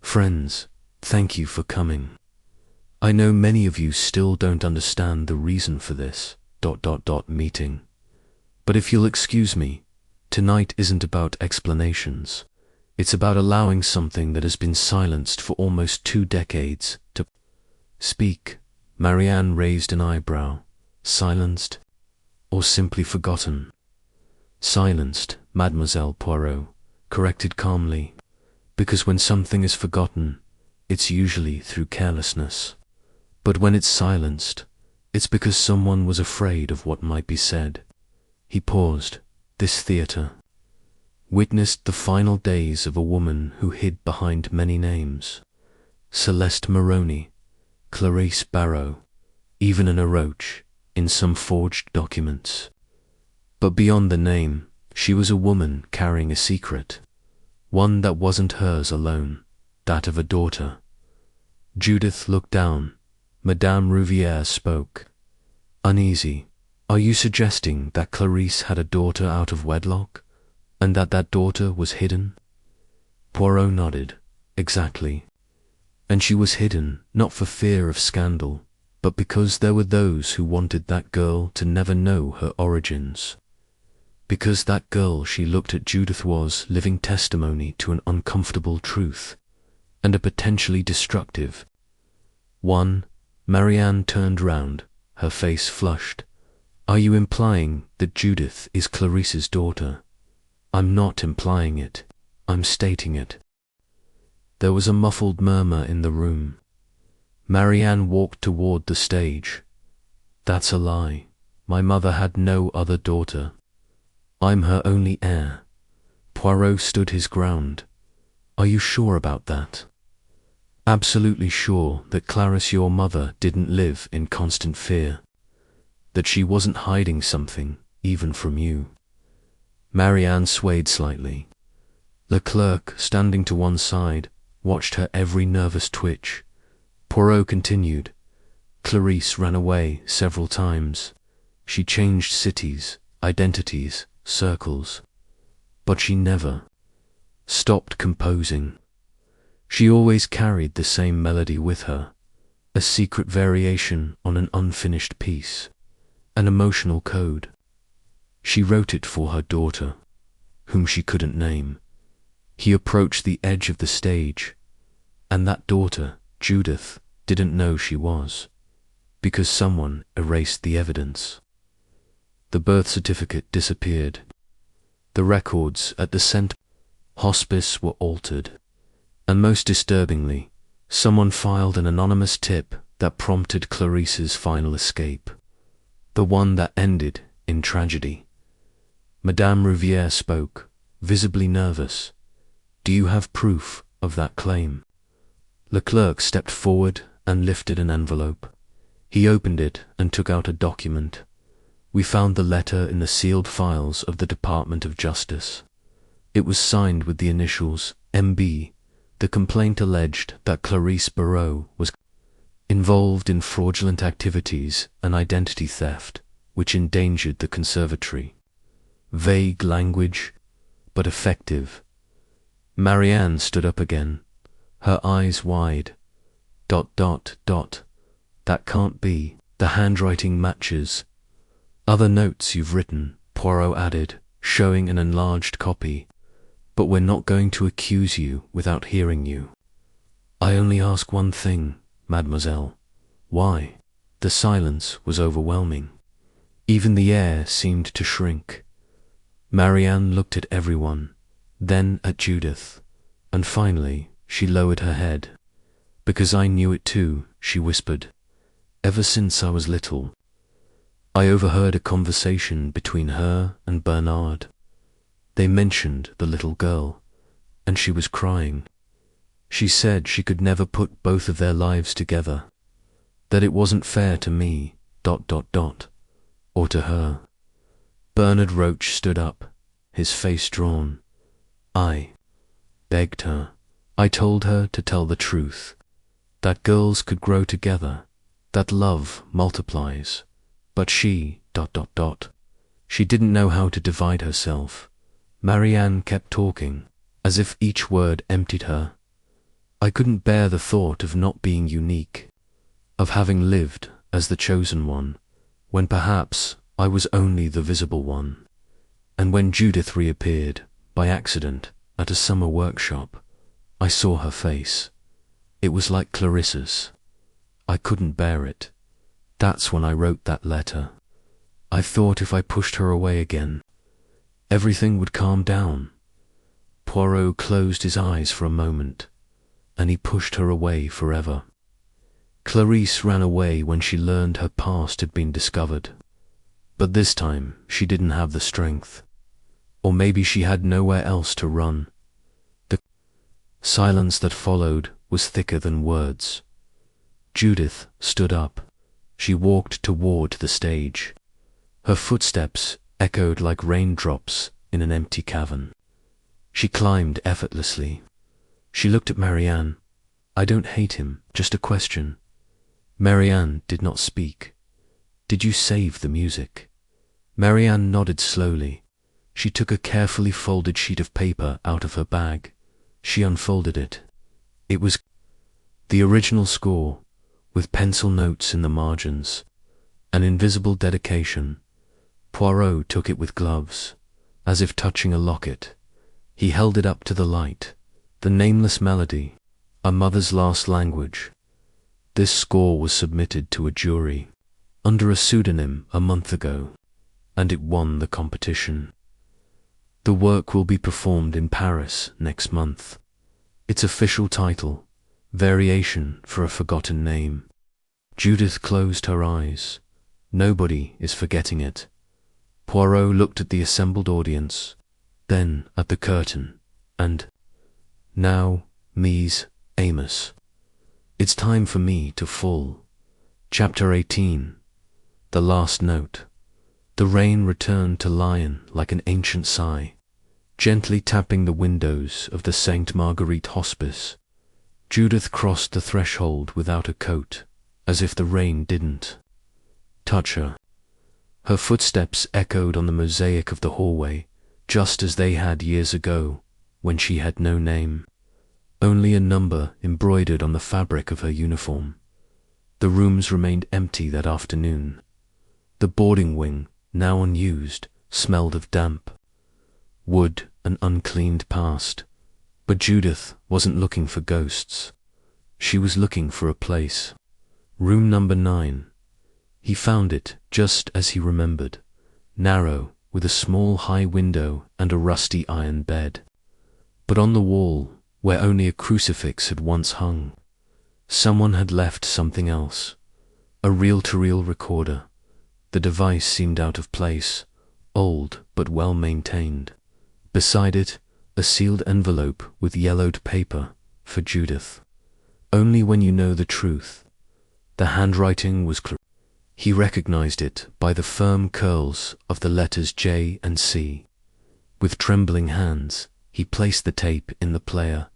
friends, thank you for coming. I know many of you still don't understand the reason for this ... meeting. But if you'll excuse me, tonight isn't about explanations. It's about allowing something that has been silenced for almost 2 decades to speak. Marianne raised an eyebrow. Silenced? Or simply forgotten? Silenced, Mademoiselle Poirot corrected calmly, because when something is forgotten, it's usually through carelessness. But when it's silenced, it's because someone was afraid of what might be said. He paused. This theatre witnessed the final days of a woman who hid behind many names. Celeste Moroni, Clarisse Barrault, even an Roche in some forged documents. But beyond the name, she was a woman carrying a secret, one that wasn't hers alone, that of a daughter. Judith looked down. Madame Rouvière spoke. Uneasy, are you suggesting that Clarisse had a daughter out of wedlock, and that daughter was hidden? Poirot nodded. Exactly. And she was hidden not for fear of scandal, but because there were those who wanted that girl to never know her origins. Because that girl she looked at Judith was living testimony to an uncomfortable truth, and a potentially destructive one. Marianne turned round, her face flushed. Are you implying that Judith is Clarisse's daughter? I'm not implying it. I'm stating it." There was a muffled murmur in the room. Marianne walked toward the stage. "That's a lie. My mother had no other daughter. I'm her only heir." Poirot stood his ground. "Are you sure about that?" "Absolutely sure that Clarisse, your mother, didn't live in constant fear. That she wasn't hiding something, even from you." Marianne swayed slightly. Le clerc, standing to one side, watched her every nervous twitch. Poirot continued. "Clarisse ran away several times. She changed cities, identities, circles. But she never stopped composing. She always carried the same melody with her, a secret variation on an unfinished piece, an emotional code. She wrote it for her daughter, whom she couldn't name." He approached the edge of the stage, and that daughter, Judith, didn't know she was, because someone erased the evidence. The birth certificate disappeared. The records at the St. Hospice were altered, and most disturbingly, someone filed an anonymous tip that prompted Clarisse's final escape, the one that ended in tragedy. Madame Rivière spoke, visibly nervous. "Do you have proof of that claim?" Le clerc stepped forward and lifted an envelope. He opened it and took out a document. "We found the letter in the sealed files of the Department of Justice. It was signed with the initials M.B. The complaint alleged that Clarisse Poirot was involved in fraudulent activities and identity theft, which endangered the conservatory." Vague language, but effective. Marianne stood up again, her eyes wide. "That can't be. The handwriting matches." "Other notes you've written," Poirot added, showing an enlarged copy. "But we're not going to accuse you without hearing you." "I only ask one thing, mademoiselle. Why?" The silence was overwhelming. Even the air seemed to shrink. Marianne looked at everyone, then at Judith, and finally she lowered her head. "Because I knew it too," she whispered. "Ever since I was little. I overheard a conversation between her and Bernard. They mentioned the little girl, and she was crying. She said she could never put both of their lives together, that it wasn't fair to me, or to her." Bernard Roach stood up, his face drawn. "I begged her. I told her to tell the truth, that girls could grow together, that love multiplies, but she, she didn't know how to divide herself." Marianne kept talking, as if each word emptied her. "I couldn't bear the thought of not being unique, of having lived as the chosen one, when perhaps I was only the visible one. And when Judith reappeared, by accident, at a summer workshop, I saw her face. It was like Clarisse's. I couldn't bear it. That's when I wrote that letter. I thought if I pushed her away again, everything would calm down." Poirot closed his eyes for a moment, and he pushed her away forever. Clarisse ran away when she learned her past had been discovered. But this time she didn't have the strength. Or maybe she had nowhere else to run. The silence that followed was thicker than words. Judith stood up. She walked toward the stage. Her footsteps echoed like raindrops in an empty cavern. She climbed effortlessly. She looked at Marianne. "I don't hate him, just a question." Marianne did not speak. "Did you save the music?" Marianne nodded slowly. She took a carefully folded sheet of paper out of her bag. She unfolded it. It was the original score, with pencil notes in the margins, an invisible dedication. Poirot took it with gloves, as if touching a locket. He held it up to the light. The nameless melody, a mother's last language. This score was submitted to a jury, under a pseudonym a month ago, and it won the competition. The work will be performed in Paris next month. Its official title, Variation for a Forgotten Name. Judith closed her eyes. Nobody is forgetting it. Poirot looked at the assembled audience, then at the curtain, and, now, Mies, Amos. It's time for me to fall. Chapter 18. The Last Note. The rain returned to Lyon like an ancient sigh, gently tapping the windows of the Sainte Marguerite Hospice. Judith crossed the threshold without a coat, as if the rain didn't touch her. Her footsteps echoed on the mosaic of the hallway, just as they had years ago, when she had no name, only a number embroidered on the fabric of her uniform. The rooms remained empty that afternoon. The boarding wing, now unused, smelled of damp, wood, and uncleaned past. But Judith wasn't looking for ghosts. She was looking for a place. Room number 9. He found it just as he remembered, narrow, with a small high window and a rusty iron bed. But on the wall, where only a crucifix had once hung, someone had left something else, a reel-to-reel recorder. The device seemed out of place, old but well maintained. Beside it, a sealed envelope with yellowed paper for Judith. Only when you know the truth. The handwriting was clear. He recognized it by the firm curls of the letters J and C. With trembling hands, he placed the tape in the player,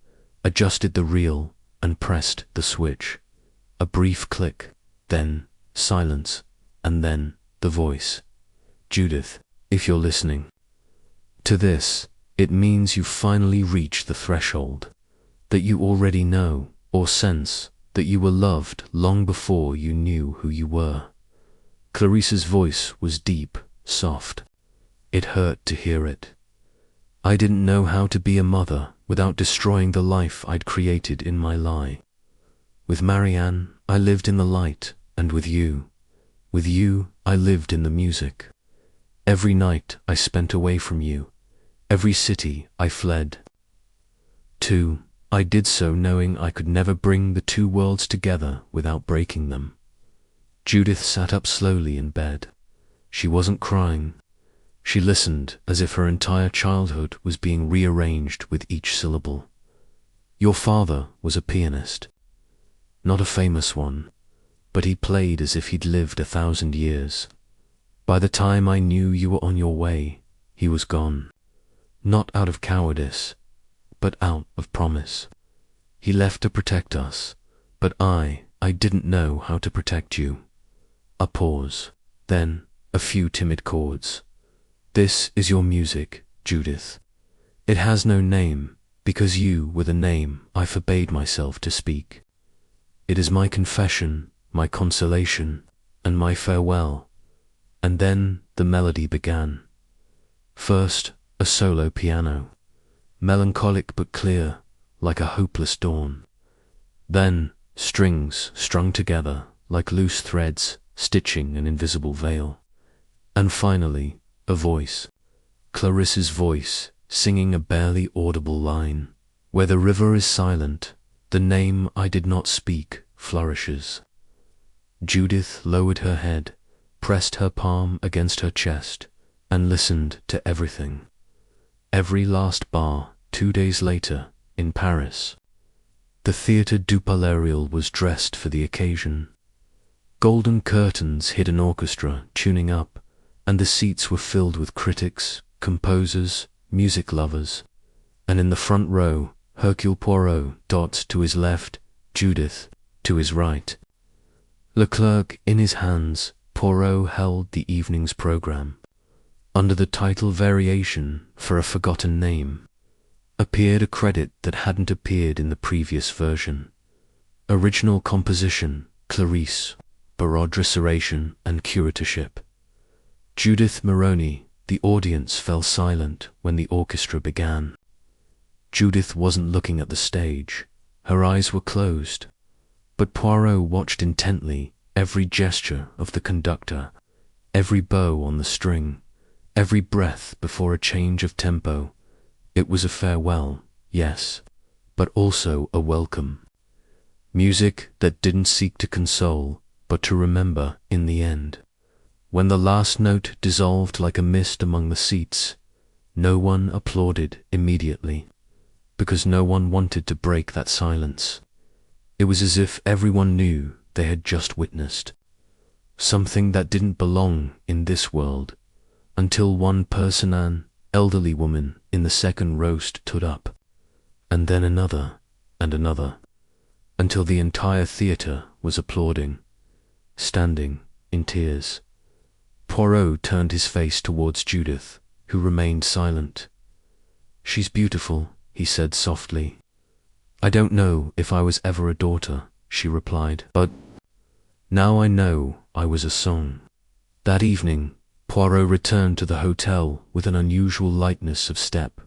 adjusted the reel, and pressed the switch. A brief click, then silence, and then the voice. Judith, if you're listening to this, it means you've finally reached the threshold, that you already know or sense that you were loved long before you knew who you were. Clarice's voice was deep, soft. It hurt to hear it. I didn't know how to be a mother without destroying the life I'd created in my lie. With Marianne, I lived in the light, and with you, I lived in the music. Every night I spent away from you. Every city I fled to, I did so knowing I could never bring the two worlds together without breaking them. Judith sat up slowly in bed. She wasn't crying. She listened as if her entire childhood was being rearranged with each syllable. Your father was a pianist. Not a famous one, but he played as if he'd lived 1,000 years. By the time I knew you were on your way, he was gone. Not out of cowardice, but out of promise. He left to protect us, but I didn't know how to protect you. A pause, then a few timid chords. This is your music, Judith. It has no name, because you were the name I forbade myself to speak. It is my confession, my consolation, and my farewell. And then the melody began. First, a solo piano, melancholic but clear, like a hopeless dawn. Then, strings strung together, like loose threads, stitching an invisible veil. And finally, a voice. Clarice's voice, singing a barely audible line. Where the river is silent, the name I did not speak flourishes. Judith lowered her head, pressed her palm against her chest, and listened to everything. Every last bar, 2 days later, in Paris. The Théâtre du Palais was dressed for the occasion. Golden curtains hid an orchestra tuning up, and the seats were filled with critics, composers, music lovers. And in the front row, Hercule Poirot, Dot to his left, Judith to his right. Leclerc in his hands, Poirot held the evening's program. Under the title Variation for a Forgotten Name, appeared a credit that hadn't appeared in the previous version. Original composition, Clarice, Barodressation and curatorship. Judith Maroney. The audience fell silent when the orchestra began. Judith wasn't looking at the stage. Her eyes were closed. But Poirot watched intently every gesture of the conductor, every bow on the string, Every breath before a change of tempo. It was a farewell, yes, but also a welcome. Music that didn't seek to console, but to remember in the end. When the last note dissolved like a mist among the seats, no one applauded immediately, because no one wanted to break that silence. It was as if everyone knew they had just witnessed something that didn't belong in this world, until one person, an elderly woman in the second row, stood up, and then another and another, until the entire theatre was applauding, standing in tears. Poirot turned his face towards Judith, who remained silent. "She's beautiful," he said softly. "I don't know if I was ever a daughter," she replied, "but now I know I was a song." That evening, Poirot returned to the hotel with an unusual lightness of step.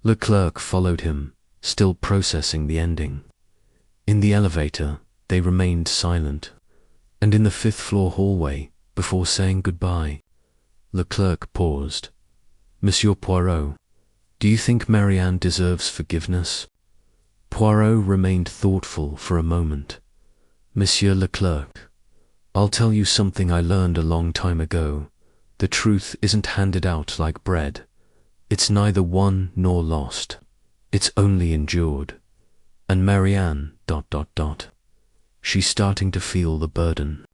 Leclerc followed him, still processing the ending. In the elevator, they remained silent, and in the fifth-floor hallway, before saying goodbye, Leclerc paused. "Monsieur Poirot, do you think Marianne deserves forgiveness?" Poirot remained thoughtful for a moment. "Monsieur Leclerc, I'll tell you something I learned a long time ago. The truth isn't handed out like bread. It's neither won nor lost. It's only endured. And Marianne... She's starting to feel the burden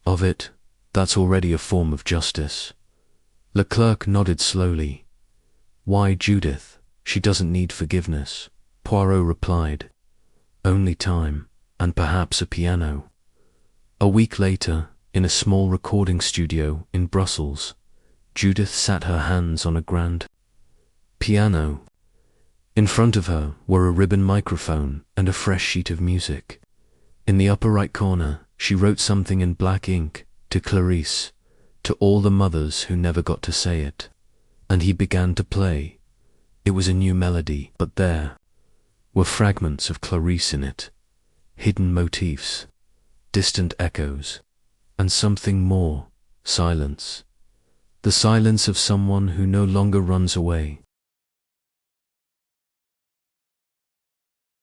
of it. That's already a form of justice." Leclerc nodded slowly. "Why, Judith, she doesn't need forgiveness," Poirot replied. "Only time, and perhaps a piano." A week later, in a small recording studio in Brussels, Judith sat her hands on a grand piano. In front of her were a ribbon microphone and a fresh sheet of music. In the upper right corner, she wrote something in black ink to Clarice, to all the mothers who never got to say it. And he began to play. It was a new melody, but there were fragments of Clarice in it, hidden motifs, distant echoes, and something more, silence. The silence of someone who no longer runs away,